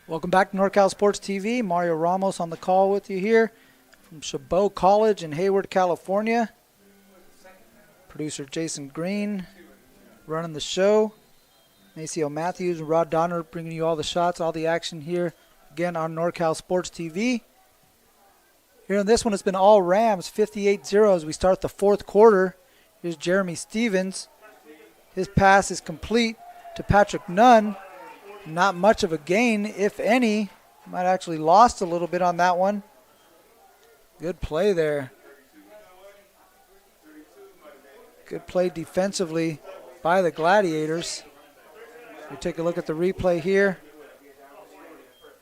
Welcome back to NorCal Sports TV. Mario Ramos on the call with you here from Chabot College in Hayward, California. Producer Jason Green running the show. Maceo Matthews and Rod Donner bringing you all the shots, all the action here, again on NorCal Sports TV. Here in this one, it's been all Rams, 58-0 as we start the fourth quarter. Here's Jeremy Stevens. His pass is complete to Patrick Nunn. Not much of a gain, if any. Might actually lost a little bit on that one. Good play there. Good play defensively by the Gladiators. We take a look at the replay here.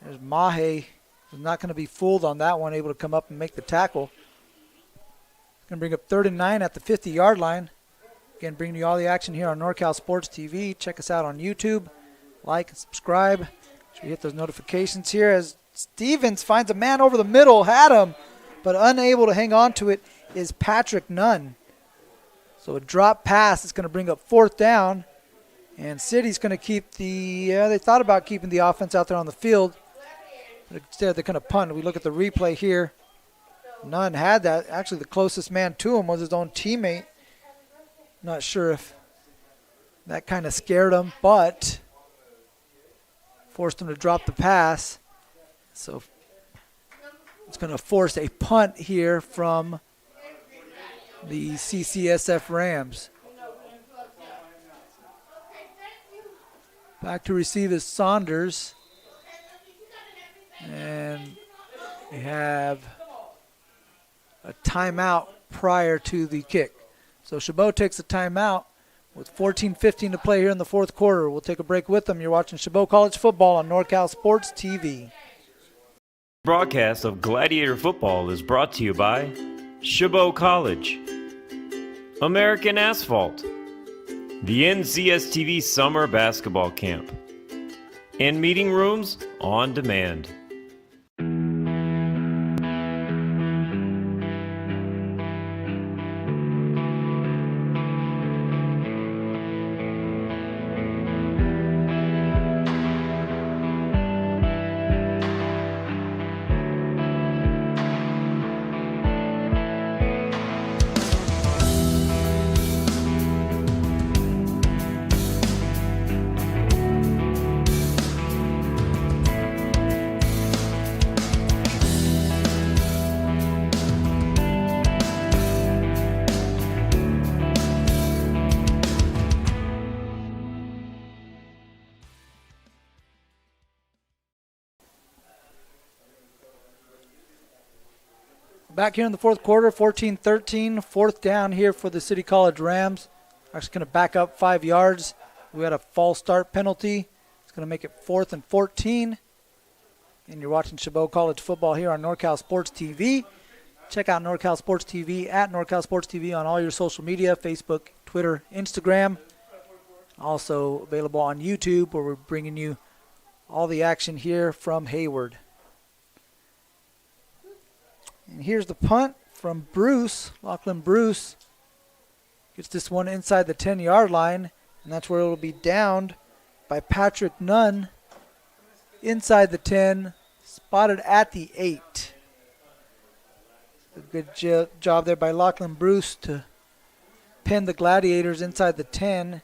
There's Mahe. Was not going to be fooled on that one, able to come up and make the tackle. Going to bring up 3rd and 9 at the 50-yard line. Again, bringing you all the action here on NorCal Sports TV. Check us out on YouTube. Like and subscribe. Make sure you hit those notifications here as Stevens finds a man over the middle. Had him, but unable to hang on to it is Patrick Nunn. So a drop pass is going to bring up 4th down. And City's going to keep they thought about keeping the offense out there on the field. But instead, they're going to punt. We look at the replay here. Nunn had that. Actually, the closest man to him was his own teammate. Not sure if that kind of scared him, but forced him to drop the pass. So it's going to force a punt here from the CCSF Rams. Back to receive is Saunders. And we have a timeout prior to the kick. So Chabot takes a timeout with 14:15 to play here in the fourth quarter. We'll take a break with them. You're watching Chabot College football on NorCal Sports TV. Broadcast of Gladiator football is brought to you by Chabot College, American Asphalt, the NCSTV Summer Basketball Camp, and Meeting Rooms on Demand. Back here in the fourth quarter, 14-13, 4th down here for the City College Rams. Actually going to back up 5 yards. We had a false start penalty. It's going to make it 4th and 14. And you're watching Chabot College football here on NorCal Sports TV. Check out NorCal Sports TV at NorCal Sports TV on all your social media, Facebook, Twitter, Instagram. Also available on YouTube, where we're bringing you all the action here from Hayward. And here's the punt from Bruce. Lachlan Bruce gets this one inside the 10-yard line, and that's where it'll be downed by Patrick Nunn inside the 10, spotted at the 8. A good job there by Lachlan Bruce to pin the Gladiators inside the 10,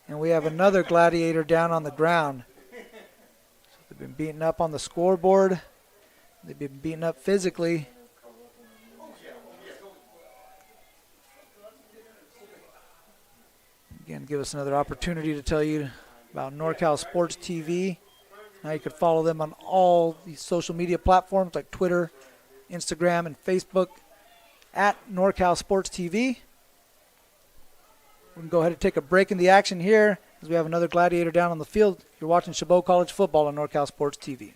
and we have another Gladiator down on the ground. So they've been beaten up on the scoreboard. They've been beaten up physically. Again, give us another opportunity to tell you about NorCal Sports TV. Now you can follow them on all these social media platforms like Twitter, Instagram, and Facebook at NorCal Sports TV. We can go ahead and take a break in the action here as we have another Gladiator down on the field. You're watching Chabot College football on NorCal Sports TV.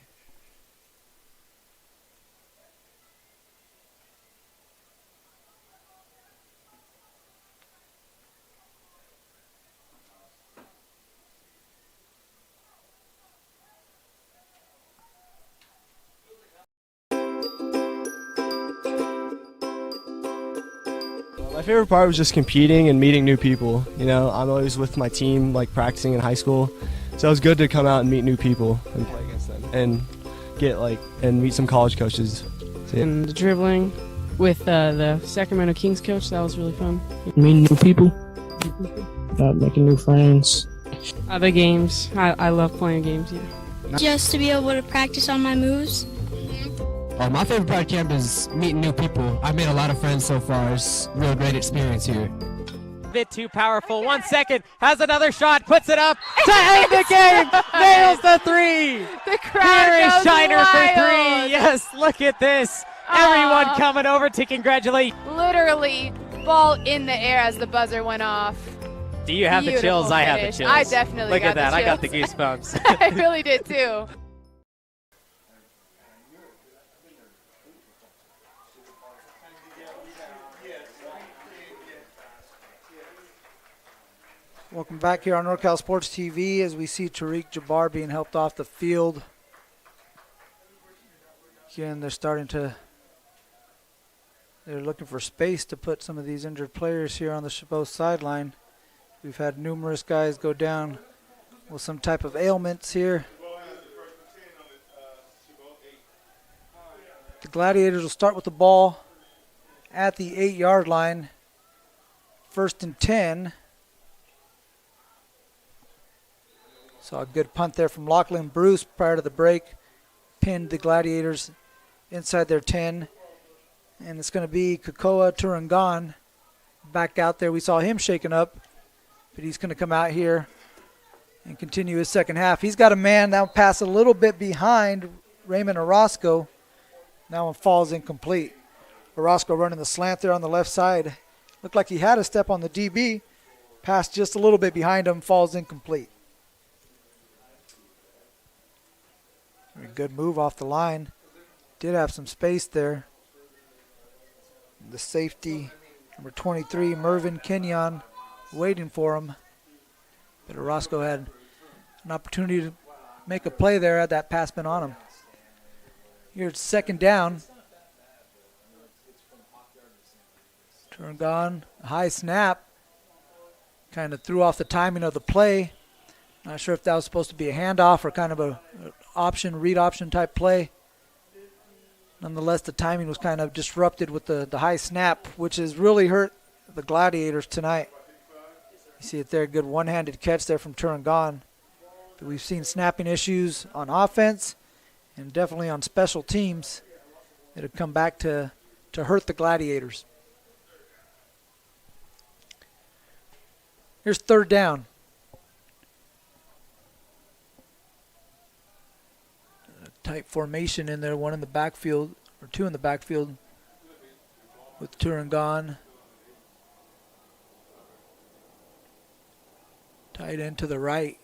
My favorite part was just competing and meeting new people. You know, I'm always with my team, like practicing in high school, so it was good to come out and meet new people and play against them and get and meet some college coaches. And the dribbling with the Sacramento Kings coach. That was really fun. Meeting new people, making new friends. The games. I love playing games, yeah. Just to be able to practice on my moves. My favorite part of camp is meeting new people. I've made a lot of friends so far. It's a real great experience here. Bit too powerful. 1 second, has another shot, puts it up to end the game. Nails the three. The crowd Here is goes Shiner wild. for three. Yes, look at this. Everyone coming over to congratulate. Literally, ball in the air as the buzzer went off. Do you have the Beautiful chills? I have the finish. chills. I definitely look got at that. the I got the chills. goosebumps. I really did too. Welcome back here on NorCal Sports TV as we see Tariq Jabbar being helped off the field. Again, they're looking for space to put some of these injured players here on the Chabot sideline. We've had numerous guys go down with some type of ailments here. The Gladiators will start with the ball at the 8-yard line. 1st and 10. Saw a good punt there from Lachlan Bruce prior to the break. Pinned the Gladiators inside their 10. And it's going to be Kakoa Turangan back out there. We saw him shaken up, but he's going to come out here and continue his second half. He's got a man that pass a little bit behind Raymond Orozco. That one falls incomplete. Orozco running the slant there on the left side. Looked like he had a step on the DB. Passed just a little bit behind him, falls incomplete. Very good move off the line. Did have some space there. The safety, number 23, Mervyn Kenyon, waiting for him. But Orozco had an opportunity to make a play there had that pass been on him. Here it's 2nd down. Turangan, high snap. Kind of threw off the timing of the play. Not sure if that was supposed to be a handoff or kind of a read option type play. Nonetheless, the timing was kind of disrupted with the high snap, which has really hurt the Gladiators tonight. You see it there, good one-handed catch there from Turangan. But we've seen snapping issues on offense and definitely on special teams that have come back to hurt the Gladiators. Here's 3rd down. Tight formation in there, one in the backfield, or two in the backfield with Turangan. Tight end to the right.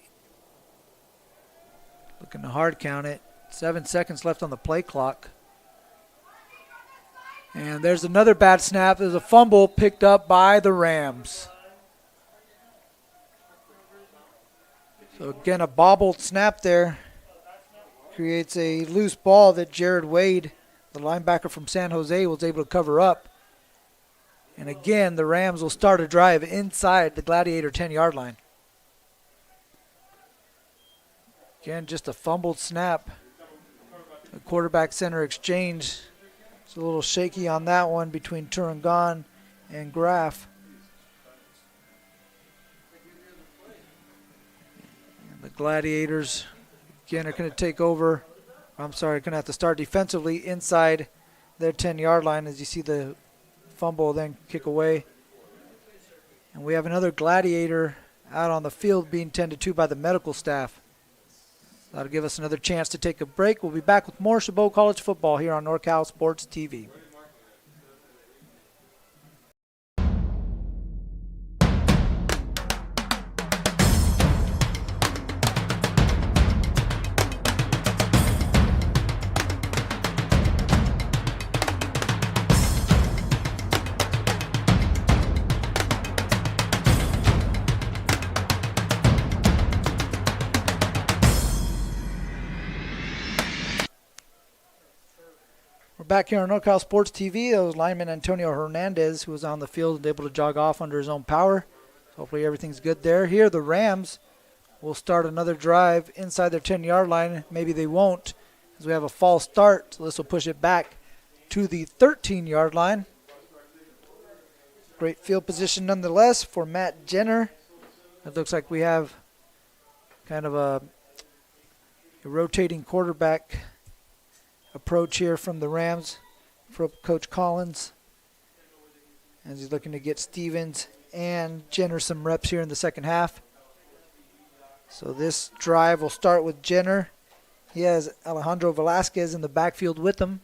Looking to hard count it. 7 seconds left on the play clock. And there's another bad snap. There's a fumble picked up by the Rams. So again, a bobbled snap there. Creates a loose ball that Jared Wade, the linebacker from San Jose, was able to cover up. And again, the Rams will start a drive inside the Gladiator 10-yard line. Again, just a fumbled snap. The quarterback-center exchange. It's a little shaky on that one between Turangan and Graff. And the Gladiators again are going to take over. I'm sorry, going to have to start defensively inside their 10-yard line as you see the fumble then kick away. And we have another Gladiator out on the field being tended to by the medical staff. That'll give us another chance to take a break. We'll be back with more Chabot College football here on NorCal Sports TV. Back here on NorCal Sports TV, that was lineman Antonio Hernandez, who was on the field and able to jog off under his own power. Hopefully everything's good there. Here the Rams will start another drive inside their 10-yard line. Maybe they won't, as we have a false start, so this will push it back to the 13-yard line. Great field position nonetheless for Matt Jenner. It looks like we have kind of a rotating quarterback approach here from the Rams for Coach Collins, as he's looking to get Stevens and Jenner some reps here in the second half. So this drive will start with Jenner. He has Alejandro Velasquez in the backfield with him.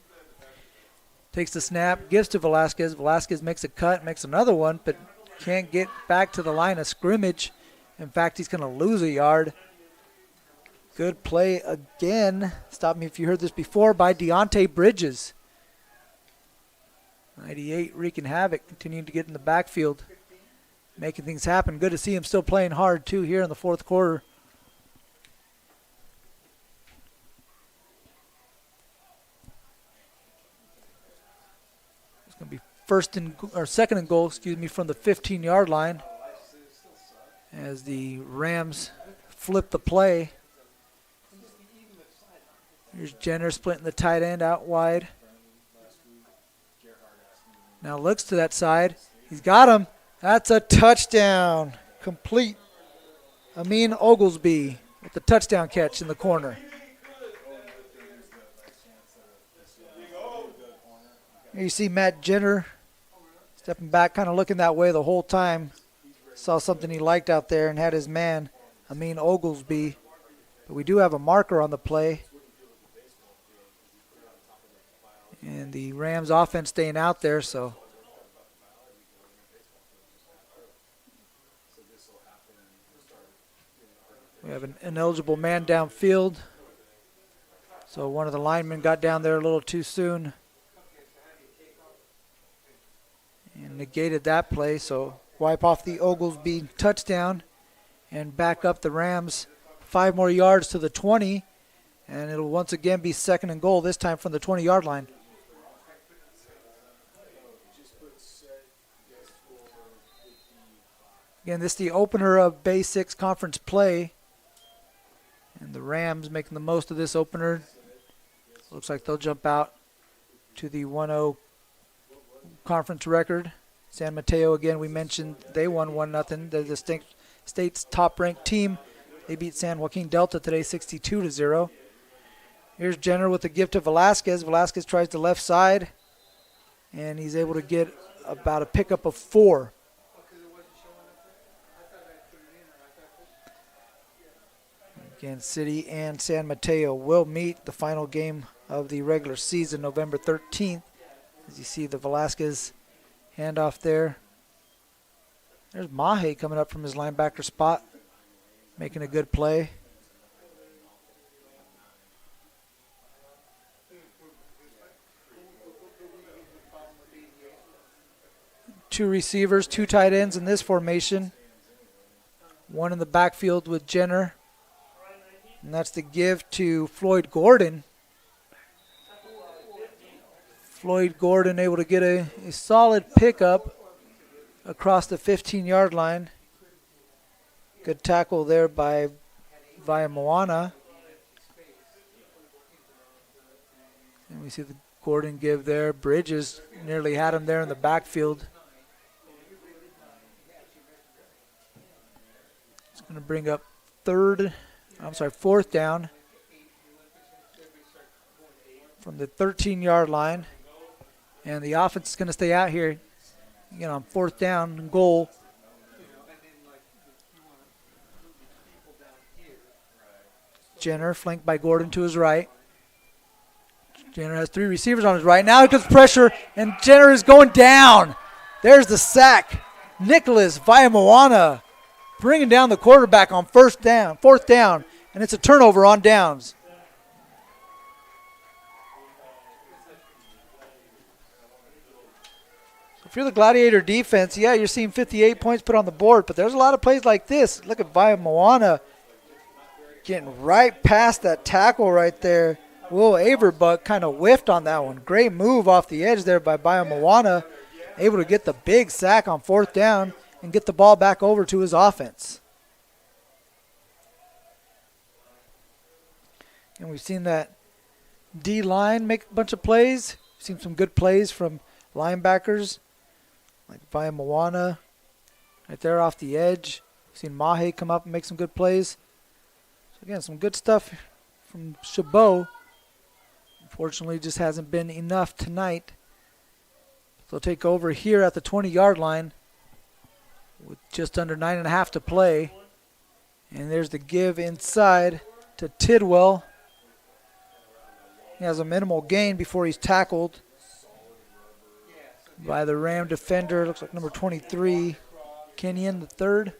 Takes the snap, gives to Velasquez. Velasquez makes a cut, makes another one, but can't get back to the line of scrimmage. In fact, he's going to lose a yard. Good play again. Stop me if you heard this before, by Deontay Bridges. 98 wreaking havoc, continuing to get in the backfield, making things happen. Good to see him still playing hard, too, here in the fourth quarter. It's going to be second and goal, from the 15-yard line, as the Rams flip the play. Here's Jenner splitting the tight end out wide. Now looks to that side. He's got him. That's a touchdown. Complete. Amin Oglesby with the touchdown catch in the corner. Here you see Matt Jenner stepping back, kind of looking that way the whole time. Saw something he liked out there and had his man, Amin Oglesby. But we do have a marker on the play. And the Rams offense staying out there, so. We have an ineligible man downfield. So one of the linemen got down there a little too soon and negated that play. So wipe off the Oglesby touchdown and back up the Rams 5 more yards to the 20. And it'll once again be second and goal, this time from the 20-yard line. Again, this is the opener of Bay 6 conference play. And the Rams making the most of this opener. Looks like they'll jump out to the 1-0 conference record. San Mateo, again, we mentioned they won 1-0. They're the state's top-ranked team. They beat San Joaquin Delta today 62-0. Here's Jenner with the gift to Velasquez. Velasquez tries the left side, and he's able to get about a pickup of 4. Kansas City and San Mateo will meet the final game of the regular season, November 13th. As you see the Velasquez handoff there. There's Mahe coming up from his linebacker spot, making a good play. Two receivers, 2 tight ends in this formation. One in the backfield with Jenner. And that's the give to Floyd Gordon. Floyd Gordon able to get a solid pickup across the 15-yard line. Good tackle there by Moana. And we see the Gordon give there. Bridges nearly had him there in the backfield. It's going to bring up fourth down from the 13-yard line. And the offense is going to stay out here, on fourth down and goal. Jenner flanked by Gordon to his right. Jenner has 3 receivers on his right. Now it comes pressure, and Jenner is going down. There's the sack. Nicholas Villamoana bringing down the quarterback on fourth down, and it's a turnover on downs. If you're the Gladiator defense, yeah, you're seeing 58 points put on the board, but there's a lot of plays like this. Look at Villamoana getting right past that tackle right there. Will Averbuck kind of whiffed on that one. Great move off the edge there by Villamoana, able to get the big sack on fourth down and get the ball back over to his offense. And we've seen that D-line make a bunch of plays. seen some good plays from linebackers like Vaya Moana right there off the edge. We've seen Mahe come up and make some good plays. So again, some good stuff from Chabot. Unfortunately, just hasn't been enough tonight. They'll take over here at the 20-yard line with just under 9.5 to play. And there's the give inside to Tidwell. He has a minimal gain before he's tackled by the Ram defender. Looks like number 23, Kenyon, the third.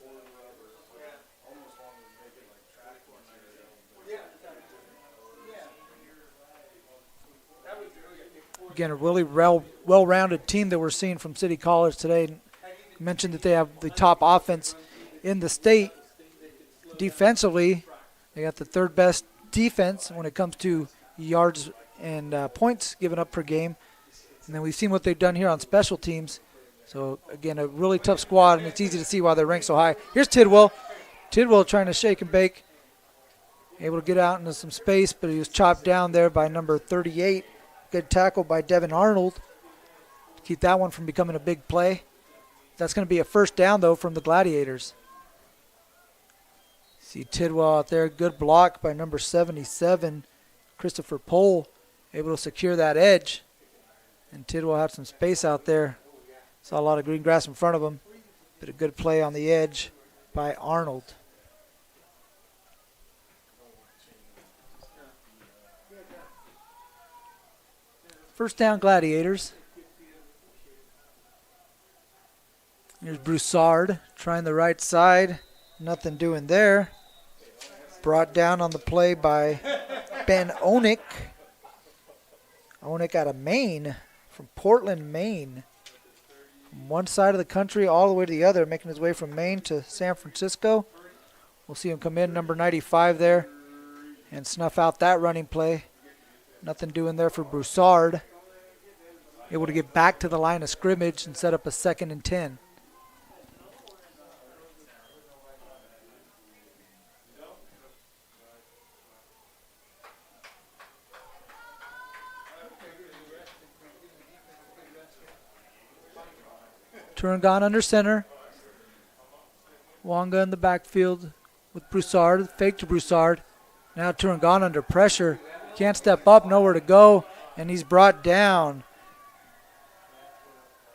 Again, a really well-rounded team that we're seeing from City College today. I mentioned that they have the top offense in the state. Defensively, they got the third best defense when it comes to yards and points given up per game. And then we've seen what they've done here on special teams. So, again, a really tough squad, and it's easy to see why they're ranked so high. Here's Tidwell. Tidwell trying to shake and bake. Able to get out into some space, but he was chopped down there by number 38. Good tackle by Devin Arnold. Keep that one from becoming a big play. That's going to be a first down, though, from the Gladiators. See Tidwell out there. Good block by number 77, Christopher Pohl, able to secure that edge. And Tidwell had some space out there. Saw a lot of green grass in front of him. But a good play on the edge by Arnold. First down, Gladiators. Here's Broussard trying the right side. Nothing doing there. Brought down on the play by Ben Onick. Onick out of Maine, from Portland, Maine. From one side of the country all the way to the other, making his way from Maine to San Francisco. We'll see him come in, number 95 there, and snuff out that running play. Nothing doing there for Broussard. Able to get back to the line of scrimmage and set up a 2nd and 10. Turangan under center. Wonga in the backfield with Broussard. Fake to Broussard. Now Turangan under pressure. Can't step up, nowhere to go, and he's brought down.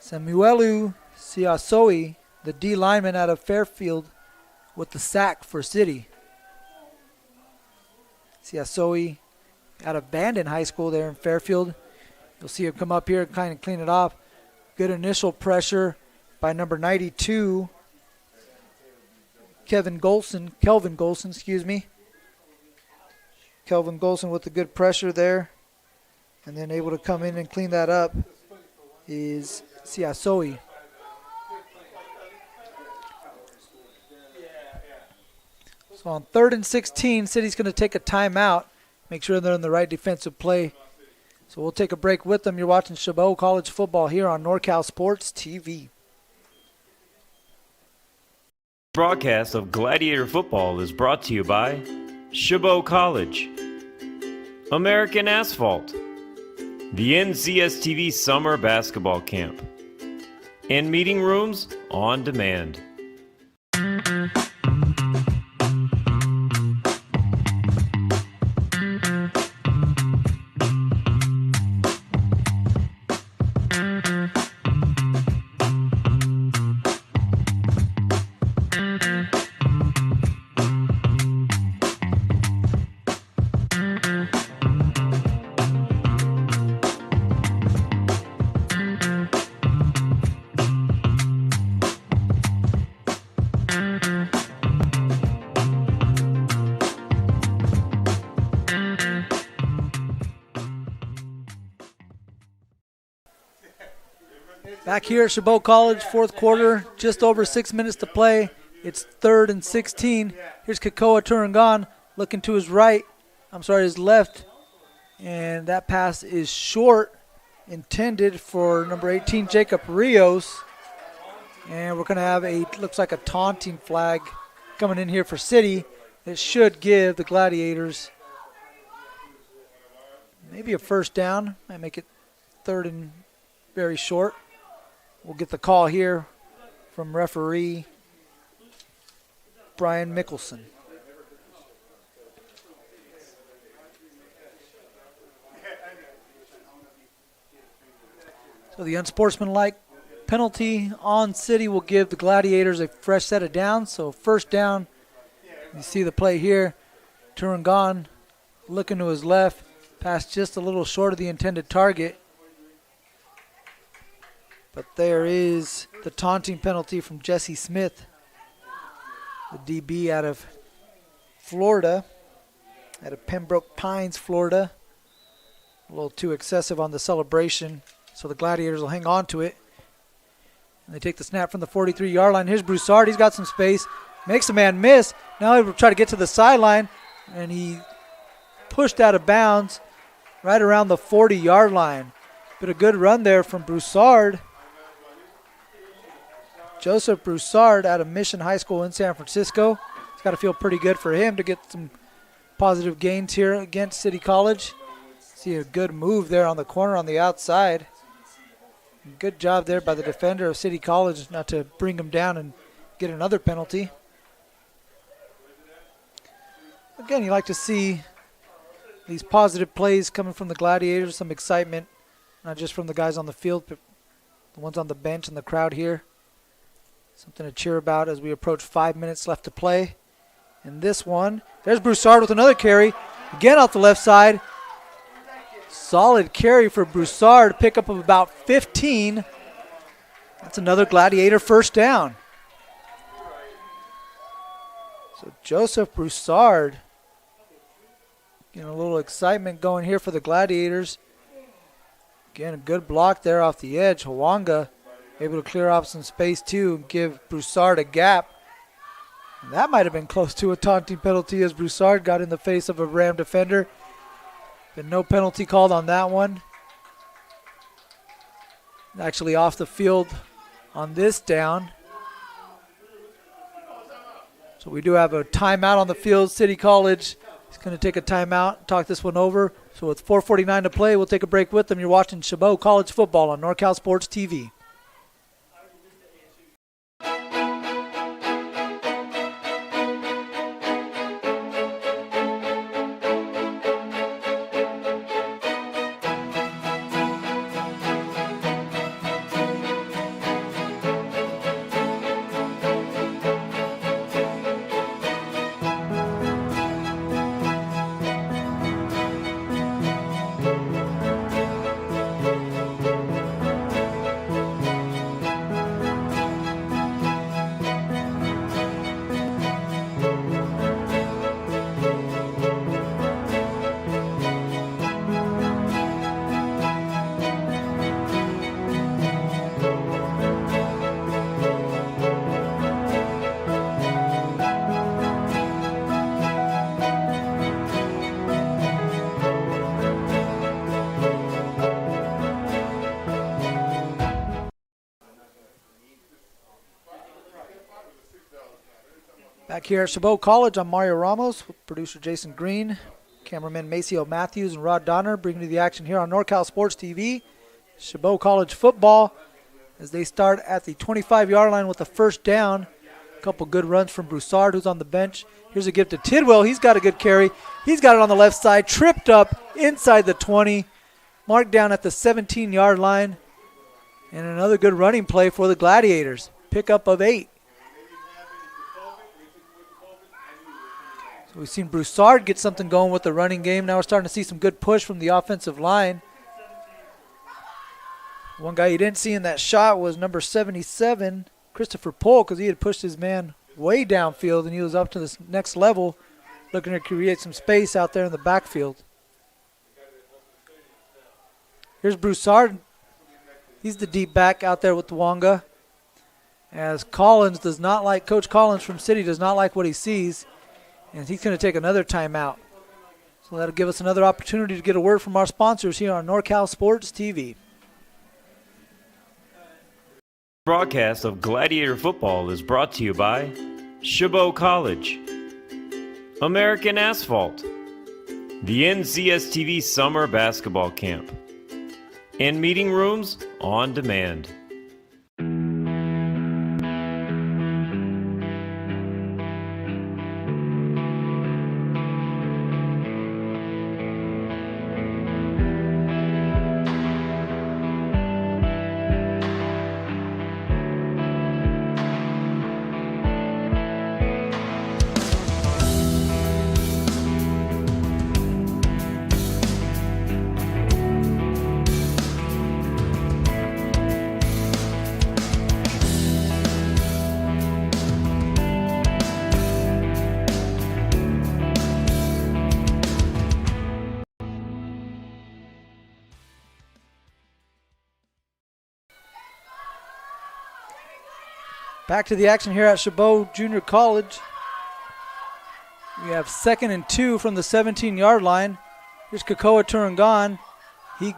Samuelu Siasoi, the D lineman out of Fairfield, with the sack for City. Siasoi out of Bandon High School there in Fairfield. You'll see him come up here and kind of clean it off. Good initial pressure by number 92, Kelvin Golson, excuse me. Kelvin Golson with the good pressure there. And then able to come in and clean that up is Siasoi. So on 3rd and 16, City's going to take a timeout. Make sure they're in the right defensive play. So we'll take a break with them. You're watching Chabot College football here on NorCal Sports TV. Broadcast of Gladiator football is brought to you by Chabot College, American Asphalt, the NCSTV Summer Basketball Camp, and Meeting Rooms on Demand. Back here at Chabot College, 4th quarter, just over 6 minutes to play. It's 3rd and 16. Here's Kakoa Turangan looking to his left. And that pass is short, intended for number 18, Jacob Rios. And we're going to have looks like a taunting flag coming in here for City. It should give the Gladiators maybe a first down. Might make it third and very short. We'll get the call here from referee Brian Mickelson. So the unsportsmanlike penalty on City will give the Gladiators a fresh set of downs. So first down, you see the play here. Turangan looking to his left, passed just a little short of the intended target. But there is the taunting penalty from Jesse Smith, the DB out of Florida, out of Pembroke Pines, Florida. A little too excessive on the celebration, so the Gladiators will hang on to it. And they take the snap from the 43-yard line. Here's Broussard. He's got some space. Makes a man miss. Now he will try to get to the sideline, and he pushed out of bounds right around the 40-yard line. But a good run there from Broussard. Joseph Broussard out of Mission High School in San Francisco. It's got to feel pretty good for him to get some positive gains here against City College. See a good move there on the corner on the outside. Good job there by the defender of City College not to bring him down and get another penalty. Again, you like to see these positive plays coming from the Gladiators, some excitement, not just from the guys on the field, but the ones on the bench and the crowd here. Something to cheer about as we approach 5 minutes left to play. And this one, there's Broussard with another carry. Again off the left side. Solid carry for Broussard, pickup of about 15. That's another Gladiator first down. So Joseph Broussard getting a little excitement going here for the Gladiators. Again, a good block there off the edge. Hawanga able to clear off some space too and give Broussard a gap. And that might have been close to a taunting penalty as Broussard got in the face of a Ram defender. But no penalty called on that one. Actually off the field on this down. So we do have a timeout on the field. City College is going to take a timeout, talk this one over. So with 4:49 to play, we'll take a break with them. You're watching Chabot College football on NorCal Sports TV. Back here at Chabot College, I'm Mario Ramos with producer Jason Green, cameraman Maceo Matthews and Rod Donner, bringing you the action here on NorCal Sports TV. Chabot College football as they start at the 25-yard line with a first down. A couple good runs from Broussard, who's on the bench. Here's a give to Tidwell. He's got a good carry. He's got it on the left side, tripped up inside the 20, marked down at the 17-yard line. And another good running play for the Gladiators. Pickup of 8. So we've seen Broussard get something going with the running game. Now we're starting to see some good push from the offensive line. One guy you didn't see in that shot was number 77, Christopher Pohl, because he had pushed his man way downfield and he was up to this next level, looking to create some space out there in the backfield. Here's Broussard. He's the deep back out there with Wonga. As Collins does not like, Coach Collins from City does not like what he sees. And he's going to take another timeout. So that'll give us another opportunity to get a word from our sponsors here on NorCal Sports TV. Broadcast of Gladiator football is brought to you by Chabot College, American Asphalt, the NCSTV Summer Basketball Camp, and meeting rooms on demand. Back to the action here at Chabot Junior College. We have 2nd and 2 from the 17-yard line. Here's Kakoa Turangan. He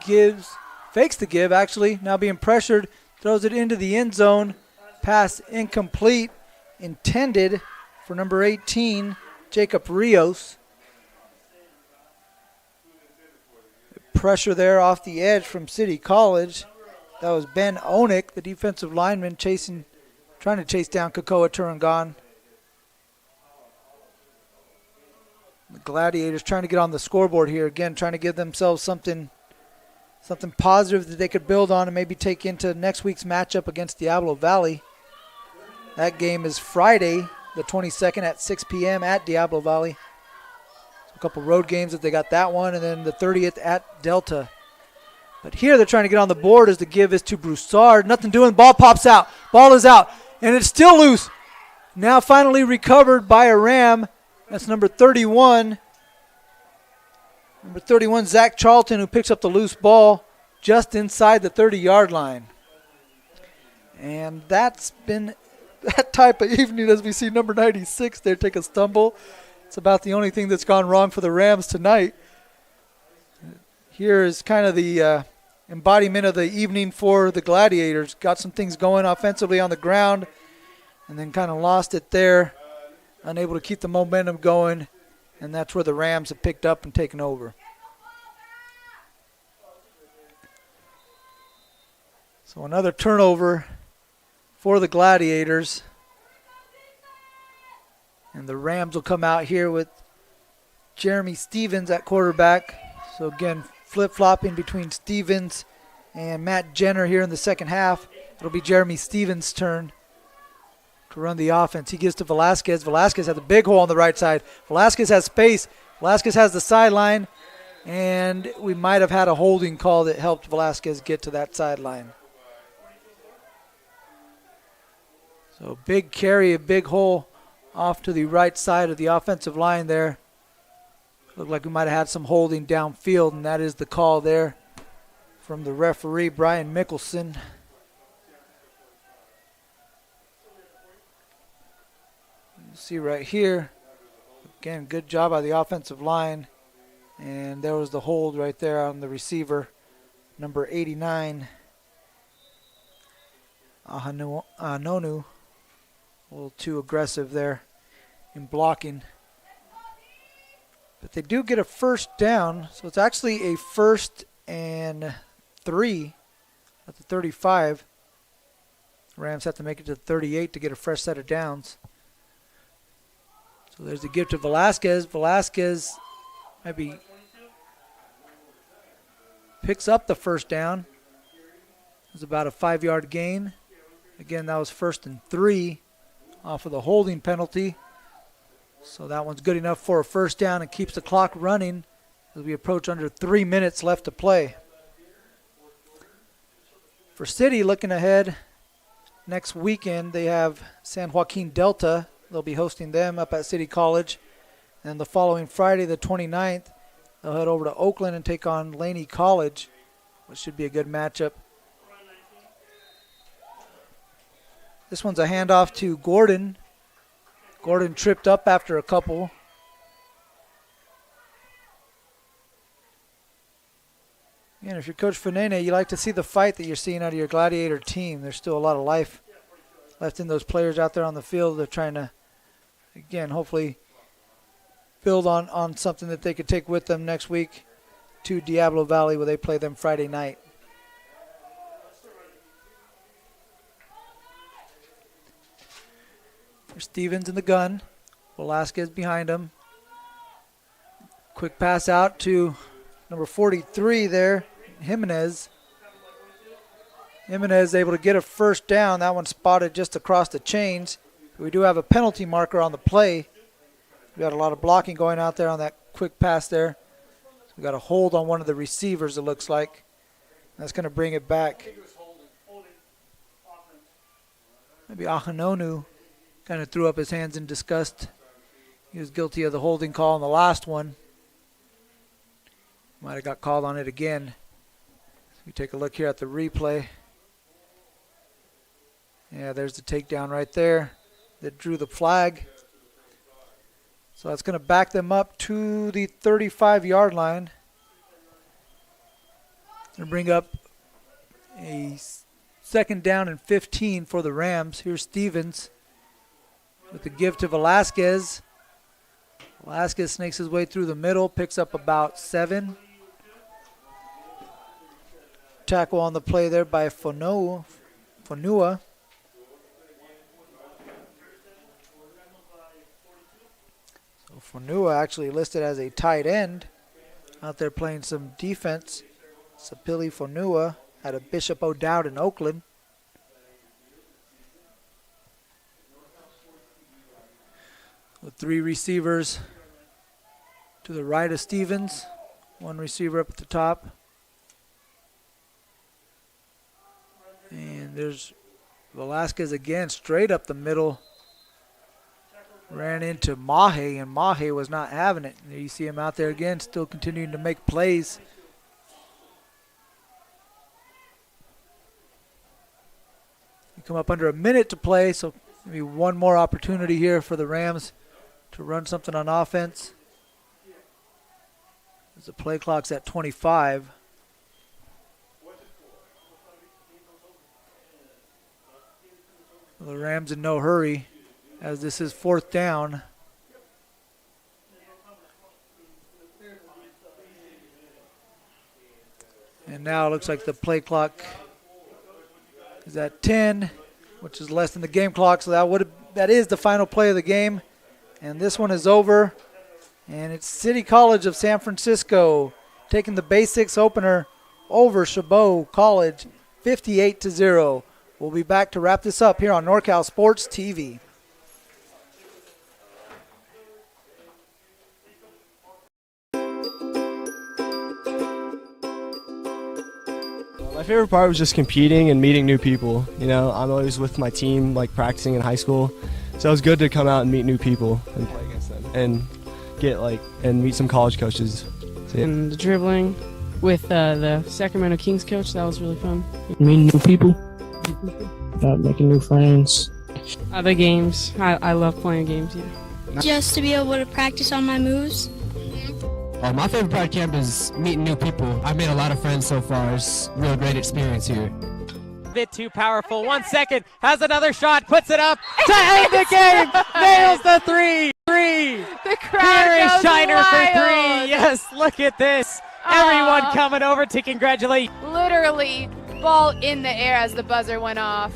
fakes the give actually, now being pressured, throws it into the end zone. Pass incomplete, intended for number 18, Jacob Rios. Pressure there off the edge from City College. That was Ben Onik, the defensive lineman, trying to chase down Kakoa Turangan. The Gladiators trying to get on the scoreboard here. Again, trying to give themselves something positive that they could build on and maybe take into next week's matchup against Diablo Valley. That game is Friday, the 22nd at 6 p.m. at Diablo Valley. So a couple road games if they got that one, and then the 30th at Delta. But here they're trying to get on the board as the give is to Broussard. Nothing doing. Ball pops out. Ball is out. And it's still loose. Now finally recovered by a Ram. That's number 31. Number 31, Zach Charlton, who picks up the loose ball just inside the 30-yard line. And that's been that type of evening as we see number 96 there take a stumble. It's about the only thing that's gone wrong for the Rams tonight. Here is kind of the embodiment of the evening for the Gladiators. Got some things going offensively on the ground and then kind of lost it there. Unable to keep the momentum going, and that's where the Rams have picked up and taken over. So another turnover for the Gladiators. And the Rams will come out here with Jeremy Stevens at quarterback. So again, flip-flopping between Stevens and Matt Jenner here in the second half. It'll be Jeremy Stevens' turn to run the offense. He gives to Velasquez. Velasquez has a big hole on the right side. Velasquez has space. Velasquez has the sideline, and we might have had a holding call that helped Velasquez get to that sideline. So big carry, a big hole off to the right side of the offensive line there. Looked like we might have had some holding downfield, and that is the call there from the referee, Brian Mickelson. You see right here, again, good job by the offensive line. And there was the hold right there on the receiver, number 89, Nonu. A little too aggressive there in blocking. But they do get a first down, so it's actually a 1st and 3 at the 35. Rams have to make it to 38 to get a fresh set of downs. So there's the give to Velasquez. Velasquez maybe picks up the first down. It was about a 5-yard gain. Again, that was 1st and 3 off of the holding penalty. So that one's good enough for a first down and keeps the clock running as we approach under 3 minutes left to play. For City, looking ahead, next weekend they have San Joaquin Delta. They'll be hosting them up at City College. And the following Friday, the 29th, they'll head over to Oakland and take on Laney College, which should be a good matchup. This one's a handoff to Gordon. Gordon tripped up after a couple. And if you're Coach Fanene, you like to see the fight that you're seeing out of your Gladiator team. There's still a lot of life left in those players out there on the field. They're trying to, again, hopefully build on something that they could take with them next week to Diablo Valley where they play them Friday night. There's Stevens in the gun. Velasquez behind him. Quick pass out to number 43 there, Jimenez. Jimenez able to get a first down. That one spotted just across the chains. We do have a penalty marker on the play. We got a lot of blocking going out there on that quick pass there. So we got a hold on one of the receivers, it looks like. That's going to bring it back. Maybe Ahanonu kind of threw up his hands in disgust. He was guilty of the holding call on the last one. Might have got called on it again. We take a look here at the replay. Yeah, there's the takedown right there that drew the flag. So that's going to back them up to the 35-yard line. Going to bring up a second down and 15 for the Rams. Here's Stevens with the give to Velasquez. Velasquez snakes his way through the middle, picks up about 7. Tackle on the play there by Fonua. So Fonua actually listed as a tight end. Out there playing some defense. Sapili Fonua out of Bishop O'Dowd in Oakland. With 3 receivers to the right of Stevens. 1 receiver up at the top. And there's Velasquez again, straight up the middle. Ran into Mahe, and Mahe was not having it. And you see him out there again, still continuing to make plays. We come up under a minute to play, so maybe one more opportunity here for the Rams to run something on offense. As the play clock's at 25. The Rams in no hurry as this is 4th down. And now it looks like the play clock is at 10, which is less than the game clock. So that is the final play of the game. And this one is over. And it's City College of San Francisco taking the Basics opener over Chabot College 58-0. We'll be back to wrap this up here on NorCal Sports TV. My favorite part was just competing and meeting new people. You know, I'm always with my team, like practicing in high school. So it was good to come out and meet new people and play against them and and meet some college coaches. So, yeah. And the dribbling with the Sacramento Kings coach, that was really fun. Meeting new people. Making new friends. The games. I love playing games, yeah. Just to be able to practice on my moves. My favorite part of camp is meeting new people. I've made a lot of friends so far. It's a real great experience here. Bit too powerful. 1 second. Has another shot. Puts it up to end the game. Nails the 3. The crowd Here is goes Shiner wild. for 3. Yes, look at this. Everyone coming over to congratulate. Literally, ball in the air as the buzzer went off.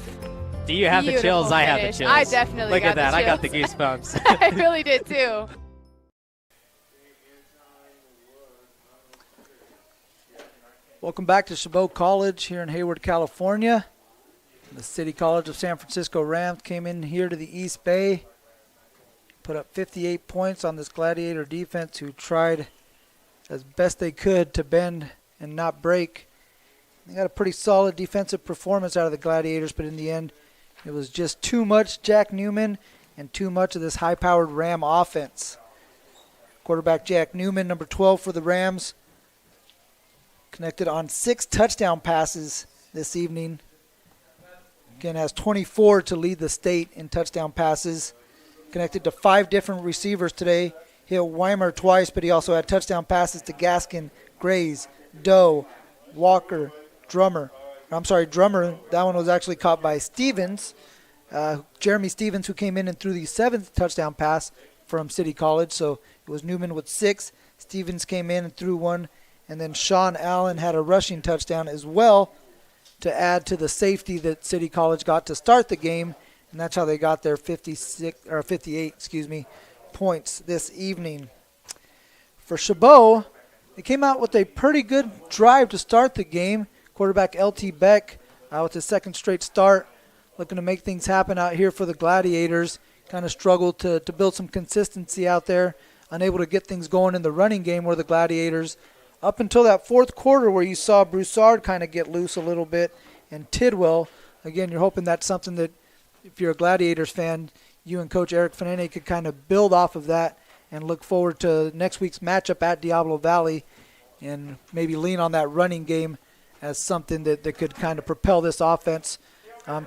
Do you have the chills? I have the chills. I definitely Look got at that. the I got the chills. goosebumps. I really did too. Welcome back to Chabot College here in Hayward, California. The City College of San Francisco Rams came in here to the East Bay, put up 58 points on this Gladiator defense who tried as best they could to bend and not break. They got a pretty solid defensive performance out of the Gladiators, but in the end, it was just too much Jack Newman and too much of this high-powered Ram offense. Quarterback Jack Newman, number 12 for the Rams, connected on 6 touchdown passes this evening. Again, has 24 to lead the state in touchdown passes. Connected to 5 different receivers today. Hit Weimer twice, but he also had touchdown passes to Gaskin, Grays, Doe, Walker, Drummer. Drummer. That one was actually caught by Stevens. Jeremy Stevens, who came in and threw the 7th touchdown pass from City College. So it was Newman with 6. Stevens came in and threw 1. And then Sean Allen had a rushing touchdown as well to add to the safety that City College got to start the game. And that's how they got their 58, points this evening. For Chabot, they came out with a pretty good drive to start the game. Quarterback L.T. Beck with his second straight start, looking to make things happen out here for the Gladiators. Kind of struggled to build some consistency out there, unable to get things going in the running game where the Gladiators, up until that fourth quarter where you saw Broussard kind of get loose a little bit, and Tidwell, again, you're hoping that's something that if you're a Gladiators fan, you and Coach Eric Fanene could kind of build off of that and look forward to next week's matchup at Diablo Valley and maybe lean on that running game as something that could kind of propel this offense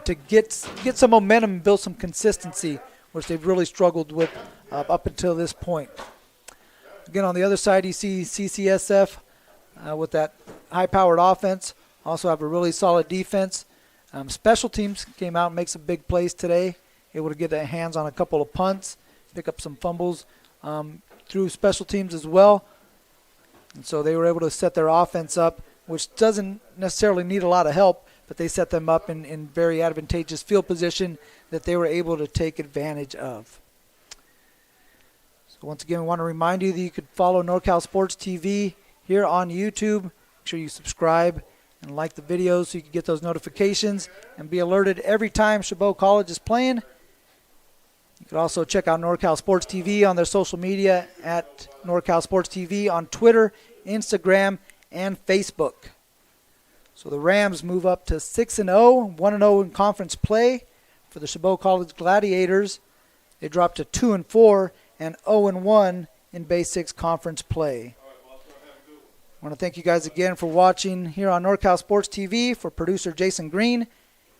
to get some momentum and build some consistency, which they've really struggled with up until this point. Again, on the other side, you see CCSF with that high-powered offense. Also have a really solid defense. Special teams came out and make some big plays today, able to get their hands on a couple of punts, pick up some fumbles through special teams as well. And so they were able to set their offense up, which doesn't necessarily need a lot of help, but they set them up in very advantageous field position that they were able to take advantage of. So once again, we want to remind you that you could follow NorCal Sports TV here on YouTube. Make sure you subscribe and like the videos so you can get those notifications and be alerted every time Chabot College is playing. You can also check out NorCal Sports TV on their social media at NorCal Sports TV on Twitter, Instagram, and Facebook. So the Rams move up to 6-0, 1-0 in conference play. For the Chabot College Gladiators, they drop to 2-4 and 0-1 in Base 6 conference play. I want to thank you guys again for watching here on NorCal Sports TV. For producer Jason Green,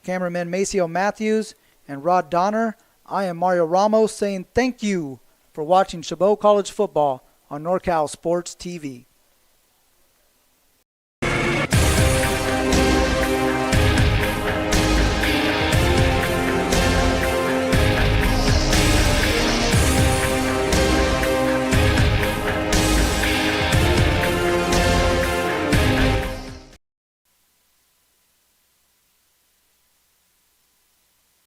cameraman Maceo Matthews, and Rod Donner, I am Mario Ramos saying thank you for watching Chabot College football on NorCal Sports TV.